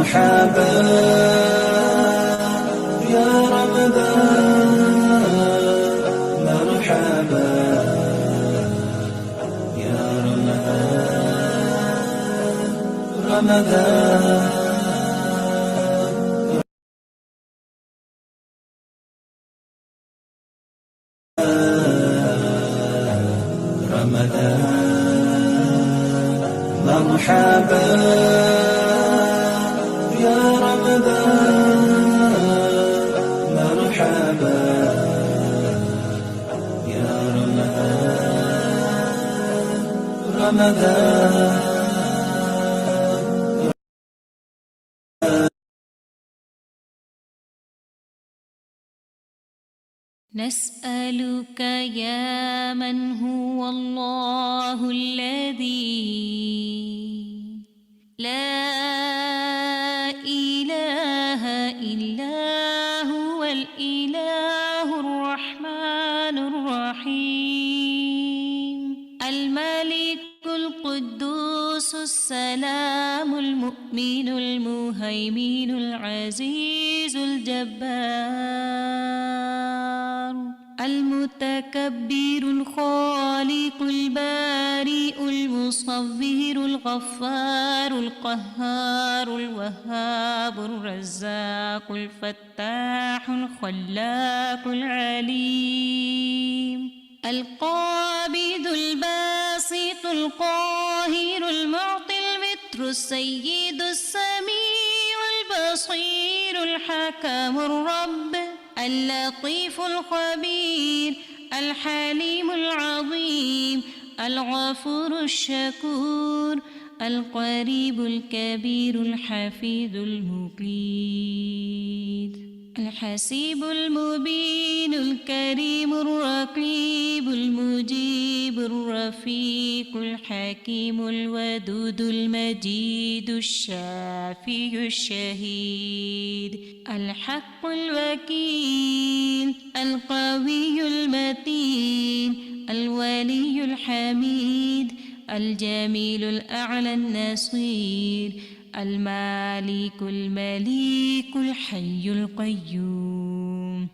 مرحبا يا رمضان، مرحبا يا رمضان، رمضان مرحبا يا رمضان، مرحبا يا رمضان، رمضان نسألك يا من هو الله الذي لا إله إلا هو الإله الرحمن الرحيم الملك القدوس السلام المؤمن المهيمن العزيز الجبار المتكبر الخالق البارئ المصور الغفار القهار الوهاب الرزاق الفتاح الخلاق العليم القابض الباسط القاهر المعطي المتر السيد السميع البصير الحكم الرب اللطيف الخبير الحليم العظيم الغفور الشكور القريب الكبير الحفيظ المقيت الحسيب المبين الكريم الرقيب المجيب الرفيق الحكيم الودود المجيد الشافي الشهيد الحق الوكيل القوي المتين الولي الحميد الجميل الأعلى النصير المالك المليك الحي القيوم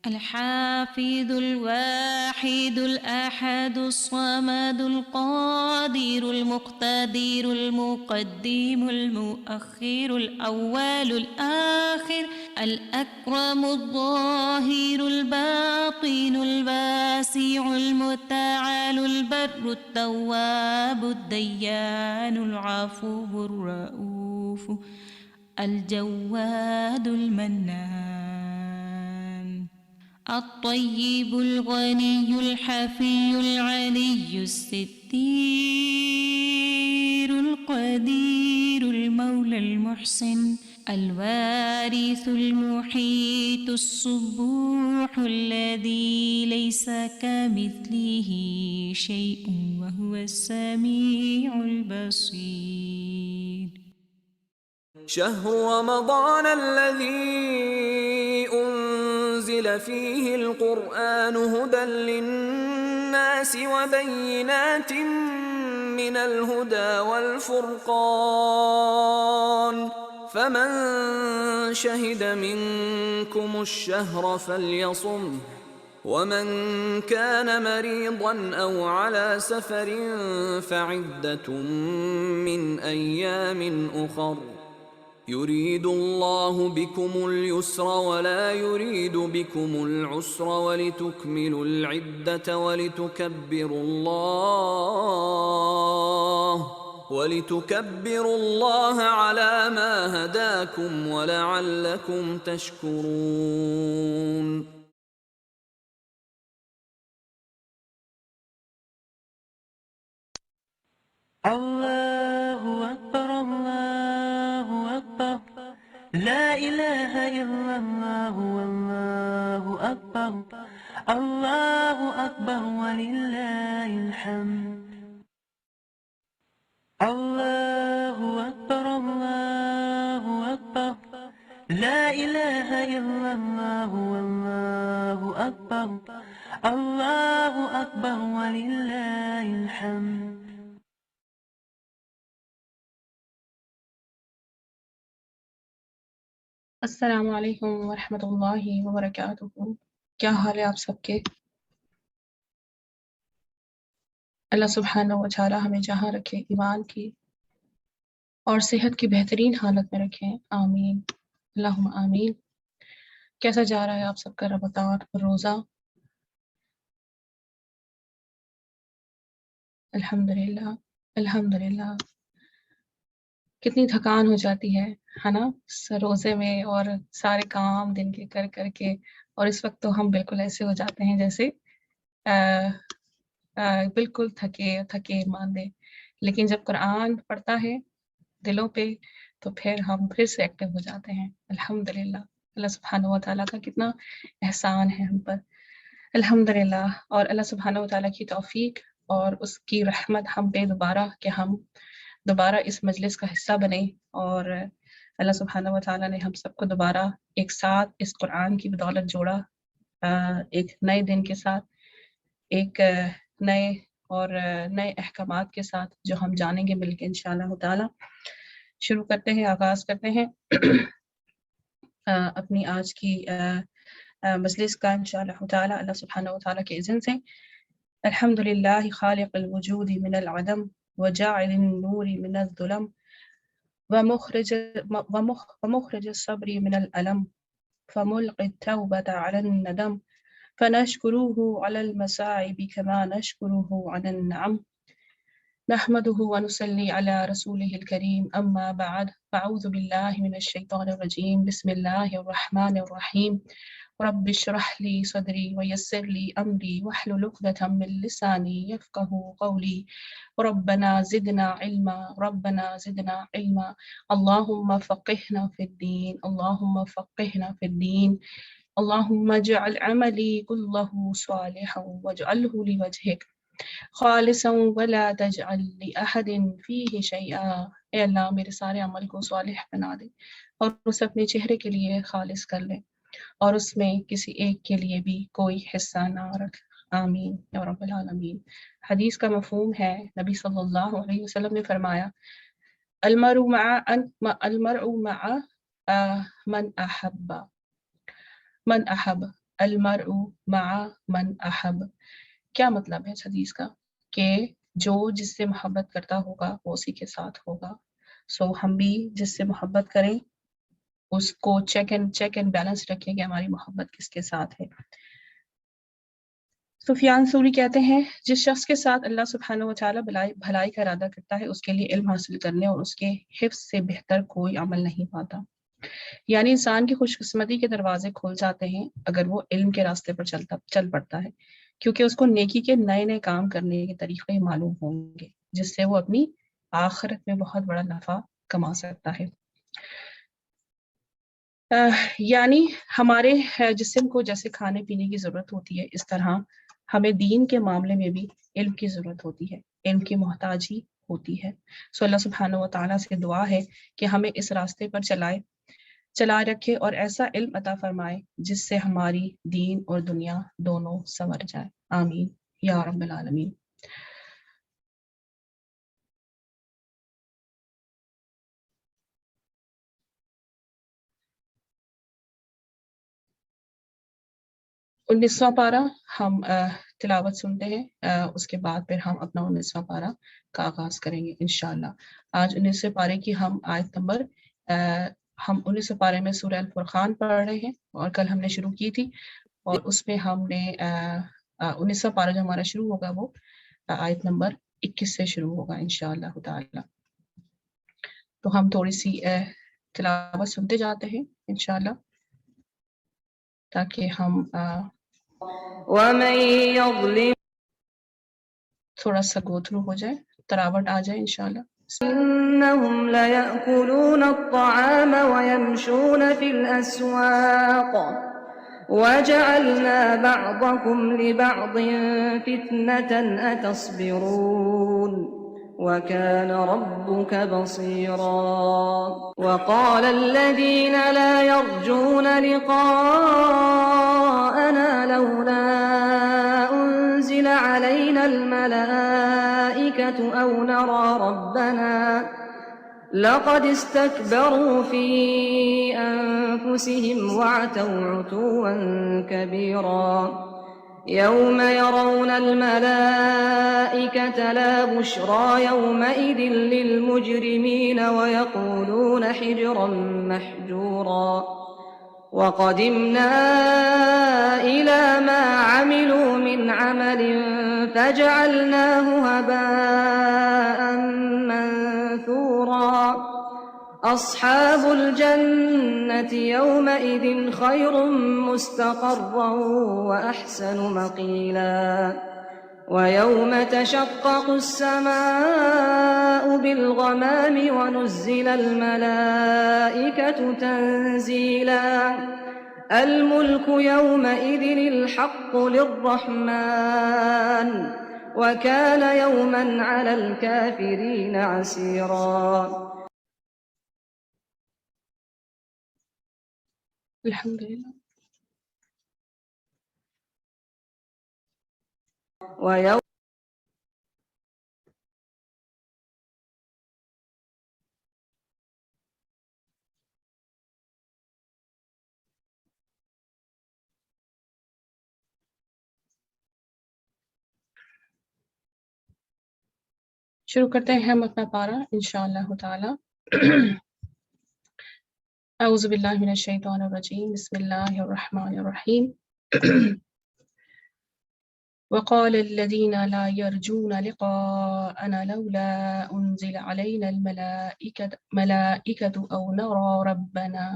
الحافظ الواحد الأحد الصمد القادر المقتدر المقدم المؤخر الأول الآخر الأكرم الظاهر الباطن الباسع المتعال البر التواب الديان العفو الرؤوف الجواد المنان الطيب الغني الحفي العلي الستير القدير المولى المحسن الوارث المحيط الصبوح الذي ليس كمثله شيء وهو السميع البصير. شهر رمضان الذي أنزل فيه القرآن هدى للناس وبينات من الهدى والفرقان فمن شهد منكم الشهر فليصمه ومن كان مريضا أو على سفر فعدة من أيام أخر يريد الله بكم اليسر ولا يريد بكم العسر ولتكملوا العدة ولتكبروا الله على ما هداكم ولعلكم تشكرون. الله أكبر الله أكبر لا إله إلا الله والله أكبر الله أكبر ولله الحمد. الله أكبر الله أكبر لا إله إلا الله والله أكبر الله أكبر ولله الحمد. السلام علیکم ورحمۃ اللہ وبرکاتہ۔ کیا حال ہے آپ سب کے؟ اللہ سبحانہ و تعالی ہمیں جہاں رکھے ایمان کی اور صحت کی بہترین حالت میں رکھیں، آمین اللہم آمین۔ کیسا جا رہا ہے آپ سب کا رمضان روزہ؟ الحمدللہ الحمدللہ۔ کتنی تھکان ہو جاتی ہے نا روزے میں، اور سارے کام دن کے کر کر کے، اور اس وقت تو ہم بالکل ایسے ہو جاتے ہیں جیسے بالکل تھکے ماندے، لیکن جب قرآن پڑھتا ہے دلوں پہ تو پھر ہم پھر سے ایکٹیو ہو جاتے ہیں۔ الحمدللہ، اللہ سبحانہ و تعالیٰ کا کتنا احسان ہے ہم پر، الحمدللہ۔ اور اللہ سبحانہ و تعالیٰ کی توفیق اور اس کی رحمت ہم پہ کہ ہم دوبارہ اس مجلس کا حصہ بنیں، اور اللہ سبحانہ و تعالیٰ نے ہم سب کو دوبارہ ایک ساتھ اس قرآن کی بدولت جوڑا، ایک نئے دن کے ساتھ، ایک نئے احکامات کے ساتھ جو ہم جانیں گے مل کے انشاءاللہ تعالی۔ شروع کرتے ہیں، آغاز کرتے ہیں اپنی آج کی مجلس کا انشاءاللہ تعالی اللہ سبحانہ و تعالی کے اذن سے۔ الحمدللہ خالق الوجود من العدم وجاعل النور من الظلم ومخرج الصبر من الألم فملقي التوبة على الندم فنشكره على المصائب كما نشكره على النعم نحمده ونصلي على رسوله الكريم أما بعد فأعوذ بالله من الشيطان الرجيم بسم الله الرحمن الرحيم رب اشرح لي صدري ويسر لي أمري واحلل عقدة من لساني يفقهوا قولي ربنا زدنا علما اللهم فقهنا في الدين اللهم اجعل عملي كله صالحا واجعله لوجهك خالصا ولا تجعل لأحد فيه شيئا۔ اے اللہ میرے سارے عمل کو صالح بنا دے اور اسے اپنے چہرے کے لیے خالص کر لے، اور اس میں کسی ایک کے لیے بھی کوئی حصہ نہ رکھ، آمین یا رب العالمین۔ حدیث کا مفہوم ہے، نبی صلی اللہ علیہ وسلم نے فرمایا المرء مع من احب المرء مع من احب۔ کیا مطلب ہے اس حدیث کا؟ کہ جو جس سے محبت کرتا ہوگا وہ اسی کے ساتھ ہوگا۔ ہم بھی جس سے محبت کریں اس کو چیک اینڈ بیلنس رکھیں کہ ہماری محبت کس کے ساتھ ہے۔ سفیان ثوری کہتے ہیں جس شخص کے ساتھ اللہ سبحانہ و تعالیٰ بھلائی کا ارادہ کرتا ہے اس کے لیے علم حاصل کرنے اور اس کے حفظ سے بہتر کوئی عمل نہیں پاتا۔ یعنی انسان کی خوش قسمتی کے دروازے کھول جاتے ہیں اگر وہ علم کے راستے پر چل پڑتا ہے، کیونکہ اس کو نیکی کے نئے کام کرنے کے طریقے معلوم ہوں گے جس سے وہ اپنی آخرت میں بہت بڑا نفع کما سکتا ہے۔ یعنی ہمارے جسم کو جیسے کھانے پینے کی ضرورت ہوتی ہے، اس طرح ہمیں دین کے معاملے میں بھی علم کی ضرورت ہوتی ہے، علم کی محتاجی ہوتی ہے۔ اللہ سبحانہ و تعالیٰ سے دعا ہے کہ ہمیں اس راستے پر چلا رکھے اور ایسا علم عطا فرمائے جس سے ہماری دین اور دنیا دونوں سنور جائے، آمین یا رب العالمین۔ انیسواں پارہ ہم تلاوت سنتے ہیں، اس کے بعد پھر ہم اپنا 19واں پارہ کا آغاز کریں گے انشاءاللہ۔ آج 19ویں پارے کی ہم آیت نمبر ہم 19ویں پارے میں سورہ الفرقان پڑھ رہے ہیں، اور کل ہم نے شروع کی تھی، اور اس میں ہم نے 19واں پارہ جو ہمارا شروع ہوگا وہ آیت نمبر 21 سے شروع ہوگا انشاءاللہ تعالی۔ تو ہم تھوڑی سی تلاوت سنتے جاتے ہیں انشاءاللہ تاکہ ہم ومن يظلم تھوڑا سا گو تھرو ہو جائے، تراوٹ آ جائے انشاءاللہ۔ إنهم ليأكلون الطعام ويمشون في الأسواق وجعلنا بعضكم لبعض فتنة أتصبرون وكان ربك بصيرا وقال الذين لا يرجون لقاءنا لولا أنزل علينا الملائكة أو نرى ربنا لقد استكبروا في أنفسهم وعتوا عتوا كبيرا يوم يرون الملائكة لا بشرى يومئذ للمجرمين ويقولون حجرا محجورا وقدمنا إلى ما عملوا من عمل فجعلناه هباء منثورا أصحاب الجنة يومئذ خير مستقرا وأحسن مقيلا ويوم تشقق السماء بالغمام ونزل الملائكة تنزيلا الملك يومئذ الحق للرحمن وكان يوما على الكافرين عسيرا. الحمدللہ. ويوم شروع کرتے ہیں ہم اپنا پارہ انشاءاللہ تعالی. اعوذ باللہ من الشیطان الرجیم بسم اللہ الرحمن الرحیم. وقال الذين لا يرجون لقاءنا لولا أنزل علينا الملائكة أو نرى ربنا.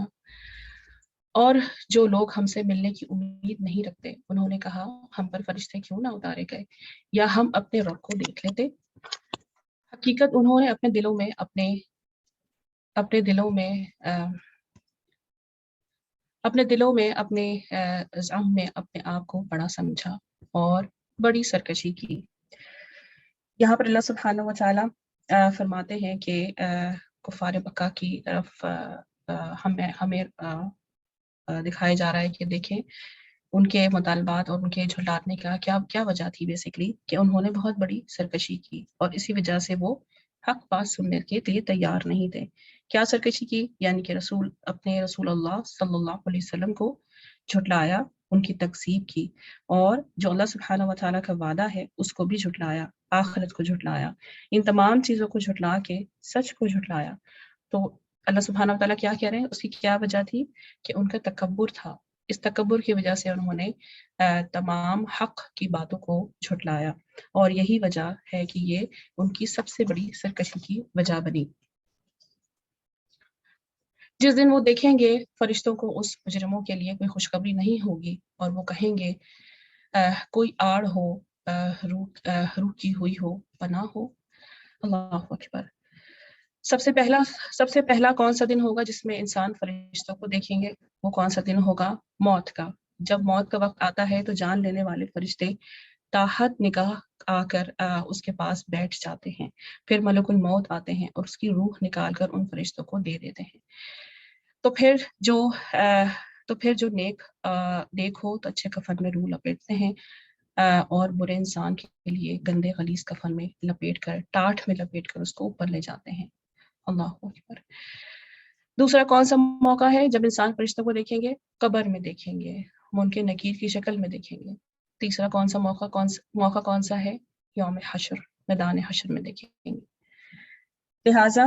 اور جو لوگ ہم سے ملنے کی امید نہیں رکھتے انہوں نے کہا ہم پر فرشتے کیوں نہ اتارے گئے یا ہم اپنے رب کو دیکھ لیتے. حقیقت انہوں نے اپنے دلوں میں اپنے زعم میں اپنے آپ کو بڑا سمجھا اور بڑی سرکشی کی. یہاں پر اللہ سبحانہ و تعالی فرماتے ہیں کہ کفار مکہ کی طرف ہمیں دکھایا جا رہا ہے کہ دیکھیں ان کے مطالبات اور ان کے جھٹلانے کا کیا وجہ تھی. بیسیکلی کہ انہوں نے بہت بڑی سرکشی کی اور اسی وجہ سے وہ حق بات سننے کے لیے تیار نہیں تھے. کیا سرکشی کی؟ یعنی کہ اپنے رسول اللہ صلی اللہ علیہ وسلم کو جھٹلایا، ان کی تکذیب کی، اور جو اللہ سبحانہ و تعالیٰ کا وعدہ ہے اس کو بھی جھٹلایا، آخرت کو جھٹلایا، ان تمام چیزوں کو جھٹلا کے سچ کو جھٹلایا. تو اللہ سبحانہ و تعالیٰ کیا کہہ رہے ہیں؟ اس کی کیا وجہ تھی؟ کہ ان کا تکبر تھا. اس تکبر کی وجہ سے انہوں نے تمام حق کی باتوں کو جھٹلایا اور یہی وجہ ہے کہ یہ ان کی سب سے بڑی سرکشی کی وجہ بنی. جس دن وہ دیکھیں گے فرشتوں کو اس مجرموں کے لیے کوئی خوشخبری نہیں ہوگی اور وہ کہیں گے کوئی آڑ ہو، روح کی ہوئی ہو، پناہ ہو. اللہ اکبر. سب سے پہلا کون سا دن ہوگا جس میں انسان فرشتوں کو دیکھیں گے؟ وہ کون سا دن ہوگا؟ موت کا. جب موت کا وقت آتا ہے تو جان لینے والے فرشتے تاحت نگاہ آ کر اس کے پاس بیٹھ جاتے ہیں. پھر ملک الموت آتے ہیں اور اس کی روح نکال کر ان فرشتوں کو دے دیتے ہیں. تو پھر جو نیک ہو تو اچھے کفن میں روح لپیٹتے ہیں اور برے انسان کے لیے گندے غلیظ کفن میں لپیٹ کر، ٹاٹ میں لپیٹ کر اس کو اوپر لے جاتے ہیں. اللہ اکبر. دوسرا کون سا موقع ہے جب انسان فرشتوں کو دیکھیں گے؟ قبر میں دیکھیں گے، منکر نکیر کی شکل میں دیکھیں گے. تیسرا کون سا موقع کون سا ہے؟ یوم حشر، میدان حشر میں دیکھیں گے. لہٰذا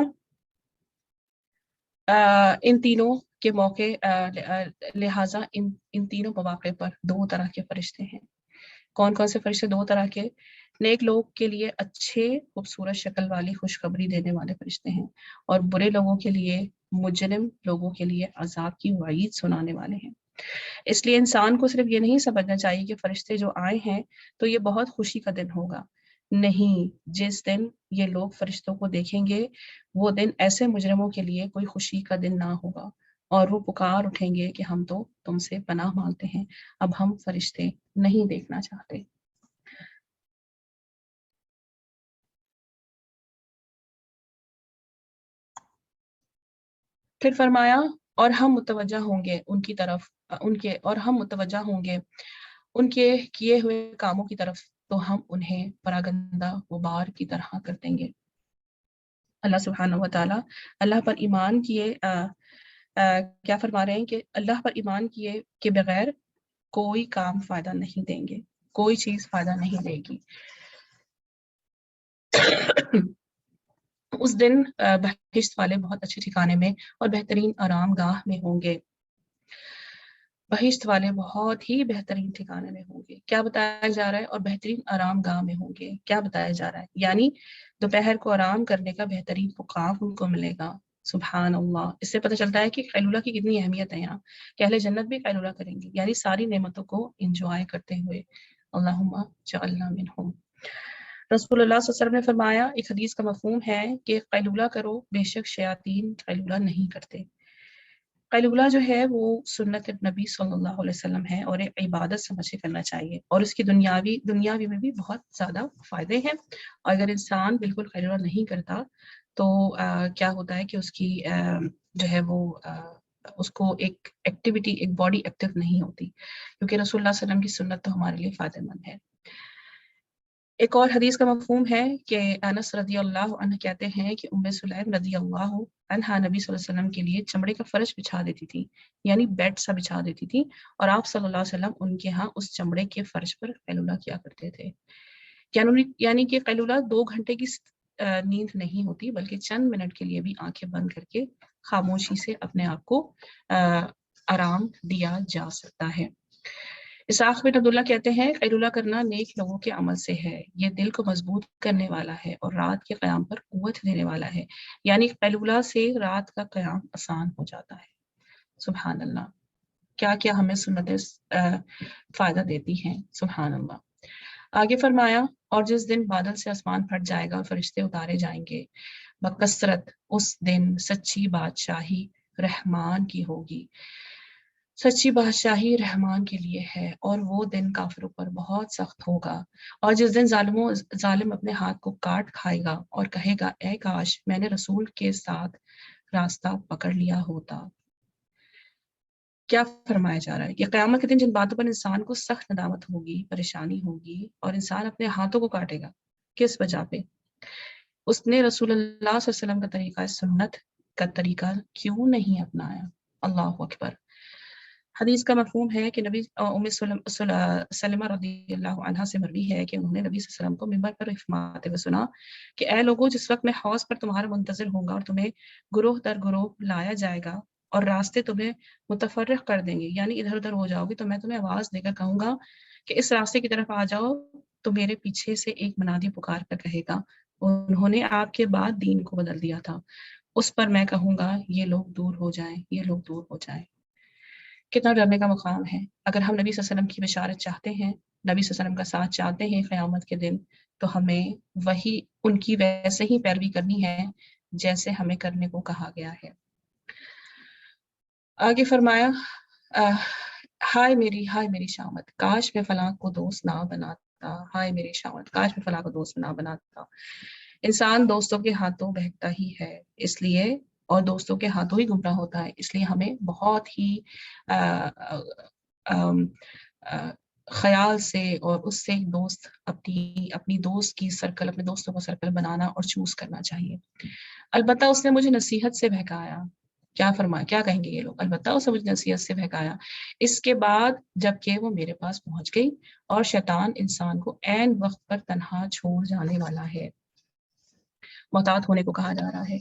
ان تینوں کے موقع ان تینوں مواقع پر دو طرح کے فرشتے ہیں. کون کون سے فرشتے؟ دو طرح کے. نیک لوگ کے لیے اچھے خوبصورت شکل والی خوشخبری دینے والے فرشتے ہیں اور برے لوگوں کے لیے، مجرم لوگوں کے لیے عذاب کی وعید سنانے والے ہیں. اس لیے انسان کو صرف یہ نہیں سمجھنا چاہیے کہ فرشتے جو آئے ہیں تو یہ بہت خوشی کا دن ہوگا. نہیں، جس دن یہ لوگ فرشتوں کو دیکھیں گے وہ دن ایسے مجرموں کے لیے کوئی خوشی کا دن نہ ہوگا اور وہ پکار اٹھیں گے کہ ہم تو تم سے پناہ مانگتے ہیں، اب ہم فرشتے نہیں دیکھنا چاہتے. پھر فرمایا اور ہم متوجہ ہوں گے ان کی طرف ان کے کیے ہوئے کاموں کی طرف تو ہم انہیں پراگندہ غبار کی طرح کر دیں گے. اللہ سبحانہ و تعالیٰ اللہ پر ایمان کیے کیا فرما رہے ہیں کہ اللہ پر ایمان کیے کے بغیر کوئی کام فائدہ نہیں دیں گے، کوئی چیز فائدہ نہیں دے گی۔ اس دن بہشت والے بہت اچھے ٹھکانے میں اور بہترین آرام گاہ میں ہوں گے۔ بہشت والے بہت ہی بہترین ٹھکانے میں ہوں گے، کیا بتایا جا رہا ہے؟ اور بہترین آرام گاہ میں ہوں گے، کیا بتایا جا رہا ہے؟ یعنی دوپہر کو آرام کرنے کا بہترین مقام ان کو ملے گا۔ سبحان اللہ، اس سے پتہ چلتا ہے کہ قیلولہ کی کتنی اہمیت ہے یہاں، کہ اہل جنت بھی قیلولہ کریں گے، یعنی ساری نعمتوں کو انجوائے کرتے ہوئے۔ اللہم جعلنا منہم۔ رسول اللہ صلی اللہ علیہ وسلم نے فرمایا، ایک حدیث کا مفہوم ہے کہ قیلولہ کرو، بے شک شیاطین قیلولہ نہیں کرتے۔ قیلولہ جو ہے وہ سنت نبی صلی اللہ علیہ وسلم ہے اور ایک عبادت سمجھ کے کرنا چاہیے، اور اس کی دنیاوی میں بھی بہت زیادہ فائدے ہیں۔ اور اگر انسان بالکل قیلولہ نہیں کرتا تو کیا ہوتا ہے کہ اس کی جو ہے وہ اس کو ایک ایکٹیویٹی، ایک باڈی ایکٹیو نہیں ہوتی، کیونکہ رسول اللہ صلی اللہ علیہ وسلم کی سنت تو ہمارے لیے فائدہ مند ہے۔ ایک اور حدیث کا مفہوم ہے کہ انس رضی اللہ عنہ کہتے ہیں کہ ام سلیم رضی اللہ عنہا نبی صلی اللہ علیہ وسلم کے لیے چمڑے کا فرش بچھا دیتی تھی، یعنی بیڈ سا بچھا دیتی تھی، اور آپ صلی اللہ علیہ وسلم ان کے ہاں اس چمڑے کے فرش پر قیلولہ کیا کرتے تھے۔ یعنی کہ قیلولہ 2 گھنٹے کی نیند نہیں ہوتی، بلکہ چند منٹ کے لیے بھی آنکھیں بند کر کے خاموشی سے اپنے آپ کو آرام دیا جا سکتا ہے۔ اسحاق بن عبداللہ کہتے ہیں قیلولہ کرنا نیک لوگوں کے عمل سے ہے، یہ دل کو مضبوط کرنے والا ہے اور رات کے قیام پر قوت دینے والا ہے، یعنی قیلولہ سے رات کا قیام آسان ہو جاتا ہے۔ سبحان اللہ، کیا کیا ہمیں سنتیں فائدہ دیتی ہیں، سبحان اللہ۔ آگے فرمایا، اور جس دن بادل سے آسمان پھٹ جائے گا اور فرشتے اتارے جائیں گے بکثرت، اس دن سچی بادشاہی رحمان کی ہوگی، سچی بادشاہی رحمان کے لیے ہے، اور وہ دن کافروں پر بہت سخت ہوگا۔ اور جس دن ظالم اپنے ہاتھ کو کاٹ کھائے گا اور کہے گا اے کاش میں نے رسول کے ساتھ راستہ پکڑ لیا ہوتا۔ کیا فرمایا جا رہا ہے کہ قیامت کے دن جن باتوں پر انسان کو سخت ندامت ہوگی، پریشانی ہوگی، اور انسان اپنے ہاتھوں کو کاٹے گا، کس وجہ پہ؟ اس نے رسول اللہ صلی اللہ علیہ وسلم کا طریقہ سنت کا طریقہ کیوں نہیں اپنایا؟ اللہ اکبر۔ حدیث کا مفہوم ہے کہ نبی ام سلمہ رضی اللہ عنہا سے مروی ہے کہ انہوں نے نبی صلی اللہ علیہ وسلم کو ممبر پر فرماتے ہوئے سنا کہ اے لوگوں، جس وقت میں حوض پر تمہارا منتظر ہوں گا اور تمہیں گروہ در گروہ لایا جائے گا اور راستے تمہیں متفرق کر دیں گے، یعنی ادھر ادھر ہو جاؤ گے، تو میں تمہیں آواز دے کر کہوں گا کہ اس راستے کی طرف آ جاؤ، تو میرے پیچھے سے ایک منادی پکار کر کہے گا انہوں نے آپ کے بعد دین کو بدل دیا تھا۔ اس پر میں کہوں گا یہ لوگ دور ہو جائیں، یہ لوگ دور ہو جائیں۔ کتنا ڈرنے کا مقام ہے۔ اگر ہم نبی صلی اللہ علیہ وسلم کی بشارت چاہتے ہیں، نبی صلی اللہ علیہ وسلم کا ساتھ چاہتے ہیں قیامت کے دن، تو ہمیں وہی ان کی ویسے ہی پیروی کرنی ہے جیسے ہمیں کرنے کو کہا گیا ہے۔ آگے فرمایا، ہائے میری شامت، کاش میں فلاں کو دوست نہ بناتا، ہائے میری شامت، کاش میں فلاں کو دوست نہ بناتا۔ انسان دوستوں کے ہاتھوں بہکتا ہی ہے، اس لیے، اور دوستوں کے ہاتھوں ہی گمراہ ہوتا ہے، اس لیے ہمیں بہت ہی خیال سے اور اس سے دوست اپنی دوست کی سرکل، اپنے دوستوں کا سرکل بنانا اور چوز کرنا چاہیے۔ البتہ اس نے مجھے نصیحت سے بہکایا، کیا فرمایا، کیا کہیں گے یہ لوگ؟ البتہ اس نے مجھے نصیحت سے بہکایا، اس کے بعد جب کہ وہ میرے پاس پہنچ گئی، اور شیطان انسان کو عین وقت پر تنہا چھوڑ جانے والا ہے۔ محتاط ہونے کو کہا جا رہا ہے،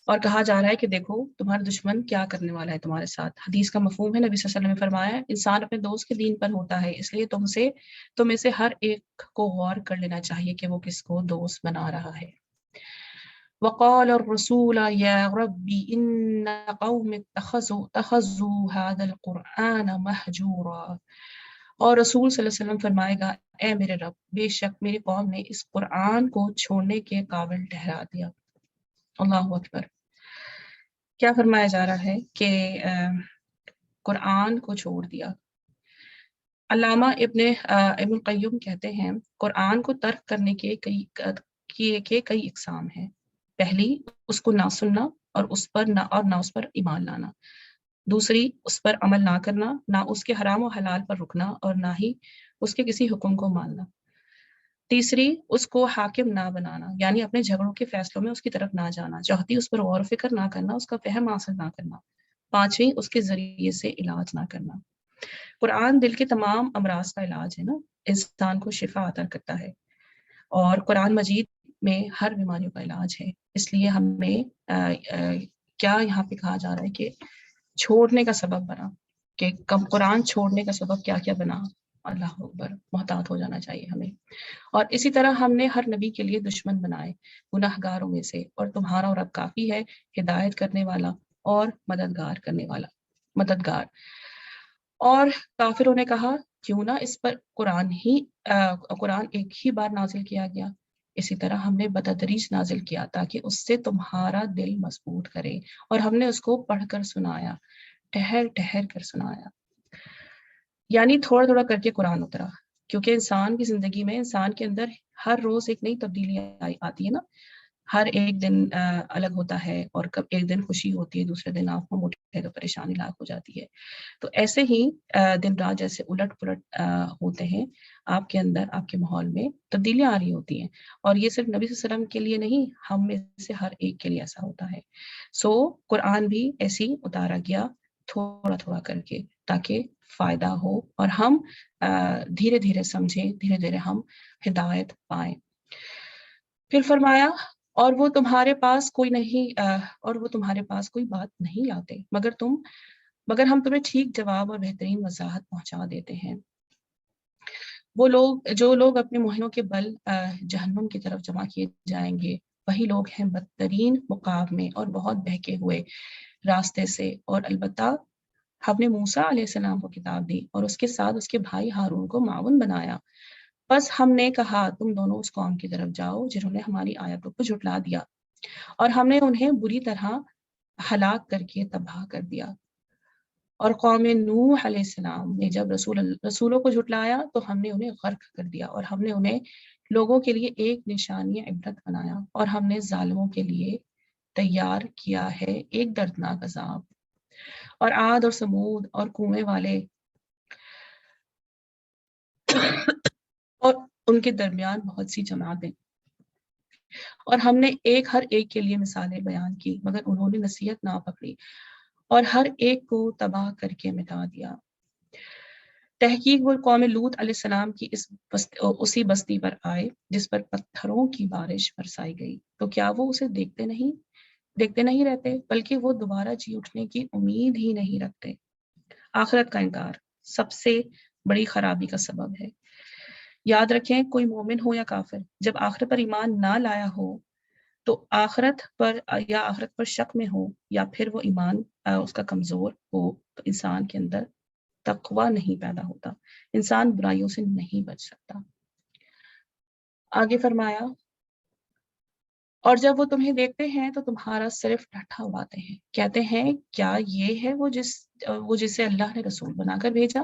اور کہا جا رہا ہے کہ دیکھو تمہارا دشمن کیا کرنے والا ہے تمہارے ساتھ۔ حدیث کا مفہوم ہے، نبی صلی اللہ علیہ وسلم نے فرمایا انسان اپنے دوست کے دین پر ہوتا ہے، اس لیے تم میں سے ہر ایک کو غور کر لینا چاہیے کہ وہ کس کو دوست بنا رہا ہے۔ وقال الرسول یا ربی ان قوم اتخذوا هذا القرآن مہجورا، اور رسول صلی اللہ علیہ وسلم فرمائے گا اے میرے رب، بے شک میری قوم نے اس قرآن کو چھوڑنے کے قابل ٹھہرا دیا۔ اللہ اکبر۔ کیا فرمایا جا رہا ہے کہ قرآن کو چھوڑ دیا۔ علامہ ابن القیم کہتے ہیں قرآن کو ترک کرنے کے کئی اقسام ہیں۔ پہلی، اس کو نہ سننا اور اس پر ایمان لانا۔ دوسری، اس پر عمل نہ کرنا، نہ اس کے حرام و حلال پر رکنا اور نہ ہی اس کے کسی حکم کو ماننا۔ تیسری اس کو حاکم نہ بنانا، یعنی اپنے جھگڑوں کے فیصلوں میں اس کی طرف نہ جانا، چوتھی اس پر غور و فکر نہ کرنا، اس کا فہم حاصل نہ کرنا، پانچویں اس کے ذریعے سے علاج نہ کرنا۔ قرآن دل کے تمام امراض کا علاج ہے نا، انسان کو شفا عطا کرتا ہے، اور قرآن مجید میں ہر بیماریوں کا علاج ہے۔ اس لیے ہمیں کیا یہاں پہ کہا جا رہا ہے کہ چھوڑنے کا سبب بنا، کہ کم قرآن چھوڑنے کا سبب کیا کیا بنا، اللہ اکبر، محتاط ہو جانا چاہیے ہمیں۔ اور اسی طرح ہم نے ہر نبی کے لیے دشمن بنائے گناہ گاروں میں سے، اور تمہارا رب کافی ہے ہدایت کرنے والا اور مددگار کرنے والا، مددگار۔ اور کافروں نے کہا کیوں نہ اس پر قرآن ایک ہی بار نازل کیا گیا، اسی طرح ہم نے بتدریج نازل کیا تاکہ اس سے تمہارا دل مضبوط کرے، اور ہم نے اس کو پڑھ کر سنایا، ٹھہر ٹھہر کر سنایا، یعنی تھوڑا تھوڑا کر کے قرآن اترا، کیونکہ انسان کی زندگی میں انسان کے اندر ہر روز ایک نئی تبدیلی آتی ہے نا، ہر ایک دن الگ ہوتا ہے، اور کب ایک دن خوشی ہوتی ہے، دوسرے دن آپ کو موٹے تو پریشانی لاحق ہو جاتی ہے۔ تو ایسے ہی دن رات جیسے الٹ پلٹ ہوتے ہیں، آپ کے اندر، آپ کے ماحول میں تبدیلیاں آ رہی ہوتی ہیں، اور یہ صرف نبی صلی اللہ علیہ وسلم کے لیے نہیں، ہم میں سے ہر ایک کے لیے ایسا ہوتا ہے۔ قرآن بھی ایسے ہی اتارا گیا تھوڑا تھوڑا کر کے، تاکہ فائدہ ہو اور ہم دھیرے دھیرے سمجھیں، دھیرے دھیرے ہم ہدایت پائیں۔ پھر فرمایا اور وہ تمہارے پاس کوئی بات نہیں لاتے مگر ہم تمہیں ٹھیک جواب اور بہترین وضاحت پہنچا دیتے ہیں۔ جو لوگ اپنے موہنوں کے بل جہنم کی طرف جمع کیے جائیں گے، وہی لوگ ہیں بدترین مقام میں اور بہت بہکے ہوئے راستے سے۔ اور البتہ ہم نے موسیٰ علیہ السلام کو کتاب دی اور اس کے ساتھ اس کے بھائی ہارون کو معاون بنایا، بس ہم نے کہا تم دونوں اس قوم کی طرف جاؤ جنہوں نے ہماری آیتوں کو جھٹلا دیا، اور ہم نے انہیں بری طرح ہلاک کر کے تباہ کر دیا۔ اور قوم نوح علیہ السلام نے جب رسولوں کو جھٹلایا تو ہم نے انہیں غرق کر دیا، اور ہم نے انہیں لوگوں کے لیے ایک نشانی عبرت بنایا، اور ہم نے ظالموں کے لیے تیار کیا ہے ایک دردناک عذاب۔ اور عاد اور سمود اور کنویں والے اور ان کے درمیان بہت سی جماعتیں، اور ہم نے ہر ایک کے لیے مثالیں بیان کی، مگر انہوں نے نصیحت نہ پکڑی، اور ہر ایک کو تباہ کر کے مٹا دیا۔ تحقیق وہ قوم لوط علیہ السلام کی اسی بستی پر آئے جس پر پتھروں کی بارش برسائی گئی، تو کیا وہ اسے دیکھتے نہیں رہتے، بلکہ وہ دوبارہ جی اٹھنے کی امید ہی نہیں رکھتے۔ آخرت کا انکار سب سے بڑی خرابی کا سبب ہے۔ یاد رکھیں، کوئی مومن ہو یا کافر، جب آخرت پر ایمان نہ لایا ہو تو آخرت پر شک میں ہو، یا پھر وہ ایمان اس کا کمزور ہو، تو انسان کے اندر تقوی نہیں پیدا ہوتا، انسان برائیوں سے نہیں بچ سکتا۔ آگے فرمایا اور جب وہ تمہیں دیکھتے ہیں تو تمہارا صرف ٹھٹھا اڑاتے ہیں، کہتے ہیں کیا یہ ہے وہ جسے اللہ نے رسول بنا کر بھیجا؟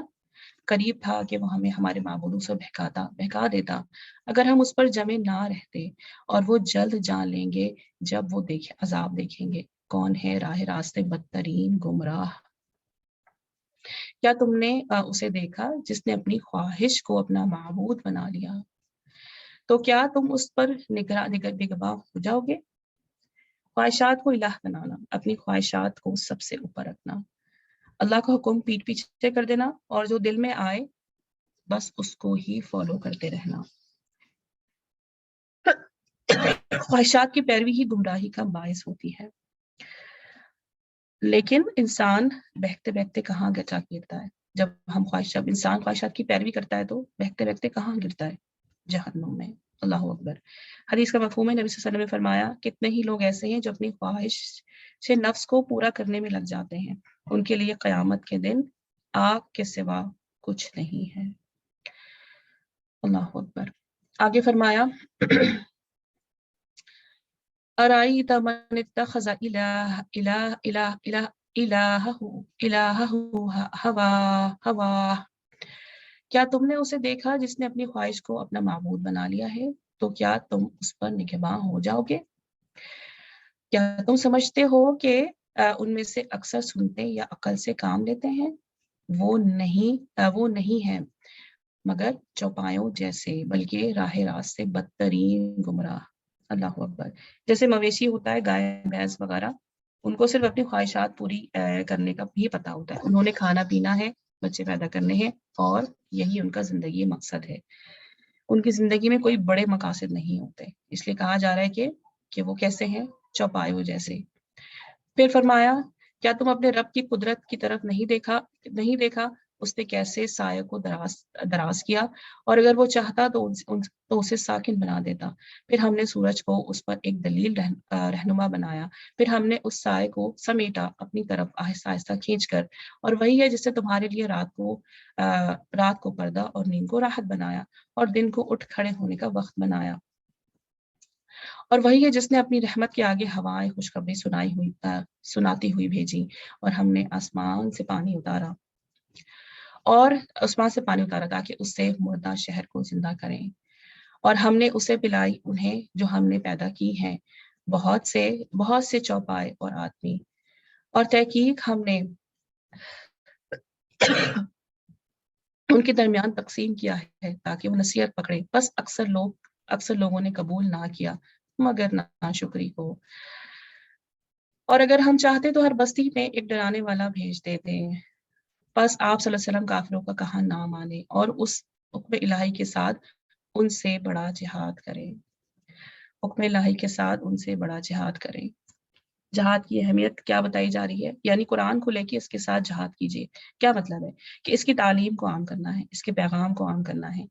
قریب تھا کہ وہ ہمیں ہمارے معبودوں سے بہکا دیتا اگر ہم اس پر جمے نہ رہتے، اور وہ جلد جان لیں گے جب وہ عذاب دیکھیں گے۔ کون ہے راہ راستے بدترین گمراہ؟ کیا تم نے اسے دیکھا جس نے اپنی خواہش کو اپنا معبود بنا لیا؟ تو کیا تم اس پر نگراں ہو جاؤ گے؟ خواہشات کو الہ بنانا، اپنی خواہشات کو سب سے اوپر رکھنا، اللہ کا حکم پیٹ پیچھے کر دینا، اور جو دل میں آئے بس اس کو ہی فالو کرتے رہنا۔ خواہشات کی پیروی ہی گمراہی کا باعث ہوتی ہے، لیکن انسان بہتے بہتے کہاں جا گرتا ہے؟ جب انسان خواہشات کی پیروی کرتا ہے تو بہتے بہتے کہاں گرتا ہے؟ جہنم میں۔ اللہ اکبر۔ حدیث کا مفہوم ہے، نبی صلی اللہ علیہ وسلم نے فرمایا کتنے ہی لوگ ایسے ہیں جو اپنی خواہش سے نفس کو پورا کرنے میں لگ جاتے ہیں، ان کے لیے قیامت کے دن آگ کے سوا کچھ نہیں ہے۔ اللہ اکبر۔ آگے فرمایا ارائیت من اتخذ الہہ ہوا، کیا تم نے اسے دیکھا جس نے اپنی خواہش کو اپنا معبود بنا لیا ہے؟ تو کیا تم اس پر نگہباں ہو جاؤ گے؟ کیا تم سمجھتے ہو کہ ان میں سے اکثر سنتے یا عقل سے کام لیتے ہیں؟ وہ نہیں ہے مگر چوپایوں جیسے، بلکہ راہ راست سے بدترین گمراہ۔ اللہ اکبر۔ جیسے مویشی ہوتا ہے، گائے بھینس وغیرہ، ان کو صرف اپنی خواہشات پوری کرنے کا بھی پتہ ہوتا ہے، انہوں نے کھانا پینا ہے، بچے پیدا کرنے ہیں، اور یہی ان کا زندگی مقصد ہے۔ ان کی زندگی میں کوئی بڑے مقاصد نہیں ہوتے، اس لیے کہا جا رہا ہے کہ وہ کیسے ہیں؟ چوپایوں جیسے۔ پھر فرمایا، کیا تم اپنے رب کی قدرت کی طرف نہیں دیکھا اس نے کیسے سایہ کو دراز کیا، اور اگر وہ چاہتا تو اسے ساکن بنا دیتا۔ پھر ہم نے سورج کو اس پر ایک دلیل رہنما بنایا، پھر ہم نے اس سائے کو سمیٹا اپنی طرف آہستہ آہستہ کھینچ کر، اور وہی ہے جس نے تمہارے لیے رات کو پردہ اور نیند کو راحت بنایا، اور دن کو اٹھ کھڑے ہونے کا وقت بنایا، اور وہی ہے جس نے اپنی رحمت کے آگے ہوائیں خوشخبری سناتی ہوئی بھیجی، اور ہم نے آسمان سے پانی اتارا تاکہ اس سے مردہ شہر کو زندہ کریں، اور ہم نے اسے پلائی انہیں جو ہم نے پیدا کی ہیں بہت سے چوپائے اور آدمی، اور تحقیق ہم نے ان کے درمیان تقسیم کیا ہے تاکہ وہ نصیحت پکڑے، بس اکثر لوگوں نے قبول نہ کیا مگر ناشکری کو۔ اور اگر ہم چاہتے تو ہر بستی میں ایک ڈرانے والا بھیج دیتے، بس آپ صلی اللہ علیہ وسلم کافروں کا کہا نہ مانے اور اس حکم الہی کے ساتھ ان سے بڑا جہاد کریں۔ حکم الہی کے ساتھ ان سے بڑا جہاد کریں۔ جہاد کی اہمیت کیا بتائی جا رہی ہے؟ یعنی قرآن کو لے کے اس کے ساتھ جہاد کیجیے۔ کیا مطلب ہے؟ کہ اس کی تعلیم کو عام کرنا ہے، اس کے پیغام کو عام کرنا ہے،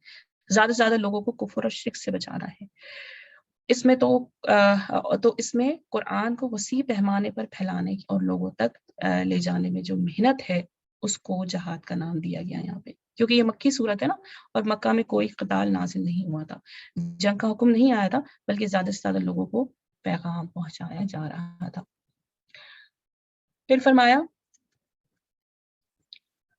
زیادہ سے زیادہ لوگوں کو کفر اور شرک سے بچانا ہے۔ اس میں قرآن کو وسیع پیمانے پر پھیلانے اور لوگوں تک لے جانے میں جو محنت ہے اس کو جہاد کا نام دیا گیا یہاں پہ، کیونکہ یہ مکی صورت ہے نا، اور مکہ میں کوئی قتال نازل نہیں ہوا تھا، جنگ کا حکم نہیں آیا تھا، بلکہ زیادہ سے زیادہ لوگوں کو پیغام پہنچایا جا رہا تھا۔ پھر فرمایا،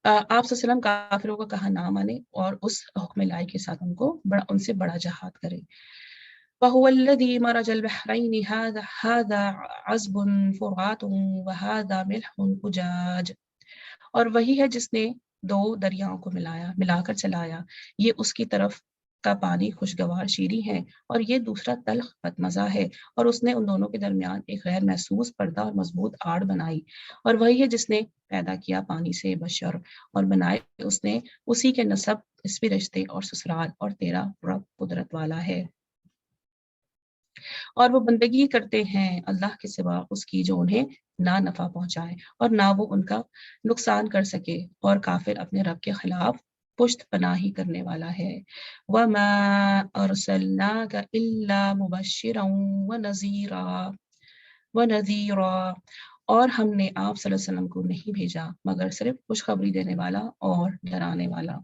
آپ صلی اللہ علیہ وسلم کافروں کا کہا نہ مانے اور اس حکم الہی کے ساتھ ان سے بڑا جہاد کرے۔ وَهُوَ الَّذِي مَرَجَ الْبَحْرَيْنِ هَذَا عَذْبٌ فُرَاتٌ وَهَذَا مِلْحٌ أُجَاجٌ، اور وہی ہے جس نے دو دریاؤں کو ملا کر چلایا، یہ اس کی طرف کا پانی خوشگوار شیریں ہے اور یہ دوسرا تلخ بدمزہ ہے، اور اس نے ان دونوں کے درمیان ایک غیر محسوس پردہ اور مضبوط آڑ بنائی، اور وہی ہے جس نے پیدا کیا پانی سے بشر اور بنائے اس نے اسی کے نسب، نسبی رشتے اور سسرال، اور تیرا رب قدرت والا ہے، اور وہ بندگی کرتے ہیں اللہ کے سوا اس کی جو انہیں نہ نفع پہنچائے اور نہ وہ ان کا نقصان کر سکے، اور کافر اپنے رب کے خلاف پشت پناہی کرنے والا ہے۔ وَمَا أَرْسَلْنَاكَ إِلَّا مُبَشِّرًا وَنَذِيرًا، اور ہم نے آپ صلی اللہ علیہ وسلم کو نہیں بھیجا مگر صرف خوشخبری دینے والا اور ڈرانے والا۔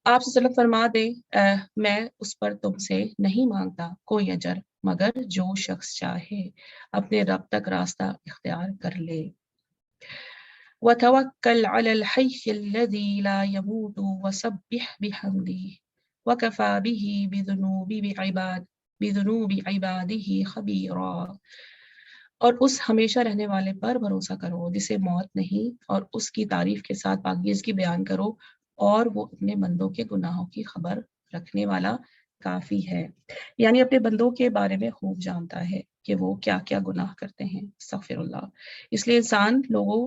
آپ سے وسلم فرما دے، میں اس پر تم سے نہیں مانگتا کوئی اجر مگر جو شخص چاہے اپنے رب تک راستہ اختیار کر لے۔ وَتَوَكَّلْ عَلَى الْحَيِّ الَّذِي لَا يَمُوتُ وَسَبِّحْ بِحَمْدِهِ وَكَفَى بِهِ بِذُنُوبِ عِبَادِهِ خَبِيرًا، اور اس ہمیشہ رہنے والے پر بھروسہ کرو جسے موت نہیں، اور اس کی تعریف کے ساتھ پاکیزگی بیان کرو، اور وہ اپنے بندوں کے گناہوں کی خبر رکھنے والا کافی ہے۔ یعنی اپنے بندوں کے بارے میں خوب جانتا ہے کہ وہ کیا کیا گناہ کرتے ہیں، استغفر اللہ۔ اس لیے انسان لوگوں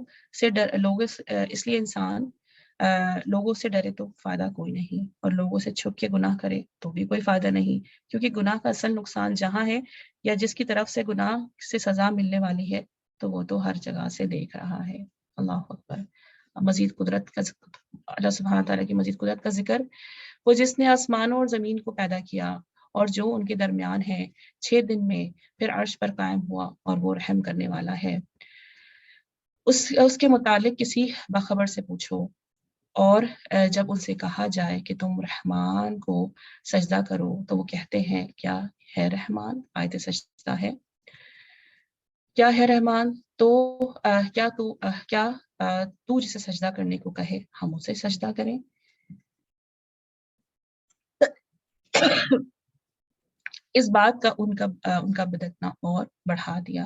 سے ڈرے تو فائدہ کوئی نہیں، اور لوگوں سے چھپ کے گناہ کرے تو بھی کوئی فائدہ نہیں، کیونکہ گناہ کا اصل نقصان جہاں ہے یا جس کی طرف سے گناہ سے سزا ملنے والی ہے تو وہ تو ہر جگہ سے دیکھ رہا ہے۔ اللہ اکبر۔ مزید قدرت کا اللہ سبحانہ تعالیٰ کی مزید قدرت کا ذکر، وہ جس نے آسمانوں اور زمین کو پیدا کیا اور جو ان کے درمیان ہے 6 دن میں، پھر عرش پر قائم ہوا، اور وہ رحم کرنے والا ہے۔ اس کے متعلق کسی باخبر سے پوچھو، اور جب ان سے کہا جائے کہ تم رحمان کو سجدہ کرو تو وہ کہتے ہیں کیا ہے رحمان؟ آیت سجدہ ہے، کیا ہے رحمان؟ تو تو جسے سجدہ کرنے کو کہے ہم اسے سجدہ کریں؟ اس بات کا ان کا بدتنا اور بڑھا دیا۔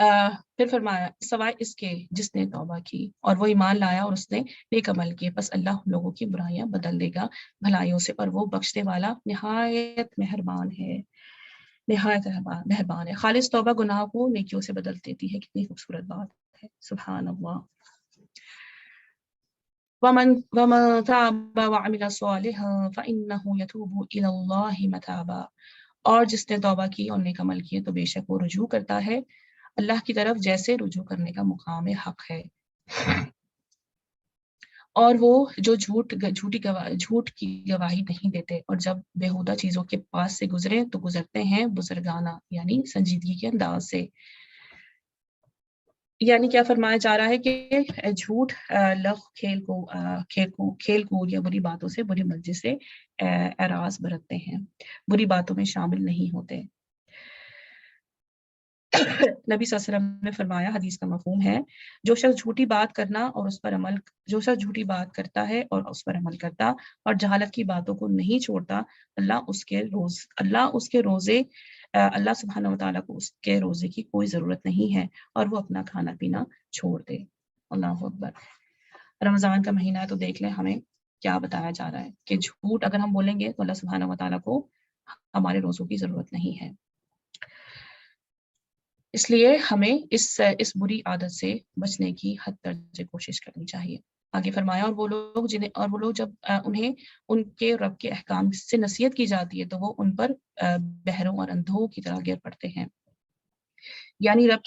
پھر فرمایا سوائے اس کے جس نے توبہ کی اور وہ ایمان لایا اور اس نے نیک عمل کیے، بس اللہ ان لوگوں کی برائیاں بدل دے گا بھلائیوں سے، اور وہ بخشنے والا نہایت مہربان ہے، نہایت مہربان ہے۔ خالص توبہ گناہ کو نیکیوں سے بدل دیتی ہے، کتنی خوبصورت بات ہے، سبحان اللہ۔ وَمَن تَابَ وَعَمِلَ صَالِحًا فَإِنَّهُ يَتُوبُ إِلَى اللَّهِ مَتَابًا، اور جس نے توبہ کی اور نیک عمل کیے تو بے شک وہ رجوع کرتا ہے اللہ کی طرف جیسے رجوع کرنے کا مقام حق ہے۔ اور وہ جو جھوٹ کی گواہی نہیں دیتے اور جب بیہودہ چیزوں کے پاس سے گزرے تو گزرتے ہیں بزرگانہ یعنی سنجیدگی کے انداز سے۔ یعنی کیا فرمایا جا رہا ہے کہ جھوٹ لغو کھیل کود یا بری باتوں سے بری مرضی سے اعراض برتتے ہیں، بری باتوں میں شامل نہیں ہوتے۔ نبی صلی اللہ علیہ وسلم نے فرمایا، حدیث کا مفہوم ہے، جو شخص جھوٹی بات کرنا اور اس پر عمل جو شخص جھوٹی بات کرتا ہے اور اس پر عمل کرتا اور جہالت کی باتوں کو نہیں چھوڑتا، اللہ سبحانہ وتعالیٰ کو اس کے روزے کی کوئی ضرورت نہیں ہے اور وہ اپنا کھانا پینا چھوڑ دے۔ اللہ اکبر۔ رمضان کا مہینہ ہے تو دیکھ لیں ہمیں کیا بتایا جا رہا ہے کہ جھوٹ اگر ہم بولیں گے تو اللہ سبحانہ وتعالیٰ کو ہمارے روزوں کی ضرورت نہیں ہے۔ اس لیے ہمیں اس بری عادت سے بچنے کی حد درجے کوشش کرنی چاہیے۔ آگے فرمایا، اور وہ لوگ جب انہیں ان کے رب کے احکام سے نصیحت کی جاتی ہے تو وہ ان پر بہروں اور اندھوں کی طرح گر پڑتے ہیں، یعنی رب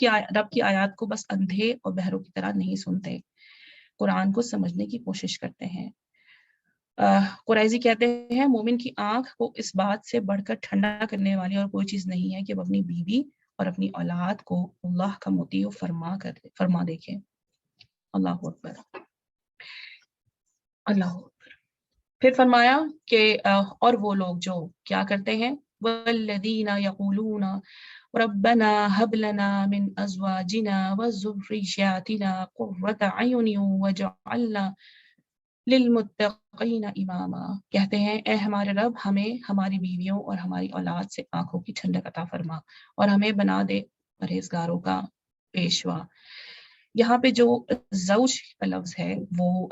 کی آیات کو بس اندھے اور بہروں کی طرح نہیں سنتے، قرآن کو سمجھنے کی کوشش کرتے ہیں۔ قریظی کہتے ہیں، مومن کی آنکھ کو اس بات سے بڑھ کر ٹھنڈا کرنے والی اور کوئی چیز نہیں ہے کہ وہ اپنی بیوی اور اپنی اولاد کو اللہ کا مطیع فرما دیکھے۔ اللہ اکبر، اللہ اکبر۔ پھر فرمایا کہ اور وہ لوگ جو کیا کرتے ہیں، والذین یقولون ربنا هب لنا من ازواجنا وذرياتنا قرة اعین واجعلنا للمتقین اماما، کہتے ہیں اے ہمارے رب، ہمیں ہماری بیویوں اور ہماری اولاد سے آنکھوں کی ٹھنڈک عطا فرما اور ہمیں بنا دے پرہیزگاروں کا پیشوا۔ یہاں پہ جو زوج کا لفظ ہے وہ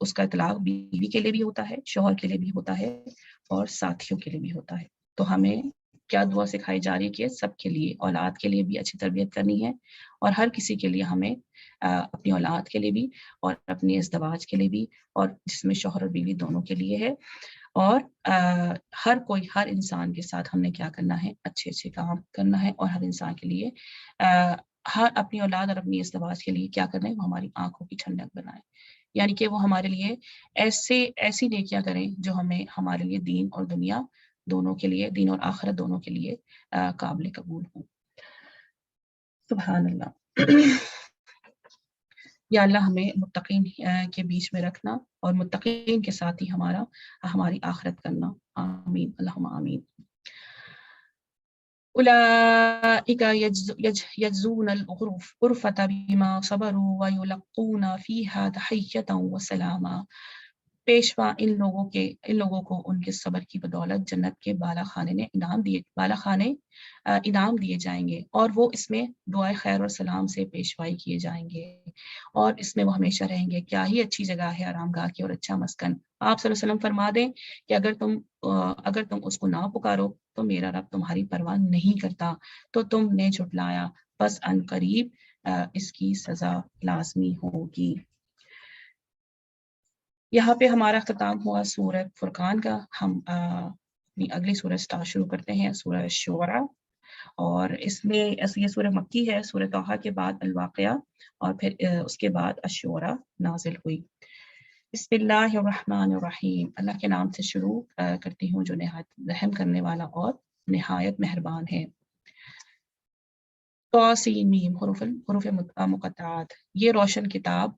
اس کا اطلاق بیوی کے لیے بھی ہوتا ہے، شوہر کے لیے بھی ہوتا ہے اور ساتھیوں کے لیے بھی ہوتا ہے۔ تو ہمیں کیا دعا سکھائی جا رہی ہے کہ سب کے لیے، اولاد کے لیے بھی اچھی تربیت کرنی ہے اور ہر کسی کے لیے ہمیں اپنی اولاد کے لیے بھی اور اپنے ازدواج کے لیے بھی، اور جس میں شوہر اور بیوی دونوں کے لیے ہے، اور ہر انسان کے ساتھ ہم نے کیا کرنا ہے، اچھے کام کرنا ہے، اور ہر انسان کے لیے ہر اپنی اولاد اور اپنی ازدواج کے لیے کیا کرنا ہے، وہ ہماری آنکھوں کی ٹھنڈک بنائے، یعنی کہ وہ ہمارے لیے ایسی نیکیاں کریں جو ہمارے لیے دین اور دنیا دونوں کے لیے، دین اور آخرت دونوں کے لیے قابل قبول ہوں۔ سبحان اللہ۔ یا اللہ ہمیں متقین کے بیچ میں رکھنا اور متقین کے ساتھ ہی ہماری آخرت کرنا، آمین، اللہم آمین۔ اولئک یجزون الغرفۃ بما صبروا ویلقون فیہا تحیۃ وسلاما، پیشوا ان لوگوں کو ان کے صبر کی بدولت جنت کے بالا خانے انعام دیے جائیں گے، اور وہ اس میں دعائے خیر اور سلام سے پیشوائی کیے جائیں گے، اور اس میں وہ ہمیشہ رہیں گے۔ کیا ہی اچھی جگہ ہے آرام گاہ کی اور اچھا مسکن۔ آپ صلی اللہ علیہ وسلم فرما دیں کہ اگر تم اس کو نہ پکارو تو میرا رب تمہاری پرواہ نہیں کرتا، تو تم نے جھٹلایا، بس ان قریب اس کی سزا لازمی ہوگی۔ یہاں پہ ہمارا اختتام ہوا سورہ فرقان کا۔ ہم اپنی اگلی سورہ شروع کرتے ہیں، سورہ شعراء، اور اس میں یہ سورہ مکی ہے، سورہ طٰہٰ کے بعد الواقعہ اور پھر اس کے بعد الشعراء نازل ہوئی۔ بسم اللہ الرحمن الرحیم، اللہ کے نام سے شروع کرتی ہوں جو نہایت رحم کرنے والا اور نہایت مہربان ہے۔ طاسین میم، حروف مقطعات، یہ روشن کتاب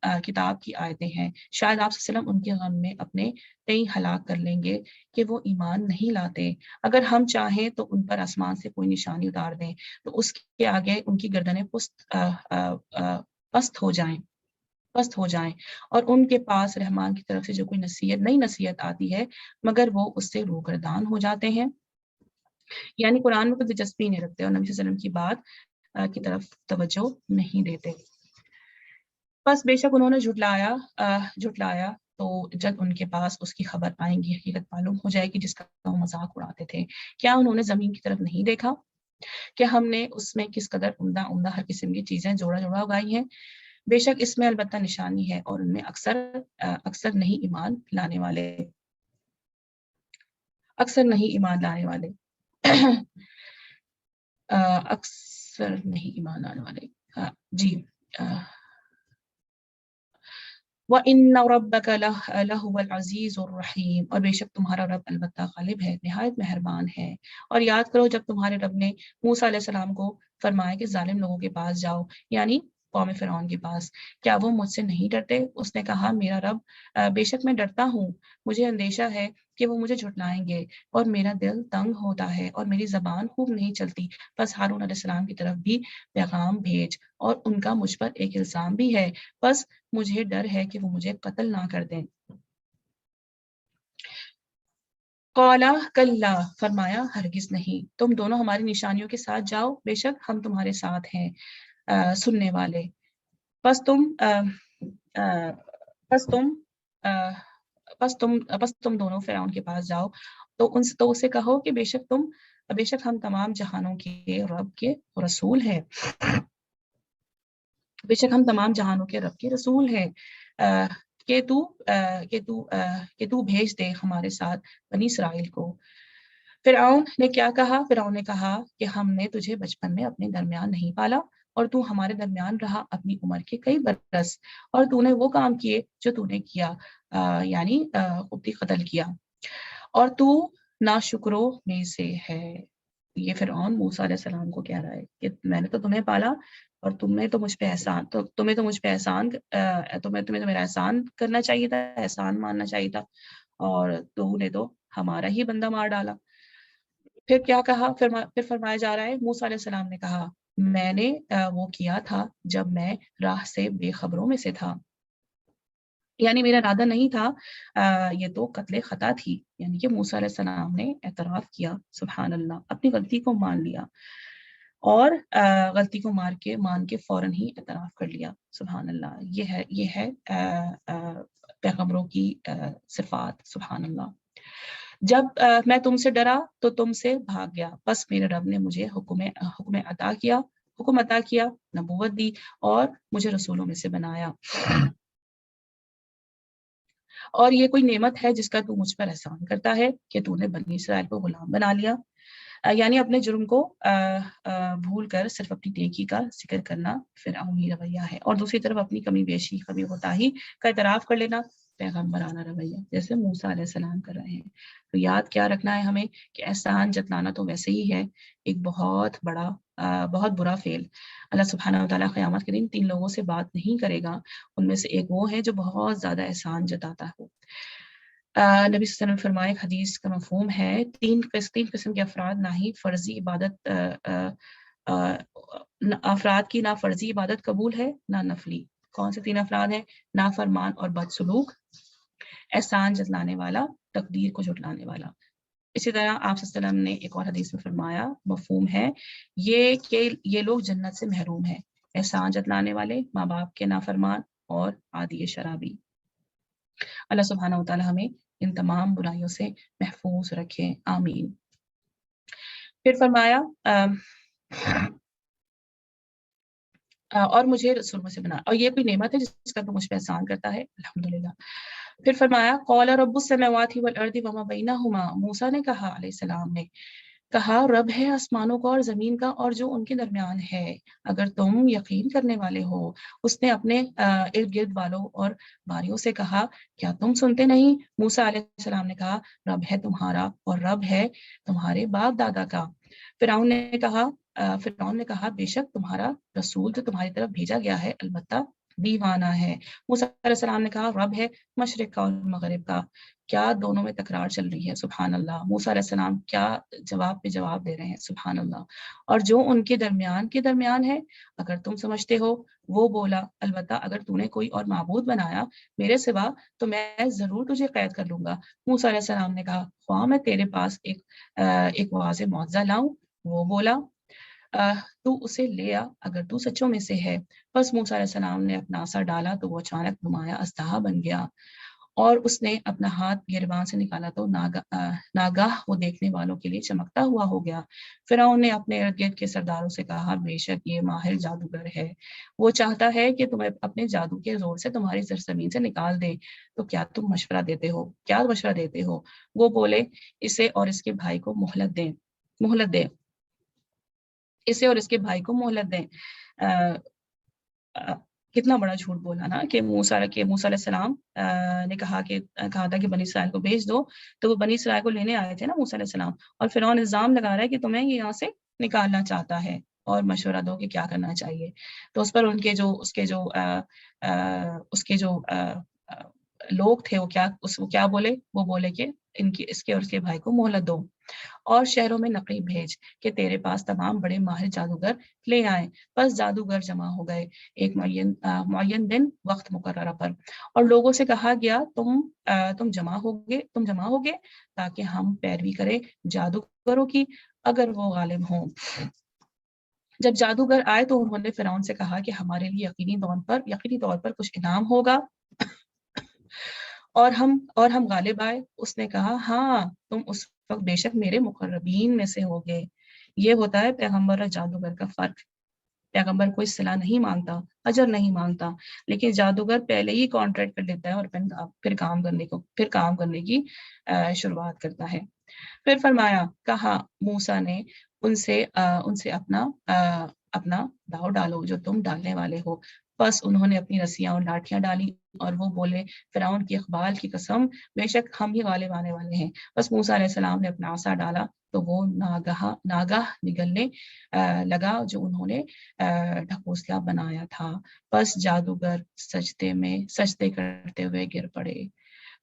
کی آیتیں ہیں۔ شاید آپ صلی اللہ علیہ وسلم ان کے غم میں اپنے تئیں ہلاک کر لیں گے کہ وہ ایمان نہیں لاتے۔ اگر ہم چاہیں تو ان پر آسمان سے کوئی نشانی اتار دیں تو اس کے آگے ان کی گردنیں پست ہو جائیں اور ان کے پاس رحمان کی طرف سے جو کوئی نئی نصیحت آتی ہے مگر وہ اس سے روگردان ہو جاتے ہیں۔ یعنی قرآن میں کوئی دلچسپی نہیں رکھتے اور نبی صلی اللہ علیہ وسلم کی بات کی طرف توجہ نہیں دیتے. بس بے شک انہوں نے جھٹلایا تو جب ان کے پاس اس کی خبر آئیں گی، حقیقت معلوم ہو جائے گی جس کا وہ مذاق اڑاتے تھے. کیا انہوں نے زمین کی طرف نہیں دیکھا کہ ہم نے اس میں کس قدر عمدہ عمدہ ہر قسم کی چیزیں جوڑا اگائی ہیں؟ بے شک اس میں البتہ نشانی ہے، اور ان میں اکثر نہیں ایمان لانے والے اکثر نہیں ایمان لانے والے جی. وَإِنَّ رَبَّكَ لَهُوَ الْعَزِيزُ الرَّحِيمُ، اور بے شک تمہارا رب البتہ غالب ہے، نہایت مہربان ہے. اور یاد کرو جب تمہارے رب نے موسیٰ علیہ السلام کو فرمایا کہ ظالم لوگوں کے پاس جاؤ، یعنی قوم فرعون کے پاس، کیا وہ مجھ سے نہیں ڈرتے؟ اس نے کہا میرا رب بے شک میں ڈرتا ہوں، مجھے اندیشہ ہے کہ وہ مجھے جھٹلائیں گے، اور میرا دل تنگ ہوتا ہے اور میری زبان خوب نہیں چلتی. بس ہارون علیہ السلام کی طرف بھی پیغام بھیج، اور ان کا مجھ پر ایک الزام بھی ہے، بس مجھے ڈر ہے کہ وہ مجھے قتل نہ کر دیں. قالا کلا، فرمایا ہرگز نہیں، تم دونوں ہماری نشانیوں کے ساتھ جاؤ، بے شک ہم تمہارے ساتھ ہیں سننے والے. بس تم دونوں فرعون کے پاس جاؤ تو اسے کہو کہ بے شک ہم تمام جہانوں کے رب کے رسول ہیں، بے شک ہم تمام جہانوں کے رب کے رسول ہیں، کہ تو بھیج دے ہمارے ساتھ بنی اسرائیل کو. فرعون نے کیا کہا؟ فرعون نے کہا کہ ہم نے تجھے بچپن میں اپنے درمیان نہیں پالا، اور تو ہمارے درمیان رہا اپنی عمر کے کئی برس، اور تو نے وہ کام کیے جو تو نے کیا، یعنی قبطی قتل کیا، اور تو ناشکروں میں سے ہے. یہ فرعون موسیٰ علیہ السلام کو کہہ رہا ہے کہ میں نے تو تمہیں پالا، اور تمہیں تو مجھ پہ تمہیں تو میرا احسان کرنا چاہیے تھا، احسان ماننا چاہیے تھا، اور تو نے تو ہمارا ہی بندہ مار ڈالا. پھر کیا کہا؟ پھر فرمایا جا رہا ہے موسیٰ علیہ السلام نے کہا میں نے وہ کیا تھا جب میں راہ سے بے خبروں میں سے تھا، یعنی میرا ارادہ نہیں تھا، یہ تو قتل خطا تھی. یعنی کہ موسیٰ علیہ السلام نے اعتراف کیا، سبحان اللہ، اپنی غلطی کو مان لیا، اور غلطی کو مان کے فوراً ہی اعتراف کر لیا. سبحان اللہ، یہ ہے پیغمبروں کی صفات. سبحان اللہ. جب میں تم سے ڈرا تو تم سے بھاگ گیا، بس میرے رب نے مجھے حکم عطا کیا، نبوت دی، اور مجھے رسولوں میں سے بنایا. اور یہ کوئی نعمت ہے جس کا تو مجھ پر احسان کرتا ہے کہ تو نے بنی اسرائیل کو غلام بنا لیا. یعنی اپنے جرم کو بھول کر صرف اپنی نیکی کا ذکر کرنا فرعونی رویہ ہے، اور دوسری طرف اپنی کمی بیشی کبھی کوتاہی کا اعتراف کر لینا پیغمبرانہ رویہ، جیسے موسیٰ علیہ السلام کر رہے ہیں. تو یاد کیا رکھنا ہے ہمیں کہ احسان جتلانا تو ویسے ہی ہے ایک بہت برا فعل. اللہ سبحانہ و تعالیٰ قیامت کے دن 3 لوگوں سے بات نہیں کرے گا، ان میں سے ایک وہ ہے جو بہت زیادہ احسان جتاتا ہو. نبی صلی اللہ علیہ وسلم فرمائے، ایک حدیث کا مفہوم ہے 3 قسم کے افراد نہ ہی فرضی عبادت افراد کی نہ فرضی عبادت قبول ہے نہ نفلی. کون سے 3 افراد ہیں؟ نافرمان اور بد سلوک، احسان جتلانے والا، تقدیر کو جھٹلانے والا. اسی طرح آپ صلی اللہ علیہ وسلم نے ایک اور حدیث میں فرمایا، مفہوم ہے یہ کہ یہ لوگ جنت سے محروم ہیں، احسان جتلانے والے، ماں باپ کے نافرمان، اور عادی شرابی. اللہ سبحانہ و تعالی ہمیں ان تمام برائیوں سے محفوظ رکھے، آمین. پھر فرمایا اور مجھے رسول میں سے بنا، اور یہ کوئی نعمت ہے جس کا تو مجھ پہ احسان کرتا ہے، الحمدللہ. پھر فرمایا قال رب السماوات والارض وما بینہما، موسیٰ نے کہا علیہ السلام نے کہا رب ہے آسمانوں کا اور زمین کا اور جو ان کے درمیان ہے، اگر تم یقین کرنے والے ہو. اس نے اپنے ارد گرد والوں اور باریوں سے کہا کیا تم سنتے نہیں؟ موسیٰ علیہ السلام نے کہا رب ہے تمہارا اور رب ہے تمہارے باپ دادا کا. فرعون نے کہا بے شک تمہارا رسول تو تمہاری طرف بھیجا گیا ہے البتہ دیوانہ ہے. موسیٰ علیہ السلام نے کہا رب ہے مشرق کا اور مغرب کا. کیا دونوں میں تکرار چل رہی ہے؟ سبحان اللہ. موسیٰ علیہ السلام کیا جواب پہ جواب دے رہے ہیں، سبحان اللہ. اور جو ان کے درمیان ہے اگر تم سمجھتے ہو. وہ بولا البتہ اگر تو نے کوئی اور معبود بنایا میرے سوا تو میں ضرور تجھے قید کر لوں گا. موسیٰ علیہ السلام نے کہا خواہ میں تیرے پاس ایک واضح معجزہ لاؤں. وہ بولا تو اسے لے آ اگر تو سچوں میں سے ہے۔ بس موسیٰ علیہ السلام نے اپنا عصا ڈالا تو وہ اچانک نمایاں اژدہا بن گیا، اور اس نے اپنا ہاتھ گریبان سے نکالا تو ناگاہ وہ دیکھنے والوں کے لیے چمکتا ہوا ہو گیا۔ فرعون نے اپنے ارد گرد کے سرداروں سے کہا، بے شک یہ ماہر جادوگر ہے، وہ چاہتا ہے کہ تمہیں اپنے جادو کے زور سے تمہاری سرزمین سے نکال دے، تو کیا تم مشورہ دیتے ہو؟ وہ بولے، اسے اور اس کے بھائی کو مہلت دیں، اسے اور اس کے بھائی کو مہلت دیں۔ کتنا بڑا جھوٹ بولا نا، کہ موسیٰ علیہ السلام نے کہا تھا کہ بنی اسرائیل کو بھیج دو، تو وہ بنی اسرائیل کو لینے آئے تھے نا موسیٰ علیہ السلام، اور فرعون الزام لگا رہا ہے کہ تمہیں یہ یہاں سے نکالنا چاہتا ہے اور مشورہ دو کہ کیا کرنا چاہیے۔ تو اس پر اس کے جو لوگ تھے وہ کیا بولے، وہ بولے کہ اس کے اور اس کے بھائی کو مہلت دو، اور شہروں میں نقیب بھیج کہ تیرے پاس تمام بڑے ماہر جادوگر لے آئے۔ بس جادوگر جمع ہو گئے ایک معین دن وقت مقررہ پر، اور لوگوں سے کہا گیا، تم جمع ہوگے تاکہ ہم پیروی کریں جادوگروں کی اگر وہ غالب ہوں۔ جب جادوگر آئے تو انہوں نے فرعون سے کہا کہ ہمارے لیے یقینی طور پر کچھ انعام ہوگا اور ہم غالب آئے۔ اس نے کہا، ہاں تم اس وقت بے شک میرے مقربین میں سے ہوگے۔ یہ ہوتا ہے پیغمبر اور جادوگر کا فرق۔ پیغمبر کوئی صلہ نہیں مانگتا، اجر نہیں مانگتا، لیکن جادوگر پہلے ہی کانٹریکٹ کر لیتا ہے اور پھر کام کرنے کی شروعات کرتا ہے۔ پھر کہا موسیٰ نے ان سے اپنا داؤ ڈالو جو تم ڈالنے والے ہو۔ بس انہوں نے اپنی رسیاں اور لاٹھیاں ڈالی، اور وہ بولے، فرعون کی اقبال کی قسم، بے شک ہم ہی غالب آنے والے ہیں۔ بس موسیٰ علیہ السلام نے اپنا عصا ڈالا تو وہ ناگاہ نگلنے لگا جو انہوں نے ڈھکوسلا بنایا تھا۔ بس جادوگر سجدے کرتے ہوئے گر پڑے۔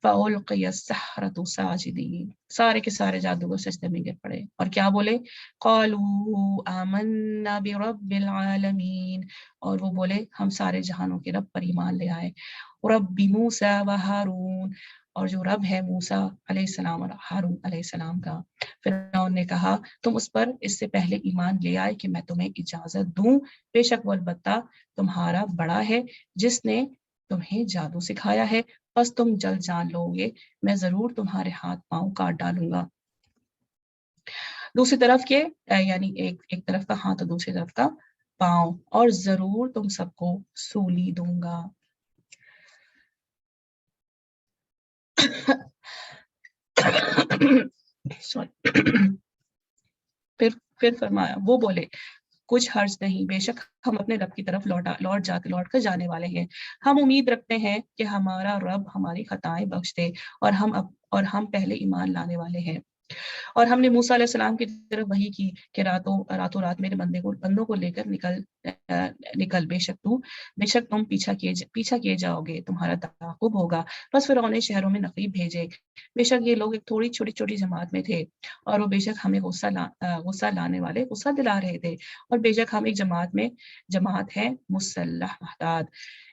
فَأُلْقِيَ السَّحَرَةُ سَاجِدِينَ، سارے کے سارے جادوگر سجدے میں گر پڑے اور کیا بولے، قَالُوا آمَنَّا بِرَبِّ الْعَالَمِينَ، اور وہ بولے ہم سارے جہانوں کے رب پر ایمان لے آئے، رب موسیٰ و ہارون، اور جو رب ہے موسیٰ علیہ السلام اور ہارون علیہ السلام کا۔ فرعون نے کہا، تم اس پر اس سے پہلے ایمان لے آئے کہ میں تمہیں اجازت دوں، بے شک وہ البتہ تمہارا بڑا ہے جس نے تمہیں جادو سکھایا ہے، بس تم جلد جان لو گے، میں ضرور تمہارے ہاتھ پاؤں کاٹ ڈالوں گا۔ دوسری طرف کے یعنی ایک طرف کا ہاتھ اور دوسری طرف کا پاؤں، اور ضرور تم سب کو سولی دوں گا۔ پھر فرمایا، وہ بولے کچھ حرج نہیں، بے شک ہم اپنے رب کی طرف لوٹ کر جانے والے ہیں، ہم امید رکھتے ہیں کہ ہمارا رب ہماری خطائیں بخش دے، اور ہم پہلے ایمان لانے والے ہیں۔ اور ہم نے موسیٰ علیہ السلام کی طرف وحی کی کہ راتوں رات میرے بندوں کو لے کر نکل، بے شک تم پیچھا کیے جاؤ گے، تمہارا تعاقب ہوگا۔ بس فرعون نے شہروں میں نقیب بھیجے، بے شک یہ لوگ ایک تھوڑی چھوٹی جماعت میں تھے، اور وہ بے شک ہمیں غصہ لانے والے غصہ دلا رہے تھے، اور بے شک ہم ایک جماعت ہے مسلح محتاط۔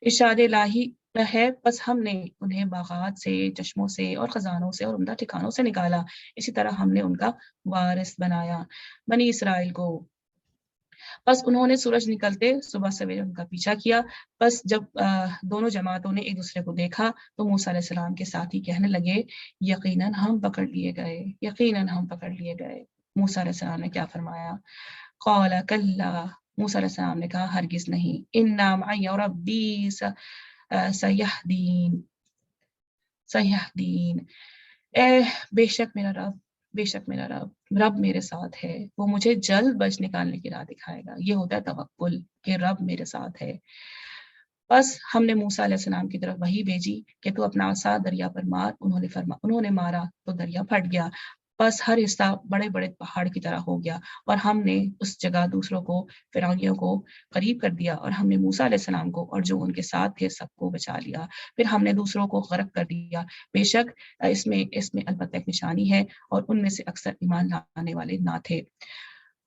ارشاد الہی ہے، بس ہم نے انہیں باغات سے، چشموں سے اور خزانوں سے اور عمدہ ٹھکانوں سے نکالا، اسی طرح ہم نے ان کا وارث بنایا بنی اسرائیل کو۔ بس انہوں نے سورج نکلتے صبح سویرے ان کا پیچھا کیا۔ بس جب دونوں جماعتوں نے ایک دوسرے کو دیکھا تو موسیٰ علیہ السلام کے ساتھی کہنے لگے، یقیناً ہم پکڑ لیے گئے۔ موسیٰ علیہ السلام نے کیا فرمایا، قال کلا، موسیٰ علیہ السلام نے کہا ہرگز نہیں، انا معی ربی سیہدین، بے شک میرا رب میرے ساتھ ہے، وہ مجھے جلد بچ نکالنے کی راہ دکھائے گا۔ یہ ہوتا ہے توکل کہ رب میرے ساتھ ہے۔ بس ہم نے موسیٰ علیہ السلام کی طرف وحی بھیجی کہ تو اپنا عصا دریا پر مار، انہوں نے مارا تو دریا پھٹ گیا، بس ہر حصہ بڑے بڑے پہاڑ کی طرح ہو گیا، اور ہم نے اس جگہ دوسروں کو، فرعونیوں کو قریب کر دیا، اور ہم نے موسیٰ علیہ السلام کو اور جو ان کے ساتھ تھے سب کو بچا لیا، پھر ہم نے دوسروں کو غرق کر دیا۔ بے شک اس میں البتہ ایک نشانی ہے، اور ان میں سے اکثر ایمان لانے والے نہ تھے،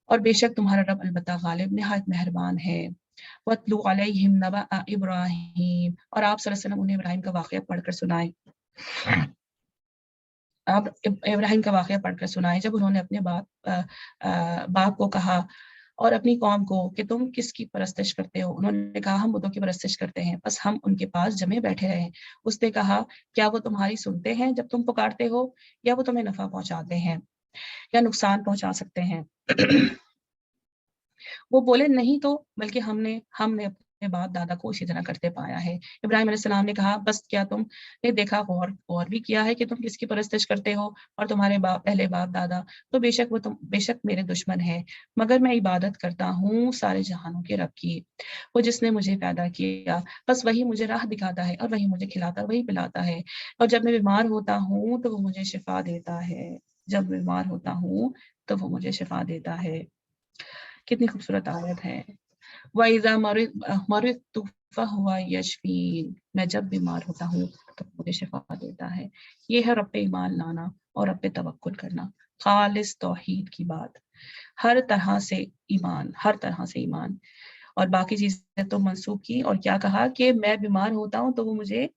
اور بے شک تمہارا رب البتہ غالب نہایت مہربان ہے۔ وَاتْلُ عَلَيْهِمْ نَبَأَ إِبْرَاهِيمَ، اور آپ صلی اللہ علیہ وسلم انہیں ابراہیم کا واقعہ پڑھ کر سنائیں۔ آپ ابراہیم کا واقعہ پڑھ کر سنائیں جب انہوں نے اپنے باپ کو کہا، اور اپنی قوم کو کہ تم کس کی پرستش کرتے ہو؟ انہوں نے کہا ہم بتوں کی پرستش کرتے ہیں، بس ہم ان کے پاس جمے بیٹھے رہے۔ اس نے کہا کیا وہ تمہاری سنتے ہیں جب تم پکارتے ہو، یا وہ تمہیں نفع پہنچاتے ہیں یا نقصان پہنچا سکتے ہیں؟ وہ بولے نہیں تو، بلکہ ہم نے اپنے باپ دادا کو اسی طرح کرتے پایا ہے۔ ابراہیم علیہ السلام نے کہا بس کیا تم نے دیکھا غور بھی کیا ہے کہ تم کس کی پرستش کرتے ہو اور تمہارے پہلے باپ دادا تو بے شک میرے دشمن ہے، مگر میں عبادت کرتا ہوں سارے جہانوں کے رب کی، وہ جس نے مجھے پیدا کیا، بس وہی مجھے راہ دکھاتا ہے اور وہی مجھے کھلاتا اور وہی پلاتا ہے، اور جب میں بیمار ہوتا ہوں تو وہ مجھے شفا دیتا ہے، جب بیمار ہوتا ہوں تو وہ مجھے شفا دیتا ہے۔ کتنی خوبصورت آیت ہے۔ وَإِذَا مَرِضْتُ فَهُوَ يَشْفِينِ، میں جب بیمار ہوتا ہوں تو مجھے شفا دیتا ہے۔ یہ ہے رب پہ ایمان لانا اور رب پہ توکل کرنا، خالص توحید کی بات، ہر طرح سے ایمان، اور باقی چیزیں تو منسوخ کی، اور کیا کہا کہ میں بیمار ہوتا ہوں تو وہ مجھے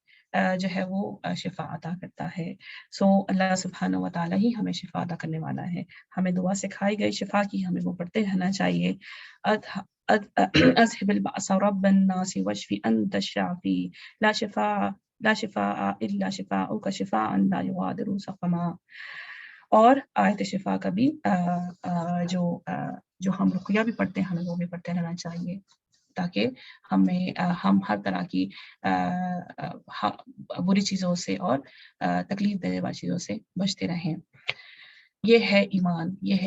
جو ہے وہ شفا عطا کرتا ہے۔ سو اللہ سبحانہ و تعالیٰ ہی ہمیں شفا عطا کرنے والا ہے۔ ہمیں دعا سکھائی گئی شفا کی، ہمیں وہ پڑھتے رہنا چاہیے۔ اذهب البأس رب الناس واشف انت الشافی لا شفاء الا شفاؤک شفاء لا یغادر سقما۔ اور آیت شفا کا بھی جو ہم رقیہ بھی پڑھتے ہیں ہمیں وہ بھی پڑھتے رہنا چاہیے، تاکہ ہم ہر طرح کی بری چیزوں سے اور تکلیف دینے والی چیزوں سے بچتے رہیں۔ یہ ہے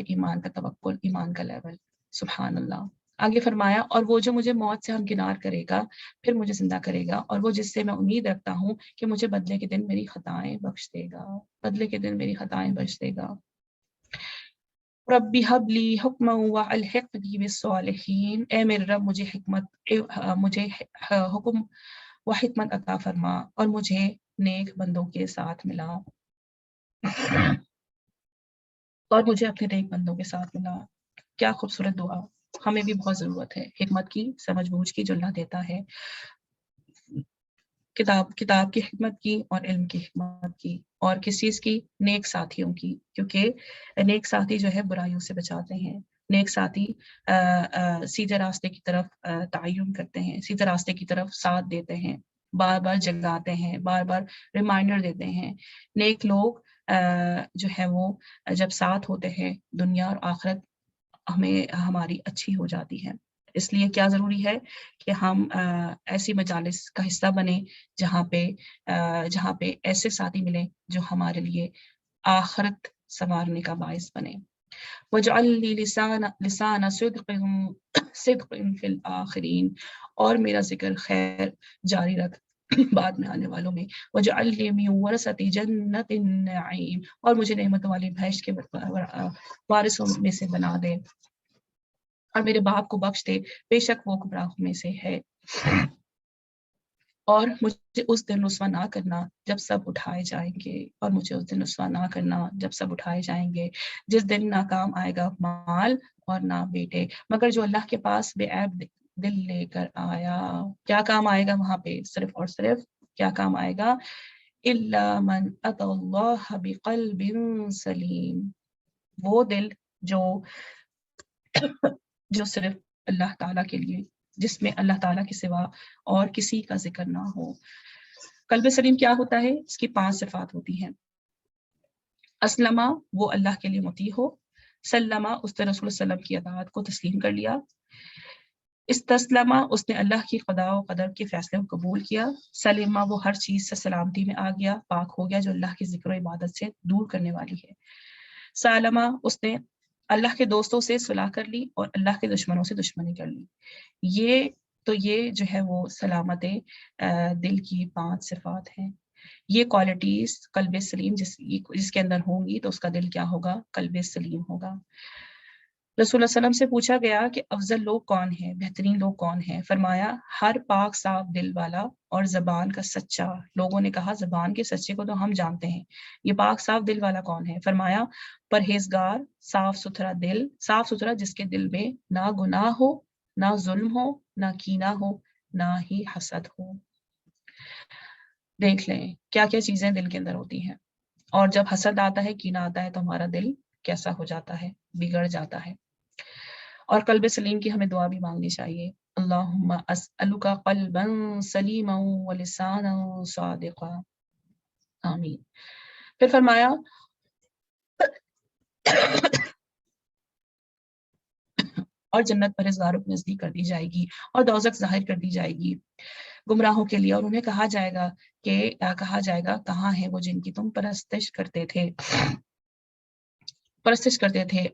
ایمان کا توکل، ایمان کا لیول۔ سبحان اللہ۔ آگے فرمایا اور وہ جو مجھے موت سے ہمکنار کرے گا پھر مجھے زندہ کرے گا، اور وہ جس سے میں امید رکھتا ہوں کہ مجھے بدلے کے دن میری خطائیں بخش دے گا۔ ربی حب لی حکما والحقنی بالصالحین، اے میرے رب مجھے حکم و حکمت عطا فرما اور مجھے نیک بندوں کے ساتھ ملا، کیا خوبصورت دعا۔ ہمیں بھی بہت ضرورت ہے حکمت کی، سمجھ بوجھ کی، جو اللہ دیتا ہے، کتاب کی حکمت کی اور علم کی حکمت کی، اور کس چیز کی؟ نیک ساتھیوں کی، کیونکہ نیک ساتھی جو ہے برائیوں سے بچاتے ہیں، نیک ساتھی سیدھے راستے کی طرف تعین کرتے ہیں، سیدھے راستے کی طرف ساتھ دیتے ہیں، بار بار جگاتے ہیں، بار بار ریمائنڈر دیتے ہیں۔ نیک لوگ جو ہے وہ جب ساتھ ہوتے ہیں دنیا اور آخرت ہماری اچھی ہو جاتی ہے۔ اس لیے کیا ضروری ہے کہ ہم ایسی مجالس کا حصہ بنیں جہاں پہ ایسے ساتھی ملیں جو ہمارے لیے آخرت سنوارنے کا باعث بنے۔ وَاجْعَلْ لِي لِسَانَ صِدْقٍ فِي الْآخِرِينَ، اور میرا ذکر خیر جاری رکھ بعد میں آنے والوں میں۔ وَاجْعَلْ لِي مِن وَرَثَةِ جَنَّةِ النَّعِيمِ، اور مجھے نعمت والی بہشت کے وارثوں میں سے بنا دے، اور میرے باپ کو بخش دے، بے شک وہ گمراہوں میں سے ہے، اور مجھے اس دن رسوا نہ کرنا جب سب اٹھائے جائیں گے، اور مجھے اس دن رسوا نہ کرنا جب سب اٹھائے جائیں گے، جس دن نہ کام آئے گا مال اور نہ بیٹے، مگر جو اللہ کے پاس بے عیب دل لے کر آیا۔ کیا کام آئے گا وہاں پہ؟ صرف اور صرف کیا کام آئے گا؟ الا من اتى الله بقلب سلیم، وہ دل جو صرف اللہ تعالیٰ کے لیے، جس میں اللہ تعالیٰ کے سوا اور کسی کا ذکر نہ ہو۔ قلب سلیم کیا ہوتا ہے؟ اس کی 5 صفات ہوتی ہیں۔ اسلمہ، وہ اللہ کے لیے مطیع ہو۔ سلمہ، اس نے رسول صلی اللہ علیہ وسلم کی اطاعت کو تسلیم کر لیا۔ استسلمہ، اس نے اللہ کی قضاء و قدر کے فیصلے کو قبول کیا۔ سلمہ، وہ ہر چیز سے سلامتی میں آ گیا، پاک ہو گیا جو اللہ کی ذکر و عبادت سے دور کرنے والی ہے۔ سالمہ، اس نے اللہ کے دوستوں سے صلح کر لی اور اللہ کے دشمنوں سے دشمنی کر لی۔ یہ جو ہے وہ سلامت دل کی 5 صفات ہیں۔ یہ کوالٹیز قلب سلیم جس کے اندر ہوں گی تو اس کا دل کیا ہوگا؟ قلب سلیم ہوگا۔ رسول اللہ علیہ وسلم سے پوچھا گیا کہ افضل لوگ کون ہیں، بہترین لوگ کون ہیں؟ فرمایا ہر پاک صاف دل والا اور زبان کا سچا۔ لوگوں نے کہا زبان کے سچے کو تو ہم جانتے ہیں، یہ پاک صاف دل والا کون ہے؟ فرمایا پرہیزگار، صاف ستھرا جس کے دل میں نہ گناہ ہو، نہ ظلم ہو، نہ کینہ ہو، نہ ہی حسد ہو۔ دیکھ لیں کیا کیا چیزیں دل کے اندر ہوتی ہیں، اور جب حسد آتا ہے، کینہ آتا ہے تو ہمارا دل کیسا ہو جاتا ہے؟ بگڑ جاتا ہے۔ اور قلب سلیم کی ہمیں دعا بھی مانگنی چاہیے. اللہم اسألک قلبا سلیما ولسانا صادقا. آمین. پھر فرمایا اور جنت پرہیزگاروں کو نزدیک کر دی جائے گی اور دوزخ ظاہر کر دی جائے گی گمراہوں کے لیے، اور انہیں کہا جائے گا کہاں ہیں وہ جن کی تم پرستش کرتے تھے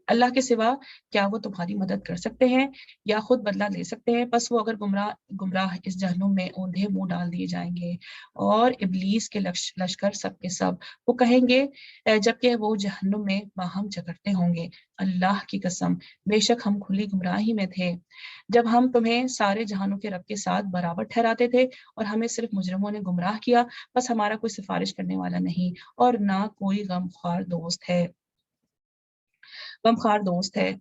اللہ کے سوا. کیا وہ تمہاری مدد کر سکتے ہیں یا خود بدلہ لے سکتے ہیں؟ پس وہ اگر گمراہ اس جہنم میں اوندھے منہ ڈال دیے جائیں گے، اور ابلیس کے لشکر سب کے سب وہ کہیں گے جبکہ وہ جہنم میں باہم جھگڑتے ہوں گے، اللہ کی قسم بے شک ہم کھلی گمراہی میں تھے جب ہم تمہیں سارے جہانوں کے رب کے ساتھ برابر ٹھہراتے تھے، اور ہمیں صرف مجرموں نے گمراہ کیا. بس ہمارا کوئی سفارش کرنے والا نہیں اور نہ کوئی غمخوار دوست ہے.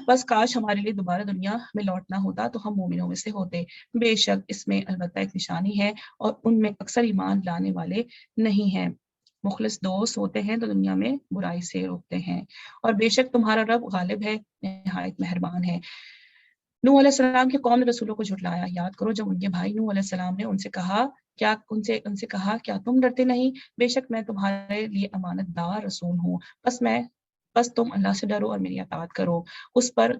بس کاش ہمارے لیے دوبارہ دنیا میں لوٹنا ہوتا تو ہم مومنوں میں سے ہوتے. بے شک اس میں البتہ ایک نشانی ہے اور ان میں اکثر ایمان لانے والے نہیں ہیں. مخلص دوست ہوتے ہیں تو دنیا میں برائی سے روکتے ہیں، اور بے شک تمہارا رب غالب ہے، نہایت مہربان ہے. نوح علیہ السلام کی قوم نے رسولوں کو جھٹلایا. یاد کرو جب ان کے بھائی نوح علیہ السلام نے ان سے کہا کیا تم ڈرتے نہیں؟ بے شک میں تمہارے لیے امانت دار رسول ہوں. بس تم اللہ سے ڈرو اور میری اطاعت کرو. اس پر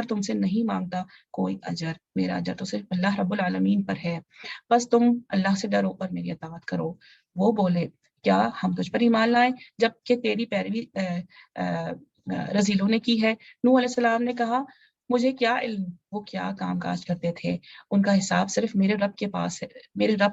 تم سے نہیں مانگتا کوئی اجر، میرا اجر تو صرف اللہ رب العالمین پر ہے. بس تم اللہ سے ڈرو اور میری اطاعت کرو. وہ بولے کیا ہم تجھ پر ایمان لائیں جبکہ تیری پیروی رذیلوں نے کی ہے؟ نوح علیہ السلام نے کہا مجھے کیا علم وہ کیا کام کاج کرتے تھے، ان کا حساب صرف میرے رب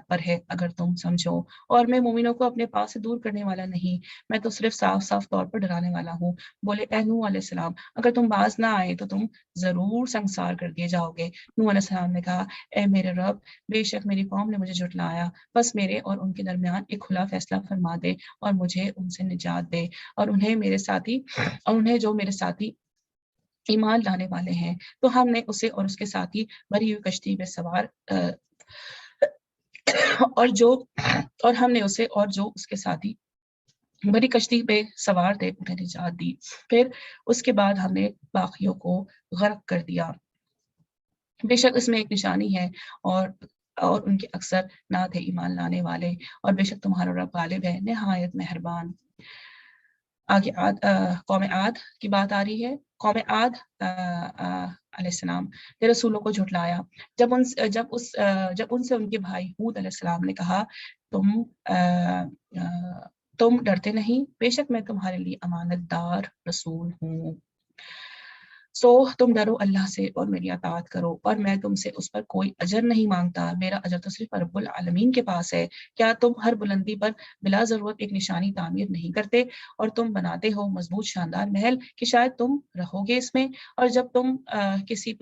پر ہے اگر تم سمجھو، اور میں مومنوں کو اپنے پاس سے دور کرنے والا نہیں، میں تو صرف صاف طور پر ڈرانے والا ہوں. بولے اے نوح علیہ السلام اگر تم باز نہ آئے تو تم ضرور سنسار کر دیے جاؤ گے. نوح علیہ السلام نے کہا اے میرے رب بے شک میری قوم نے مجھے جھٹلایا، بس میرے اور ان کے درمیان ایک کھلا فیصلہ فرما دے اور مجھے ان سے نجات دے، اور انہیں جو میرے ساتھی ایمان لانے والے ہیں تو ہم نے اسے اور اس کے ساتھی بھری ہوئی کشتی میں سوار اور جو اس کے ساتھی بڑی کشتی پہ سوار تھے انہیں نجات دی. پھر اس کے بعد ہم نے باقیوں کو غرق کر دیا. بے شک اس میں ایک نشانی ہے اور ان کے اکثر نہ تھے ایمان لانے والے، اور بے شک تمہارا رب غالب ہے، نہایت مہربان. آگے قوم عاد کی بات آ رہی ہے. قوم عاد علیہ السلام نے رسولوں کو جھٹلایا. جب ان سے ان کے بھائی ہود علیہ السلام نے کہا تم ڈرتے نہیں؟ بے شک میں تمہارے لیے امانت دار رسول ہوں. سو تم ڈرو اللہ سے اور میری اطاعت کرو، اور میں تم سے اس پر کوئی اجر نہیں مانگتا، میرا اجر تو صرف رب العالمین کے پاس ہے. کیا تم ہر بلندی پر بلا ضرورت ایک نشانی تعمیر نہیں کرتے اور تم بناتے ہو مضبوط شاندار محل کہ شاید تم رہو گے اس میں، اور جب تم کسی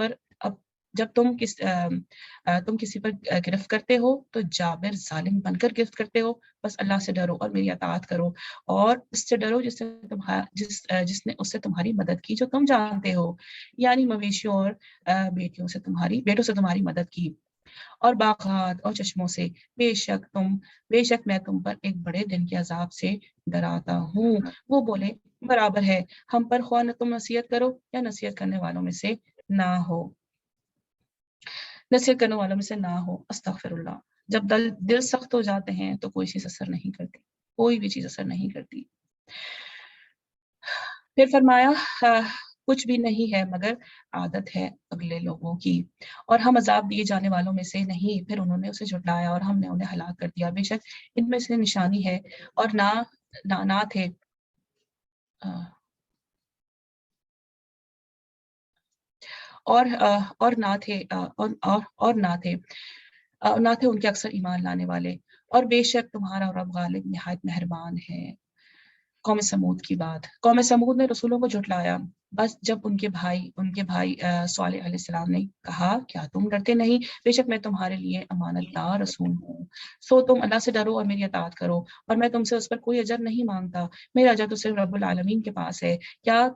پر گرفت کرتے ہو تو جابر ظالم بن کر گرفت کرتے ہو. بس اللہ سے ڈرو اور میری اطاعت کرو، اور اس سے ڈرو جس نے اس سے تمہاری مدد کی جو تم جانتے ہو، یعنی مویشیوں اور بیٹوں سے تمہاری مدد کی، اور باغات اور چشموں سے. بے شک میں تم پر ایک بڑے دن کے عذاب سے ڈراتا ہوں. وہ بولے برابر ہے ہم پر، خواہ نہ تم نصیحت کرو یا نصیحت کرنے والوں میں سے نہ ہو. استغفر اللہ. جب دل سخت ہو جاتے ہیں تو کوئی چیز اثر نہیں کرتی، کوئی بھی چیز اثر نہیں کرتی. پھر فرمایا کچھ بھی نہیں ہے مگر عادت ہے اگلے لوگوں کی، اور ہم عذاب دیے جانے والوں میں سے نہیں. پھر انہوں نے اسے جھٹلایا اور ہم نے انہیں ہلاک کر دیا. بے شک ان میں سے نشانی ہے اور نہ تھے ان کے اکثر ایمان لانے والے، اور بے شک تمہارا رب غالب نہایت مہربان ہے. قوم سمود کی بات. قوم سمود نے رسولوں کو جھٹلایا. بس جب ان کے بھائی صالح علیہ السلام نے کہا کیا تم ڈرتے نہیں؟ بے شک میں تمہارے لیے امانت دار رسول ہوں. سو تم اللہ سے ڈرو اور میری اطاعت کرو، اور میں تم سے اس پر کوئی اجر نہیں مانگتا، میرا اجر تو صرف رب العالمین کے پاس ہے. کیا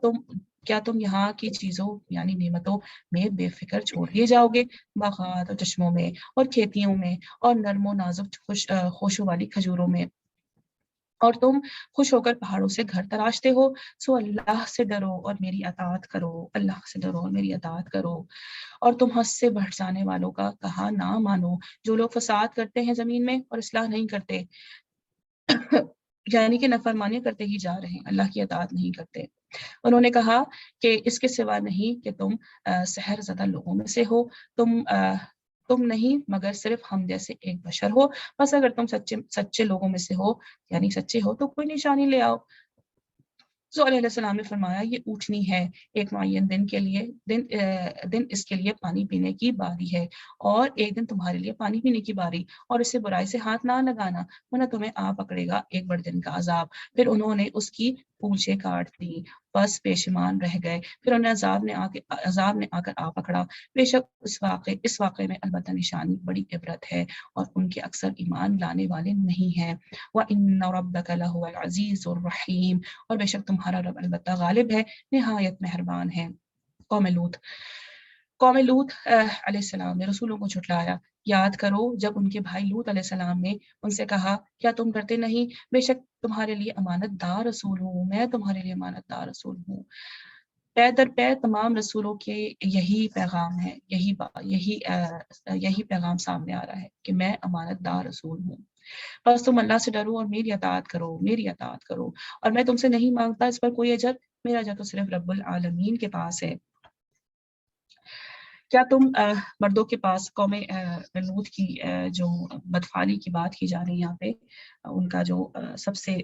تم یہاں کی چیزوں یعنی نعمتوں میں بے فکر چھوڑ دیے جاؤ گے، باغات اور چشموں میں اور کھیتیوں میں اور نرم و نازک خوشبو والی کھجوروں میں اور تم خوش ہو کر پہاڑوں سے گھر تراشتے ہو، سو اللہ سے ڈرو اور میری اطاعت کرو، اللہ سے ڈرو اور میری اطاعت کرو، اور تم حد سے بڑھ جانے والوں کا کہا نہ مانو، جو لوگ فساد کرتے ہیں زمین میں اور اصلاح نہیں کرتے، یعنی کہ نافرمانی کرتے ہی جا رہے ہیں، اللہ کی اطاعت نہیں کرتے۔ انہوں نے کہا کہ اس کے سوا نہیں کہ تم سحر زدہ لوگوں میں سے ہو، تم نہیں مگر صرف ہم جیسے ایک بشر ہو، بس اگر تم سچے لوگوں میں سے ہو، یعنی سچے ہو، تو کوئی نشانی لے آؤ۔ سو علیہ السلام نے فرمایا یہ اونٹنی ہے، ایک معین دن کے لیے دن اس کے لیے پانی پینے کی باری ہے، اور ایک دن تمہارے لیے پانی پینے کی باری، اور اسے برائی سے ہاتھ نہ لگانا ورنہ تمہیں آ پکڑے گا ایک بڑے دن کا عذاب۔ پھر انہوں نے اس کی پونچھیں کاٹ دی، بس پیشمان رہ گئے، پھر انہیں عذاب نے آ کر آ پکڑا۔ بے شک اس واقعے میں البتہ نشانی بڑی عبرت ہے، اور ان کے اکثر ایمان لانے والے نہیں ہیں۔ وَإِنَّ رَبَّكَ لَهُوَ الْعَزِيزُ الرَّحِيمُ، اور بے شک تمہارا رب البتہ غالب ہے، نہایت مہربان ہے۔ قوم لوط علیہ السلام نے رسولوں کو جھٹلایا۔ یاد کرو جب ان کے بھائی لوط علیہ السلام نے ان سے کہا کیا تم ڈرتے نہیں، بے شک تمہارے لیے امانت دار رسول ہوں، میں تمہارے لیے امانت دار رسول ہوں۔ پے در پے تمام رسولوں کے یہی پیغام ہے، یہی پیغام سامنے آ رہا ہے کہ میں امانت دار رسول ہوں۔ بس تم اللہ سے ڈرو اور میری اطاعت کرو، اور میں تم سے نہیں مانگتا اس پر کوئی اجر، میرا اجر تو صرف رب العالمین کے پاس ہے۔ کیا تم مردوں کے پاس قوم لوط کی جو بدفعالی کی بات کی جا رہی ہے یہاں پہ، ان کا جو سب سے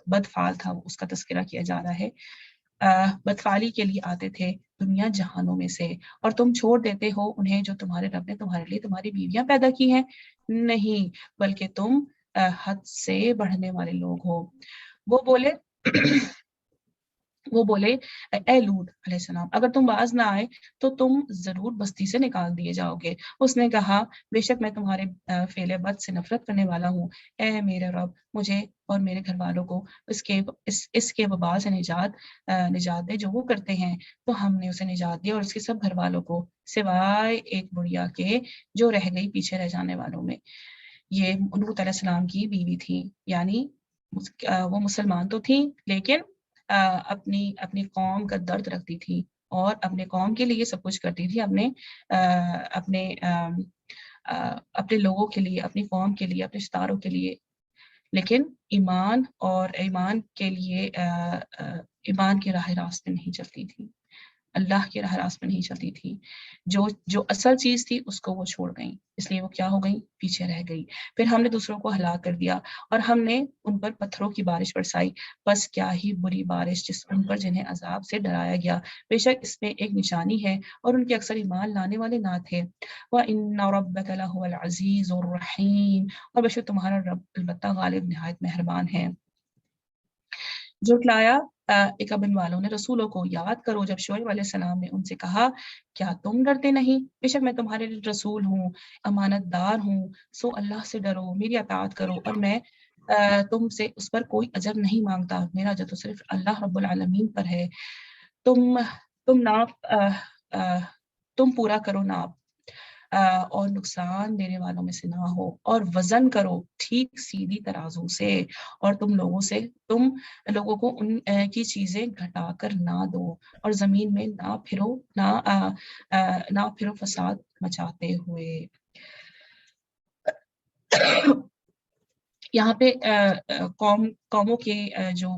بدفعال تھا اس کا تذکرہ کیا جا رہا ہے۔ بدفعالی کے لیے آتے تھے دنیا جہانوں میں سے، اور تم چھوڑ دیتے ہو انہیں جو تمہارے رب نے تمہارے لیے تمہاری بیویاں پیدا کی ہیں، نہیں بلکہ تم حد سے بڑھنے والے لوگ ہو۔ وہ بولے اے لوط علیہ السلام اگر تم باز نہ آئے تو تم ضرور بستی سے نکال دیے جاؤ گے۔ اس نے کہا بے شک میں تمہارے فعل بد سے نفرت کرنے والا ہوں، اے میرے رب مجھے اور میرے گھر والوں کو اس کے وبال سے نجات دے جو وہ کرتے ہیں۔ تو ہم نے اسے نجات دیا اور اس کے سب گھر والوں کو، سوائے ایک بڑھیا کے جو رہ گئی پیچھے رہ جانے والوں میں۔ یہ لوط علیہ السلام کی بیوی تھی، یعنی وہ مسلمان تو تھی لیکن اپنی قوم کا درد رکھتی تھی اور اپنے قوم کے لیے سب کچھ کرتی تھی، اپنے لوگوں کے لیے، اپنی قوم کے لیے، اپنے ستاروں کے لیے، لیکن ایمان کے راہ راست میں نہیں چلتی تھی، اللہ کے راہ راست میں نہیں چلتی تھی۔ جو اصل چیز تھی اس کو وہ چھوڑ گئیں، اس لیے وہ کیا ہو گئی، پیچھے رہ گئی۔ پھر ہم نے دوسروں کو ہلاک کر دیا اور ہم نے ان پر پتھروں کی بارش برسائی، بس کیا ہی بری بارش جس ان پر جنہیں عذاب سے ڈرایا گیا، بے شک اس میں ایک نشانی ہے اور ان کے اکثر ایمان لانے والے نہ تھے۔ وَإِنَّ رَبَّكَ لَهُوَ الْعَزِيزُ الرَّحِيمُ، اور بے شک تمہارا رب البتہ غالب نہایت مہربان ہے۔ جھٹلایا اکابن والوں نے رسولوں کو۔ یاد کرو جب شعیب علیہ السلام نے ان سے کہا کیا تم ڈرتے نہیں، بے شک میں تمہارے لیے رسول ہوں، امانت دار ہوں، سو اللہ سے ڈرو، میری اطاعت کرو، اور میں تم سے اس پر کوئی اجر نہیں مانگتا، میرا اجر تو صرف اللہ رب العالمین پر ہے۔ تم پورا کرو ناپ اور نقصان دینے والوں میں سے نہ ہو، اور وزن کرو ٹھیک سیدھی ترازو سے، اور تم لوگوں کو ان کی چیزیں گھٹا کر نہ دو، اور زمین میں نہ پھرو فساد مچاتے ہوئے۔ یہاں پہ قوموں کے جو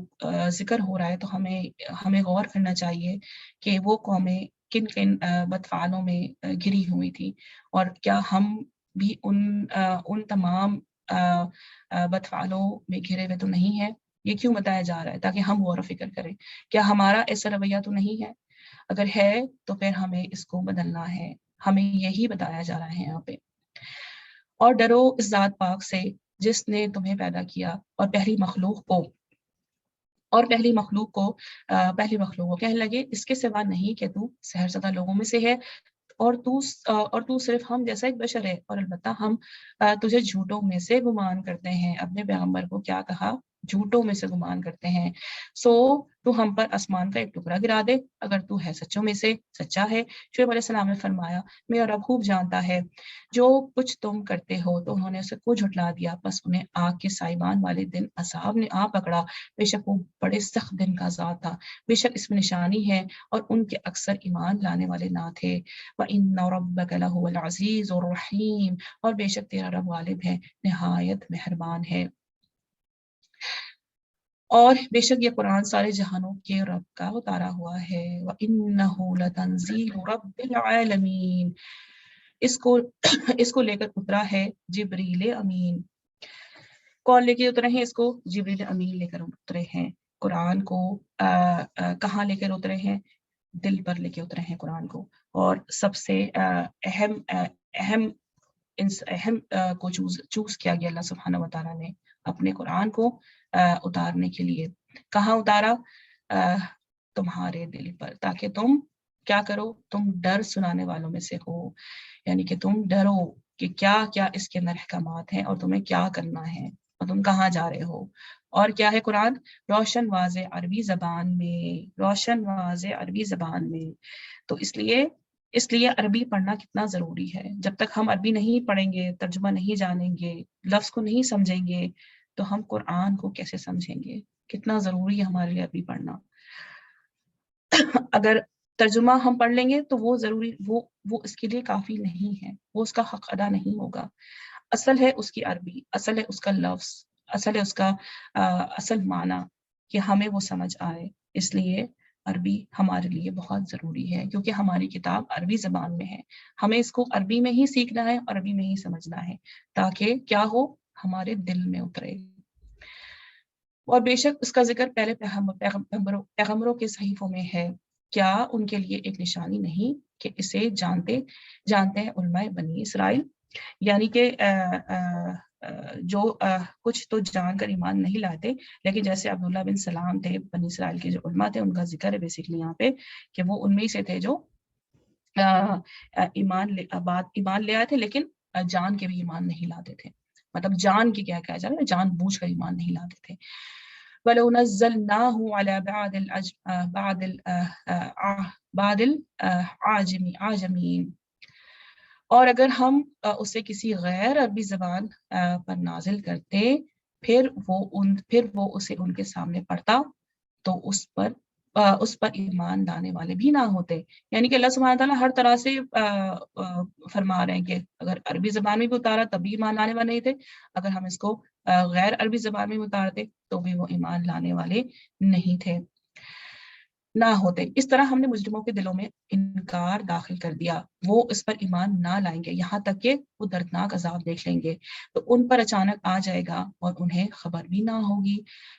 ذکر ہو رہا ہے تو ہمیں غور کرنا چاہیے کہ وہ قومیں کن بدفعالوں میں گھری ہوئی تھی، اور کیا ہم بھی ان تمام بدفعالوں میں گھرے ہوئے تو نہیں ہیں۔ یہ کیوں بتایا جا رہا ہے؟ تاکہ ہم غور و فکر کریں، کیا ہمارا ایسا رویہ تو نہیں ہے؟ اگر ہے تو پھر ہمیں اس کو بدلنا ہے، ہمیں یہی بتایا جا رہا ہے یہاں پہ۔ اور ڈرو اس ذات پاک سے جس نے تمہیں پیدا کیا اور پہلی مخلوق کو کہنے لگے اس کے سوا نہیں کہ تو سحر زدہ لوگوں میں سے ہے، اور تو صرف ہم جیسا ایک بشر ہے، اور البتہ ہم تجھے جھوٹوں میں سے گمان کرتے ہیں۔ اپنے پیغمبر کو کیا کہا، جھوٹوں میں سے گمان کرتے ہیں. سو تو ہم پر آسمان کا ایک ٹکڑا گرا دے اگر تو ہے سچوں میں سے سچا ہے. شعیب علیہ السلام نے فرمایا میرا رب خوب جانتا ہے جو کچھ تم کرتے ہو. تو انہوں نے اسے کو جھٹلا دیا، بس انہیں آگ کے سائبان والے دن عذاب نے آ پکڑا. بے شک وہ بڑے سخت دن کا عذاب تھا، بے شک اس میں نشانی ہے اور ان کے اکثر ایمان لانے والے نہ تھے. وَإِنَّ رَبَّكَ لَهُوَ الْعَزِيزُ الرَّحِيمُ، اور بے شک تیرا رب غالب ہے، نہایت مہربان ہے. اور بے شک یہ قرآن سارے جہانوں کے رب کا اتارا ہوا ہے. وَإِنَّهُ لَتَنزِيلُ رَبِّ الْعَالَمِينَ، اس کو لے کر اترا ہے جبریل امین. کون لے کے اترے ہیں اس کو؟ جبریل امین لے کر اترے ہیں. قرآن کو کہاں لے کر اترے ہیں؟ دل پر لے کے اترے ہیں قرآن کو. اور سب سے اہم کو چوز کیا گیا اللہ سبحانہ و تعالیٰ نے اپنے قرآن کو اتارنے کے لیے. کہاں اتارا؟ تمہارے دل پر، تاکہ تم کیا کرو؟ تم ڈر سنانے والوں میں سے ہو، یعنی کہ تم ڈرو کہ کیا کیا اس کے اندر احکامات ہیں اور تمہیں کیا کرنا ہے اور تم کہاں جا رہے ہو. اور کیا ہے قرآن؟ روشن واضح عربی زبان میں، روشن واضح عربی زبان میں. تو اس لیے عربی پڑھنا کتنا ضروری ہے. جب تک ہم عربی نہیں پڑھیں گے، ترجمہ نہیں جانیں گے، لفظ کو نہیں سمجھیں گے، تو ہم قرآن کو کیسے سمجھیں گے؟ کتنا ضروری ہے ہمارے لیے عربی پڑھنا. اگر ترجمہ ہم پڑھ لیں گے تو وہ ضروری وہ اس کے لیے کافی نہیں ہے، وہ اس کا حق ادا نہیں ہوگا. اصل ہے اس کی عربی، اصل ہے اس کا لفظ، اصل ہے اس کا اصل معنی کہ ہمیں وہ سمجھ آئے. اس لیے عربی ہمارے لیے بہت ضروری ہے، کیونکہ ہماری کتاب عربی زبان میں ہے. ہمیں اس کو عربی میں ہی سیکھنا ہے اور عربی میں ہی سمجھنا ہے، تاکہ کیا ہو؟ ہمارے دل میں اترے. اور بے شک اس کا ذکر پہلے پیغمبروں کے صحیفوں میں ہے. کیا ان کے لیے ایک نشانی نہیں کہ اسے جانتے ہیں علماء بنی اسرائیل، یعنی کہ جو کچھ تو جان کر ایمان نہیں لاتے، لیکن جیسے عبداللہ بن سلام تھے، بنی اسرائیل کے جو علماء تھے، ان کا ذکر ہے بیسیکلی یہاں پہ کہ وہ ان میں سے تھے جو ایمان لے آئے تھے، لیکن جان کے بھی ایمان نہیں لاتے تھے. مطلب جان کی کیا کہا جا رہا ہے، جان بوجھ کر ایمان نہیں لاتے تھے. وَلَوْ نَزَّلْنَاهُ عَلَى بَعْضِ الْعَاجَمِينَ، اور اگر ہم اسے کسی غیر عربی زبان پر نازل کرتے، پھر وہ اسے ان کے سامنے پڑھتا، تو اس پر ایمان لانے والے بھی نہ ہوتے. یعنی کہ اللہ سبحانہ تعالیٰ ہر طرح سے فرما رہے ہیں کہ اگر عربی زبان میں بھی اتارا تب بھی ایمان لانے والے نہیں تھے، اگر ہم اس کو غیر عربی زبان میں اتارتے تو بھی وہ ایمان لانے والے نہیں تھے، نہ ہوتے. اس طرح ہم نے مجرموں کے دلوں میں انکار داخل کر دیا، وہ اس پر ایمان نہ لائیں گے یہاں تک کہ وہ دردناک عذاب دیکھ لیں گے. تو ان پر اچانک آ جائے گا اور انہیں خبر بھی نہ ہوگی.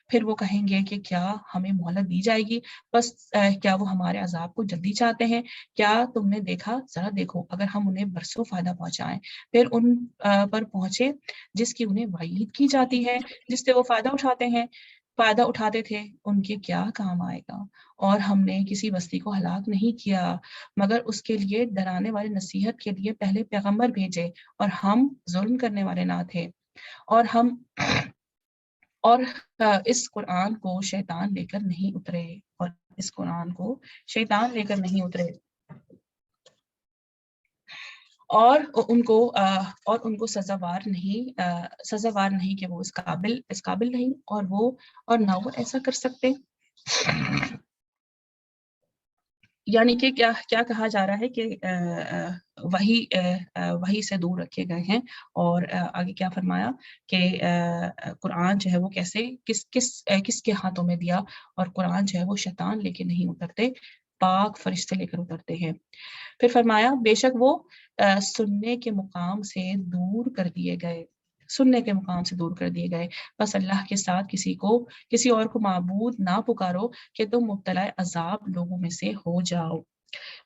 پھر وہ کہیں گے کہ کیا ہمیں مہلت دی جائے گی؟ بس کیا وہ ہمارے عذاب کو جلدی چاہتے ہیں؟ کیا تم نے دیکھا، ذرا دیکھو، اگر ہم انہیں برسوں فائدہ پہنچائیں، پھر ان پر پہنچے جس کی انہیں وعید کی جاتی ہے، جس سے وہ فائدہ اٹھاتے تھے، ان کے کیا کام آئے گا؟ اور ہم نے کسی بستی کو ہلاک نہیں کیا مگر اس کے لیے ڈرانے والے نصیحت کے لیے پہلے پیغمبر بھیجے، اور ہم ظلم کرنے والے نہ تھے. اور اس قرآن کو شیطان لے کر نہیں اترے، اور اس قرآن کو شیطان لے کر نہیں اترے، اور ان کو سزاوار نہیں کہ وہ اس قابل نہیں، اور نہ وہ ایسا کر سکتے. یعنی کہ کیا کہا جا رہا ہے کہ وہی سے دور رکھے گئے ہیں. اور آگے کیا فرمایا کہ قرآن جو ہے وہ کیسے کس کے ہاتھوں میں دیا، اور قرآن جو ہے وہ شیطان لے کے نہیں اترتے، پاک فرشتے لے کر اترتے ہیں. پھر فرمایا بے شک وہ سننے کے مقام سے دور کر دیے گئے، بس اللہ کے ساتھ کسی اور کو معبود نہ پکارو کہ تم مبتلا عذاب لوگوں میں سے ہو جاؤ.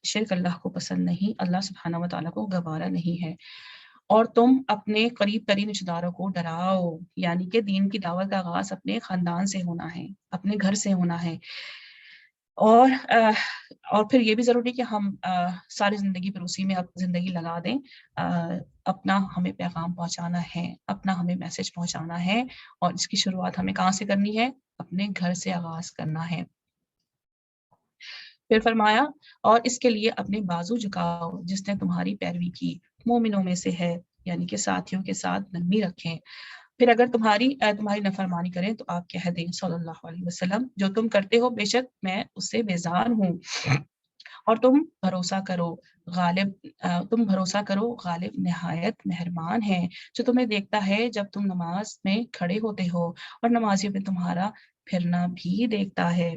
شرک اللہ کو پسند نہیں، اللہ سبحانہ و تعالیٰ کو گوارا نہیں ہے. اور تم اپنے قریب ترین رشتہ داروں کو ڈراؤ، یعنی کہ دین کی دعوت کا آغاز اپنے خاندان سے ہونا ہے، اپنے گھر سے ہونا ہے. اور پھر یہ بھی ضروری کہ ہم ساری زندگی پر اسی میں زندگی لگا دیں. اپنا ہمیں پیغام پہنچانا ہے، اپنا ہمیں میسج پہنچانا ہے، اور اس کی شروعات ہمیں کہاں سے کرنی ہے؟ اپنے گھر سے آغاز کرنا ہے. پھر فرمایا اور اس کے لیے اپنے بازو جھکاؤ جس نے تمہاری پیروی کی، مومنوں میں سے ہے، یعنی کہ ساتھیوں کے ساتھ نرمی رکھیں. پھر اگر تمہاری نافرمانی کریں تو آپ کہہ دیں صلی اللہ علیہ وسلم جو تم کرتے ہو بے شک میں اس سے بیزار ہوں، اور تم بھروسہ کرو غالب نہایت مہربان ہے جو تمہیں دیکھتا ہے جب تم نماز میں کھڑے ہوتے ہو اور نمازیوں میں تمہارا پھرنا بھی دیکھتا ہے.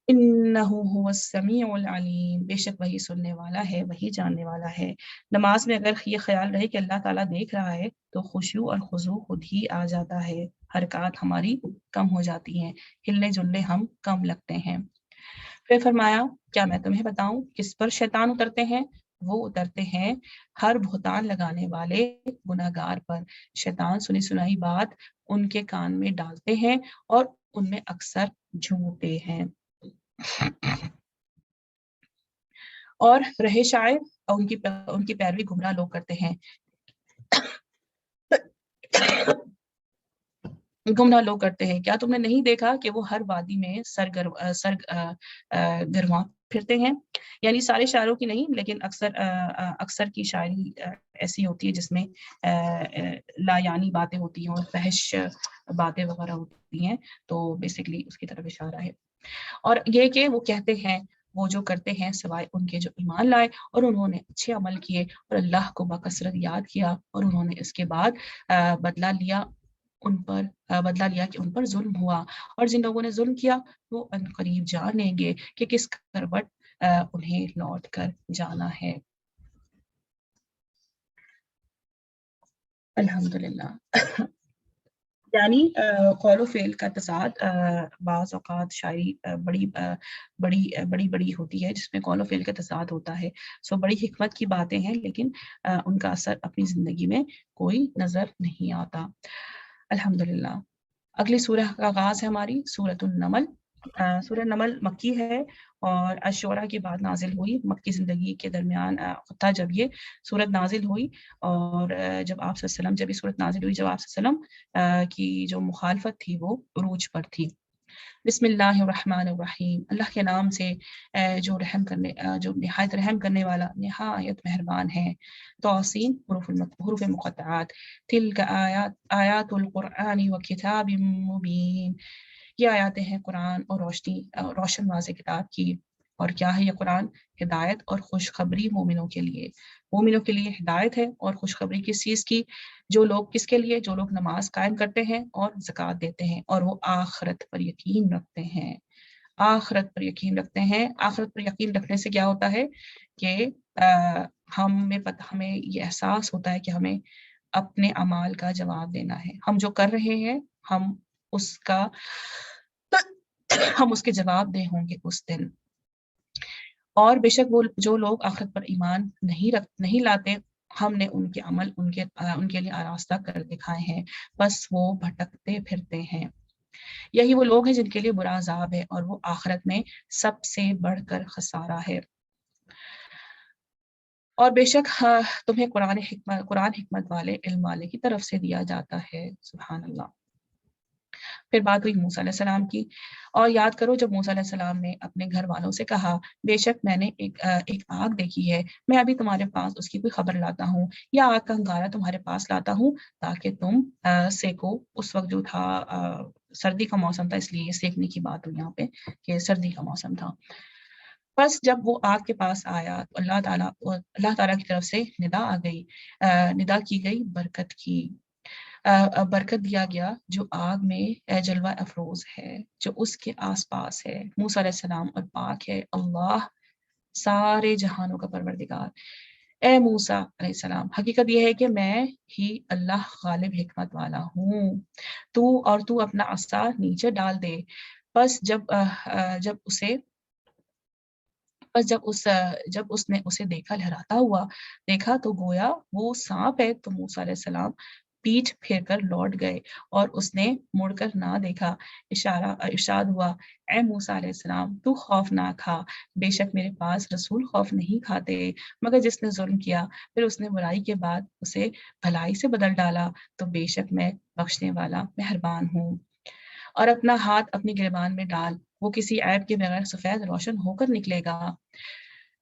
انہ هو السمیع العلیم، بے شک وہی سننے والا ہے، وہی جاننے والا ہے. نماز میں اگر یہ خیال رہے کہ اللہ تعالیٰ دیکھ رہا ہے تو خشوع اور خضوع خود ہی آ جاتا ہے، حرکات ہماری کم ہو جاتی ہیں، ہلنے جلنے ہم کم لگتے ہیں. پھر فرمایا کیا میں تمہیں بتاؤں کس پر شیطان اترتے ہیں؟ وہ اترتے ہیں ہر بہتان لگانے والے گناہگار پر. شیطان سنی سنائی بات ان کے کان میں ڈالتے ہیں اور ان میں اکثر جھوٹے ہیں. اور رہے شاعر ان کی پیروی گمراہ لوگ کرتے ہیں. گمراہ لوگ کرتے ہیں، کیا تم نے نہیں دیکھا کہ وہ ہر وادی میں گرواں پھرتے ہیں؟ یعنی سارے شاعروں کی نہیں، لیکن اکثر کی شاعری ایسی ہوتی ہے جس میں لا یعنی باتیں ہوتی ہیں اور فحش باتیں وغیرہ ہوتی ہیں، تو بیسیکلی اس کی طرف اشارہ ہے. اور یہ کہ وہ کہتے ہیں وہ جو کرتے ہیں سوائے ان کے جو ایمان لائے اور انہوں نے اچھے عمل کیے اور اللہ کو بکثرت یاد کیا، اور انہوں نے اس کے بعد بدلہ لیا کہ ان پر ظلم ہوا. اور جن لوگوں نے ظلم کیا وہ ان قریب جان لیں گے کہ کس کروٹ انہیں لوٹ کر جانا ہے. الحمدللہ. یعنی قول و فعل کا تضاد بعض اوقات شاعری بڑی ہوتی ہے جس میں قول و فعل کا تضاد ہوتا ہے. سو بڑی حکمت کی باتیں ہیں، لیکن ان کا اثر اپنی زندگی میں کوئی نظر نہیں آتا. الحمدللہ. اگلی سورہ کا آغاز ہے ہماری سورۃ النمل. سورہ نمل مکی ہے اور الشعراء کے بعد نازل ہوئی. مکی زندگی کے درمیان تھا جب یہ سورت نازل ہوئی، اور جب آپ صلی اللہ علیہ وسلم جب یہ سورت نازل ہوئی جب آپ صلی اللہ علیہ وسلم کی جو مخالفت تھی وہ عروج پر تھی. بسم اللہ الرحمن الرحیم، اللہ کے نام سے جو نہایت رحم کرنے والا نہایت مہربان ہے. توسین حروف مقطعات. تلک آیات القرآن و کتاب مبین، یہ آیاتیں ہیں قرآن اور روشن واضح کتاب کی. اور کیا ہے یہ قرآن؟ ہدایت اور خوشخبری مومنوں کے لیے. مومنوں کے لیے ہدایت ہے اور خوشخبری کس چیز کی؟ کس کے لیے؟ جو لوگ نماز قائم کرتے ہیں اور زکوٰۃ دیتے ہیں اور وہ آخرت پر یقین رکھتے ہیں. آخرت پر یقین رکھتے ہیں. آخرت پر یقین رکھنے سے کیا ہوتا ہے کہ ہمیں یہ احساس ہوتا ہے کہ ہمیں اپنے اعمال کا جواب دینا ہے. ہم جو کر رہے ہیں ہم اس کے جواب دہ ہوں گے اس دن. اور بے شک وہ جو لوگ آخرت پر ایمان نہیں لاتے، ہم نے ان کے عمل ان کے لیے آراستہ کر دکھائے ہیں، بس وہ بھٹکتے پھرتے ہیں. یہی وہ لوگ ہیں جن کے لیے برا عذاب ہے اور وہ آخرت میں سب سے بڑھ کر خسارہ ہے. اور بے شک تمہیں قرآن حکمت والے علم والے کی طرف سے دیا جاتا ہے. سبحان اللہ. پھر بات ہوئی موسیٰ علیہ السلام کی. اور یاد کرو جب موسیٰ علیہ السلام نے اپنے گھر والوں سے کہا بے شک میں نے ایک آگ دیکھی ہے، میں ابھی تمہارے پاس اس کی کوئی خبر لاتا ہوں یا آگ کا انگارہ تمہارے پاس لاتا ہوں تاکہ تم سیکو. اس وقت جو تھا سردی کا موسم تھا، اس لیے سیکنے کی بات ہوئی یہاں پہ کہ سردی کا موسم تھا. بس جب وہ آگ کے پاس آیا تو اللہ تعالیٰ کی طرف سے ندا کی گئی برکت دیا گیا جو آگ میں جلوہ افروز ہے، جو اس کے آس پاس ہے. موسیٰ علیہ السلام اور پاک ہے اللہ سارے جہانوں کا پروردگار. اے موسیٰ علیہ السلام، حقیقت یہ ہے کہ میں ہی اللہ غالب حکمت والا ہوں. تو اپنا عصا نیچے ڈال دے. بس جب اس نے اسے دیکھا لہراتا ہوا دیکھا تو گویا وہ سانپ ہے. تو موسیٰ علیہ السلام پیٹھ پھیر کر لوٹ گئے اور اس نے مڑ کر نہ دیکھا۔ ارشاد ہوا، اے موسیٰ علیہ السلام تو خوف نہ کھا، بے شک میرے پاس رسول خوف نہیں کھاتے، مگر جس نے ظلم کیا پھر اس نے برائی کے بعد اسے بھلائی سے بدل ڈالا تو بے شک میں بخشنے والا مہربان ہوں۔ اور اپنا ہاتھ اپنی گریبان میں ڈال، وہ کسی عیب کے بغیر سفید روشن ہو کر نکلے گا۔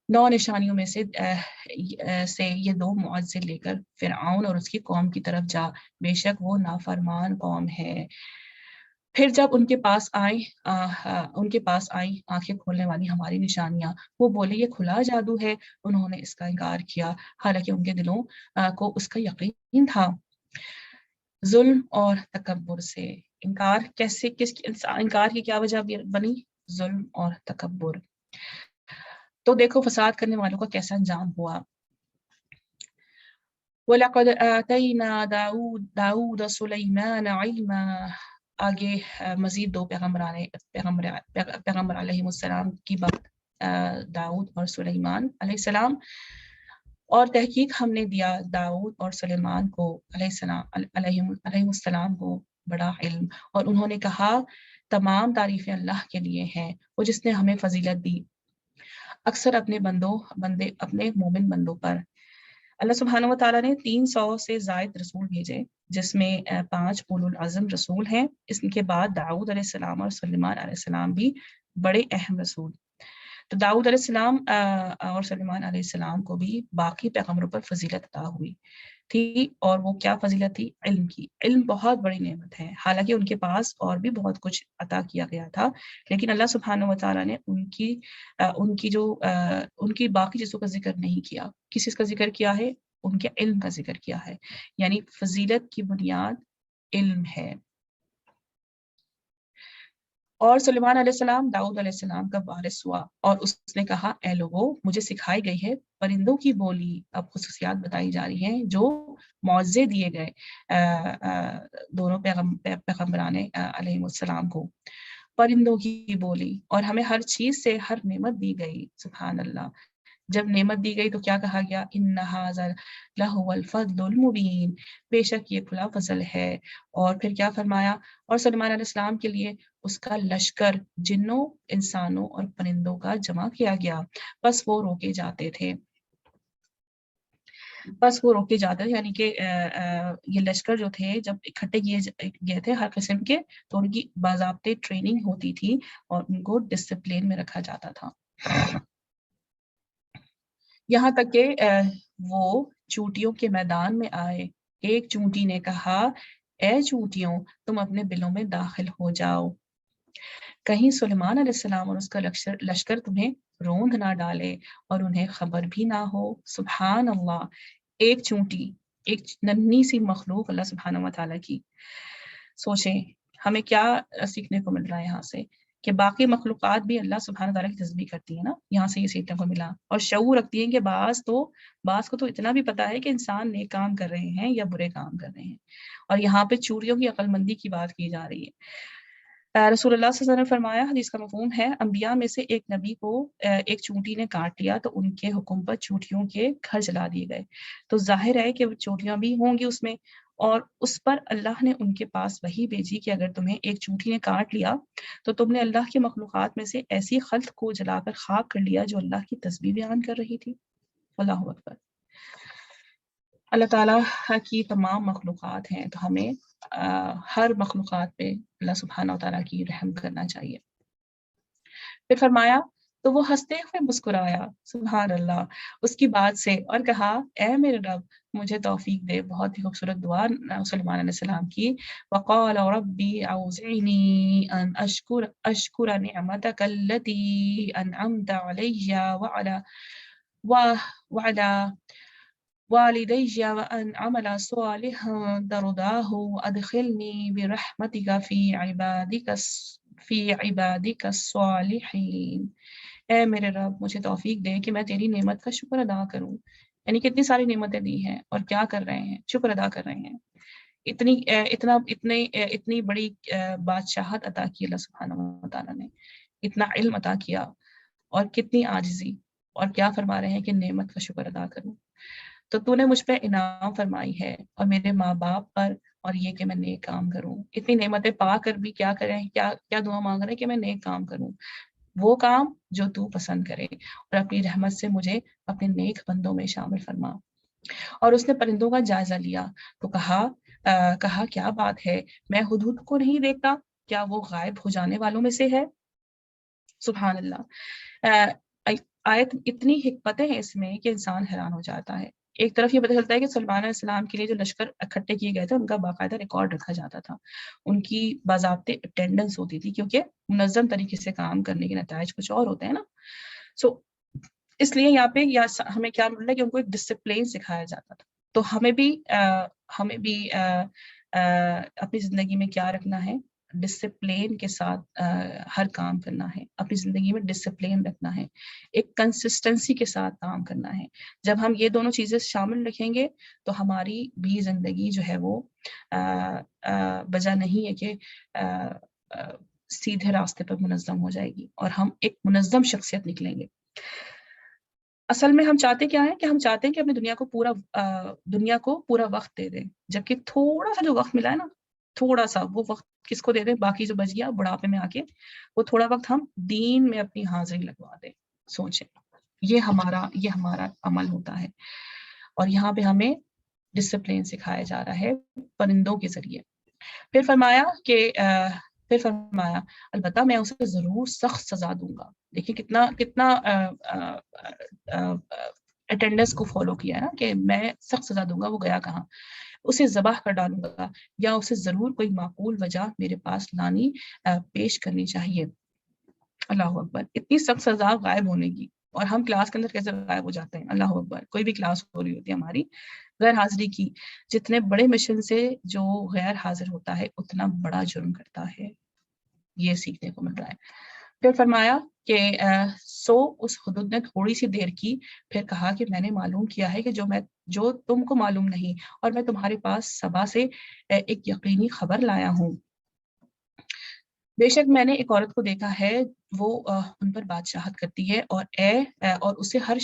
9 نشانیوں میں سے یہ 2 معجزے لے کر فرعون اور اس کی قوم کی طرف جا، بے شک وہ نافرمان قوم ہے۔ پھر جب ان کے پاس آئیں آنکھیں کھولنے والی ہماری نشانیاں، وہ بولے یہ کھلا جادو ہے، انہوں نے اس کا انکار کیا حالانکہ ان کے دلوں کو اس کا یقین تھا۔ ظلم اور تکبر سے انکار انکار کی کیا وجہ بنی؟ ظلم اور تکبر۔ تو دیکھو فساد کرنے والوں کا کیسا انجام ہوا۔ وَلَقَدْ آتَيْنَا دَاوُودَ سُلَيْمَانَ عِلْمًا، آگے مزید 2 پیغمبر علیہ السلام کی بات، داؤد اور سلیمان علیہ السلام۔ اور تحقیق ہم نے دیا داؤد اور سلیمان کو علیہ السلام کو بڑا علم، اور انہوں نے کہا تمام تعریفیں اللہ کے لیے ہیں، وہ جس نے ہمیں فضیلت دی اکثر اپنے مومن بندوں پر۔ اللہ سبحانہ و تعالیٰ نے 300 سے زائد رسول بھیجے، جس میں 5 اولو العزم رسول ہیں۔ اس کے بعد داؤد علیہ السلام اور سلیمان علیہ السلام بھی بڑے اہم رسول۔ تو داؤد علیہ السلام اور سلیمان علیہ السلام کو بھی باقی پیغمبروں پر فضیلت عطا ہوئی تھی، اور وہ کیا فضیلت تھی؟ علم کی۔ علم بہت بڑی نعمت ہے، حالانکہ ان کے پاس اور بھی بہت کچھ عطا کیا گیا تھا، لیکن اللہ سبحانہ و تعالیٰ نے ان کی باقی چیزوں کا ذکر نہیں کیا۔ کس چیز کا ذکر کیا ہے؟ ان کے علم کا ذکر کیا ہے، یعنی فضیلت کی بنیاد علم ہے۔ اور سلیمان علیہ السلام داؤد علیہ السلام کا وارث ہوا، اور اس نے کہا اے لوگو مجھے سکھائی گئی ہے پرندوں کی بولی۔ اب خصوصیات بتائی جا رہی ہیں جو معجزے دیے گئے دونوں پیغمبران علیہ السلام کو، پرندوں کی بولی، اور ہمیں ہر چیز سے ہر نعمت دی گئی۔ سبحان اللہ، جب نعمت دی گئی تو کیا کہا گیا؟ ان ھذا لہو الفضل المبین، بے شک یہ کھلا فضل ہے۔ اور پھر کیا فرمایا؟ اور سلیمان علیہ السلام کے لیے اس کا لشکر جنوں، انسانوں اور پرندوں کا جمع کیا گیا، بس وہ روکے جاتے تھے، یعنی کہ یہ لشکر جو تھے جب اکٹھے کیے گئے تھے ہر قسم کے، تو ان کی باضابطے ٹریننگ ہوتی تھی اور ان کو ڈسپلین میں رکھا جاتا تھا، یہاں تک کہ وہ چونٹیوں کے میدان میں آئے۔ ایک چونٹی نے کہا اے چونٹیوں تم اپنے بلوں میں داخل ہو جاؤ، کہیں سلیمان علیہ السلام اور اس کا لشکر تمہیں روند نہ ڈالے اور انہیں خبر بھی نہ ہو۔ سبحان اللہ، ایک چونٹی، ایک ننھی سی مخلوق اللہ سبحانہ و تعالیٰ کی۔ سوچیں ہمیں کیا سیکھنے کو مل رہا ہے یہاں سے، کہ باقی مخلوقات بھی اللہ سبحانہ تعالیٰ کی تسبیح کرتی ہیں نا، یہاں سے یہ سیکھنے کو ملا، اور شعور رکھتی ہیں کہ بعض کو تو اتنا بھی پتا ہے کہ انسان نیک کام کر رہے ہیں یا برے کام کر رہے ہیں، اور یہاں پہ چوریوں کی عقل مندی کی بات کی جا رہی ہے۔ رسول اللہ صلی اللہ علیہ وسلم نے فرمایا، حدیث کا مفہوم ہے، انبیاء میں سے ایک نبی کو ایک چونٹی نے کاٹ لیا تو ان کے حکم پر چونٹیوں کے گھر جلا دیے گئے، تو ظاہر ہے کہ چونٹیاں بھی ہوں گی اس میں، اور اس پر اللہ نے ان کے پاس وحی بھیجی کہ اگر تمہیں ایک چونٹی نے کاٹ لیا تو تم نے اللہ کی مخلوقات میں سے ایسی خلق کو جلا کر خاک کر لیا جو اللہ کی تسبیح بیان کر رہی تھی۔ اللہ اکبر۔ اللہ تعالیٰ کی تمام مخلوقات ہیں، تو ہمیں ہر مخلوقات پہ اللہ سبحانہ و تعالیٰ کی رحم کرنا چاہیے۔ پھر فرمایا تو وہ ہنستے ہوئے مسکرایا، سبحان اللہ، اس کی بات سے، اور کہا اے میرے رب مجھے توفیق دے۔ بہت ہی خوبصورت دعا سلیمان علیہ السلام کی۔ وقال ربی اوزعنی ان اشکر نعمتک التی انعمت علی وعلی والدی وان عمل صالحا ترضاہ ادخلنی برحمتک فی عبادک الصالحین۔ اے میرے رب مجھے توفیق دے کہ میں تیری نعمت کا شکر ادا کروں، یعنی کتنی ساری نعمتیں دی ہیں اور کیا کر رہے ہیں؟ شکر ادا کر رہے ہیں۔ اتنی بڑی بادشاہت عطا کی اللہ سبحانہ و تعالیٰ نے، اتنا علم عطا کیا، اور کتنی عاجزی، اور کیا فرما رہے ہیں کہ نعمت کا شکر ادا کروں۔ تو تو نے مجھ پہ انعام فرمائی ہے اور میرے ماں باپ پر، اور یہ کہ میں نیک کام کروں. اتنی نعمتیں پا کر بھی کیا کریں، کیا دعا مانگ رہے ہیں کہ میں نیک کام کروں، وہ کام جو تو پسند کرے، اور اپنی رحمت سے مجھے اپنے نیک بندوں میں شامل فرما. اور اس نے پرندوں کا جائزہ لیا تو کہا کیا بات ہے، میں ہدہد کو نہیں دیکھتا، کیا وہ غائب ہو جانے والوں میں سے ہے؟ سبحان اللہ. آیت اتنی حکمتیں ہیں اس میں کہ انسان حیران ہو جاتا ہے. ایک طرف یہ پتہ چلتا ہے کہ سلیمان علیہ السلام کے لیے جو لشکر اکٹھے کیے گئے تھے ان کا باقاعدہ ریکارڈ رکھا جاتا تھا، ان کی باضابطے اٹینڈنس ہوتی تھی، کیونکہ منظم طریقے سے کام کرنے کے نتائج کچھ اور ہوتے ہیں نا. سو اس لیے یہاں پہ ہمیں کیا مل رہا ہے کہ ان کو ایک ڈسپلین سکھایا جاتا تھا. تو ہمیں بھی اپنی زندگی میں کیا رکھنا ہے، ڈسپلین کے ساتھ ہر کام کرنا ہے. اپنی زندگی میں ڈسپلین رکھنا ہے، ایک کنسسٹنسی کے ساتھ کام کرنا ہے. جب ہم یہ دونوں چیزیں شامل رکھیں گے تو ہماری بھی زندگی جو ہے وہ بجا نہیں ہے کہ سیدھے راستے پر منظم ہو جائے گی اور ہم ایک منظم شخصیت نکلیں گے. اصل میں ہم چاہتے کیا ہیں کہ ہم چاہتے ہیں کہ اپنی دنیا کو پورا وقت دے دیں، جبکہ تھوڑا سا جو وقت ملا ہے نا، تھوڑا سا وہ وقت کس کو دے دیں، باقی جو بچ گیا بڑھاپے میں آ کے وہ تھوڑا وقت ہم دین میں اپنی حاضری لگوا دیں. سوچیں، یہ ہمارا عمل ہوتا ہے. اور یہاں پہ ہمیں ڈسپلین سکھایا جا رہا ہے پرندوں کے ذریعے. پھر فرمایا البتہ میں اسے ضرور سخت سزا دوں گا. دیکھیں کتنا اٹینڈنس کو فالو کیا ہے نا، کہ میں سخت سزا دوں گا. وہ گیا کہاں؟ اسے ذبح کر ڈالوں گا، یا اسے ضرور کوئی معقول وجہ میرے پاس پیش کرنی چاہیے. اللہ اکبر. اتنی سخت سزا غائب ہونے کی، اور ہم کلاس کے اندر کیسے غائب ہو جاتے ہیں. اللہ اکبر. کوئی بھی کلاس ہو رہی ہوتی ہے ہماری، غیر حاضری کی، جتنے بڑے مشن سے جو غیر حاضر ہوتا ہے اتنا بڑا جرم کرتا ہے. یہ سیکھنے کو مل رہا ہے. پھر فرمایا کہ سو اس ہدہد نے تھوڑی سی دیر کی، پھر کہا کہ میں نے معلوم کیا ہے کہ جو تم کو معلوم نہیں، اور میں تمہارے پاس سبا سے ایک یقینی خبر لایا ہوں. بے شک میں نے ایک عورت کو دیکھا ہے، وہ ان پر بادشاہت کرتی ہے، اور اسے ہر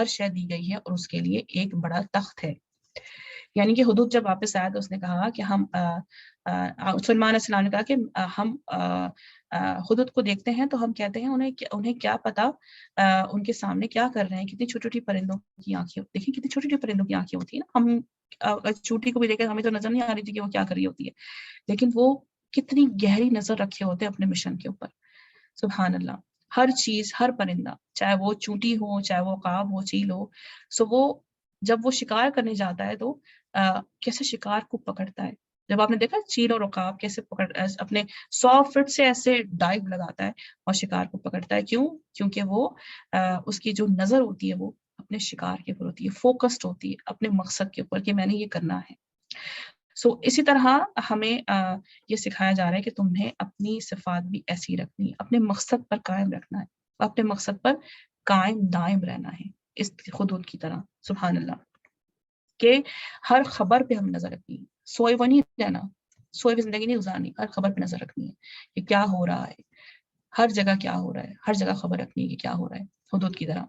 شے دی گئی ہے، اور اس کے لیے ایک بڑا تخت ہے. یعنی کہ ہدہد جب واپس آیا تو اس نے کہا کہ سلیمان علیہ السلام نے کہا کہ ہم ہدہد کو دیکھتے ہیں تو ہم کہتے ہیں انہیں کیا پتا ان کے سامنے کیا کر رہے ہیں. کتنی چھوٹی چھوٹی پرندوں کی آنکھیں، دیکھیں کتنی چھوٹی چھوٹی پرندوں کی آنکھیں ہوتی ہیں نا. ہم چوٹی کو بھی دیکھیں ہمیں تو نظر نہیں آ رہی تھی کہ وہ کیا کر رہی ہوتی ہے، لیکن وہ کتنی گہری نظر رکھے ہوتے ہیں اپنے مشن کے اوپر. سبحان اللہ. ہر چیز، ہر پرندہ، چاہے وہ چونٹی ہو، چاہے وہ عقاب ہو، چیل ہو، سو وہ جب وہ شکار کرنے جاتا ہے تو کیسے شکار کو پکڑتا ہے. جب آپ نے دیکھا چیل اور عقاب کیسے اپنے 100 فٹ سے ایسے ڈائیو لگاتا ہے اور شکار کو پکڑتا ہے. کیونکہ وہ اس کی جو نظر ہوتی ہے وہ اپنے شکار کے اوپر ہوتی ہے، فوکسڈ ہوتی ہے اپنے مقصد کے اوپر کہ میں نے یہ کرنا ہے. اسی طرح ہمیں یہ سکھایا جا رہا ہے کہ تمہیں اپنی صفات بھی ایسی رکھنی ہے، اپنے مقصد پر قائم رکھنا ہے، اپنے مقصد پر قائم دائم رہنا ہے اس ہدہد کی طرح. سبحان اللہ. کہ ہر خبر پہ ہم نظر رکھنی ہے، سوئے وہ نہیں رہنا، سوئے ہوئی زندگی نہیں گزارنی، ہر خبر پہ نظر رکھنی ہے کہ کیا ہو رہا ہے، ہر جگہ کیا ہو رہا ہے، ہر جگہ خبر رکھنی ہے کہ کیا ہو رہا ہے، ہدہد کی طرح.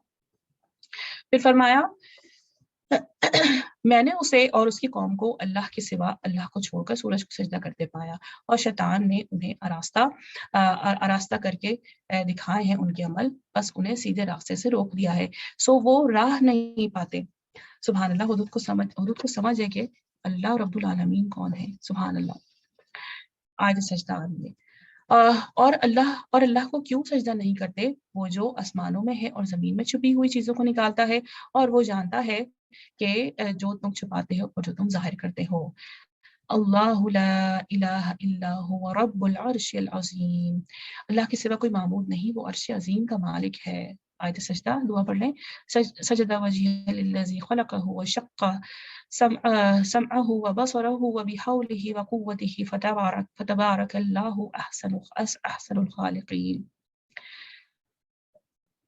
پھر فرمایا میں نے اسے اور اس کی قوم کو اللہ کے سوا اللہ کو چھوڑ کر سورج کو سجدہ کرتے پایا، اور شیطان نے انہیں آراستہ کر کے دکھائے ہیں ان کے عمل، بس انہیں سیدھے راستے سے روک دیا ہے، سو وہ راہ نہیں پاتے. سبحان اللہ. ہدہد کو سمجھ ہے کہ اللہ رب العالمین کون ہے. سبحان اللہ. آج سجدہ آ رہی ہے. اور اللہ کو کیوں سجدہ نہیں کرتے، وہ جو آسمانوں میں ہے اور زمین میں چھپی ہوئی چیزوں کو نکالتا ہے، اور وہ جانتا ہے کہ جو تم چھپاتے ہو اور جو تم ظاہر کرتے ہو. اللہ لا الہ الا هو رب العرش العظیم. اللہ کے سوا کوئی معبود نہیں، وہ عرش عظیم کا مالک ہے. آیت سجدہ دعا پڑھ لیں. سجدہ وجہ للذی خلقہ وشق سمعه وبصره وبحوله وقوته فتبارك الله احسن الخالقین.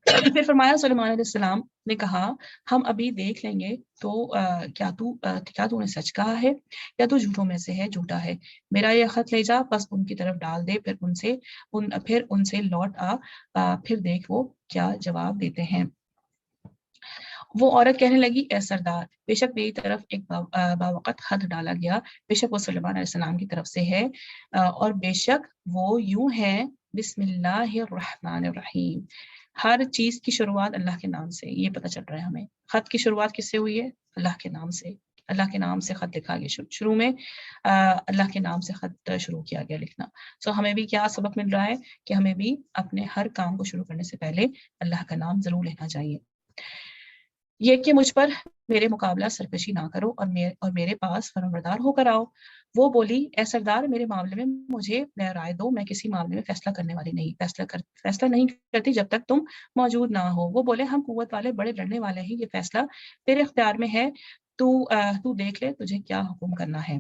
پھر فرمایا سلیمان علیہ السلام نے کہا ہم ابھی دیکھ لیں گے تو کیا تو نے سچ کہا ہے یا تو جھوٹوں میں سے ہے، جھوٹا ہے. میرا یہ خط لے جا، بس ان کی طرف ڈال دے، پھر ان سے لوٹ آ، پھر دیکھ وہ کیا جواب دیتے ہیں. وہ عورت کہنے لگی اے سردار بے شک میری طرف ایک باوقت خط ڈالا گیا، بے شک وہ سلیمان علیہ السلام کی طرف سے ہے، اور بے شک وہ یوں ہے بسم اللہ الرحمن الرحیم، ہر چیز کی شروعات اللہ کے نام سے، یہ پتہ چل رہا ہے ہمیں۔ خط کی شروعات کس سے ہوئی ہے؟ اللہ کے نام سے، اللہ کے نام سے خط لکھا گیا، شروع میں اللہ کے نام سے خط شروع کیا گیا لکھنا۔ سو ہمیں بھی کیا سبق مل رہا ہے کہ ہمیں بھی اپنے ہر کام کو شروع کرنے سے پہلے اللہ کا نام ضرور لینا چاہیے۔ یہ کہ مجھ پر میرے مقابلہ سرکشی نہ کرو اور میرے پاس فرمانبردار ہو کر آؤ۔ وہ بولی اے سردار میرے معاملے میں مجھے رائے دو، میں کسی معاملے میں فیصلہ کرنے والی نہیں، فیصلہ نہیں کرتی جب تک تم موجود نہ ہو۔ وہ بولے ہم قوت والے بڑے لڑنے والے ہیں، یہ فیصلہ تیرے اختیار میں ہے، تو دیکھ لے تجھے کیا حکم کرنا ہے۔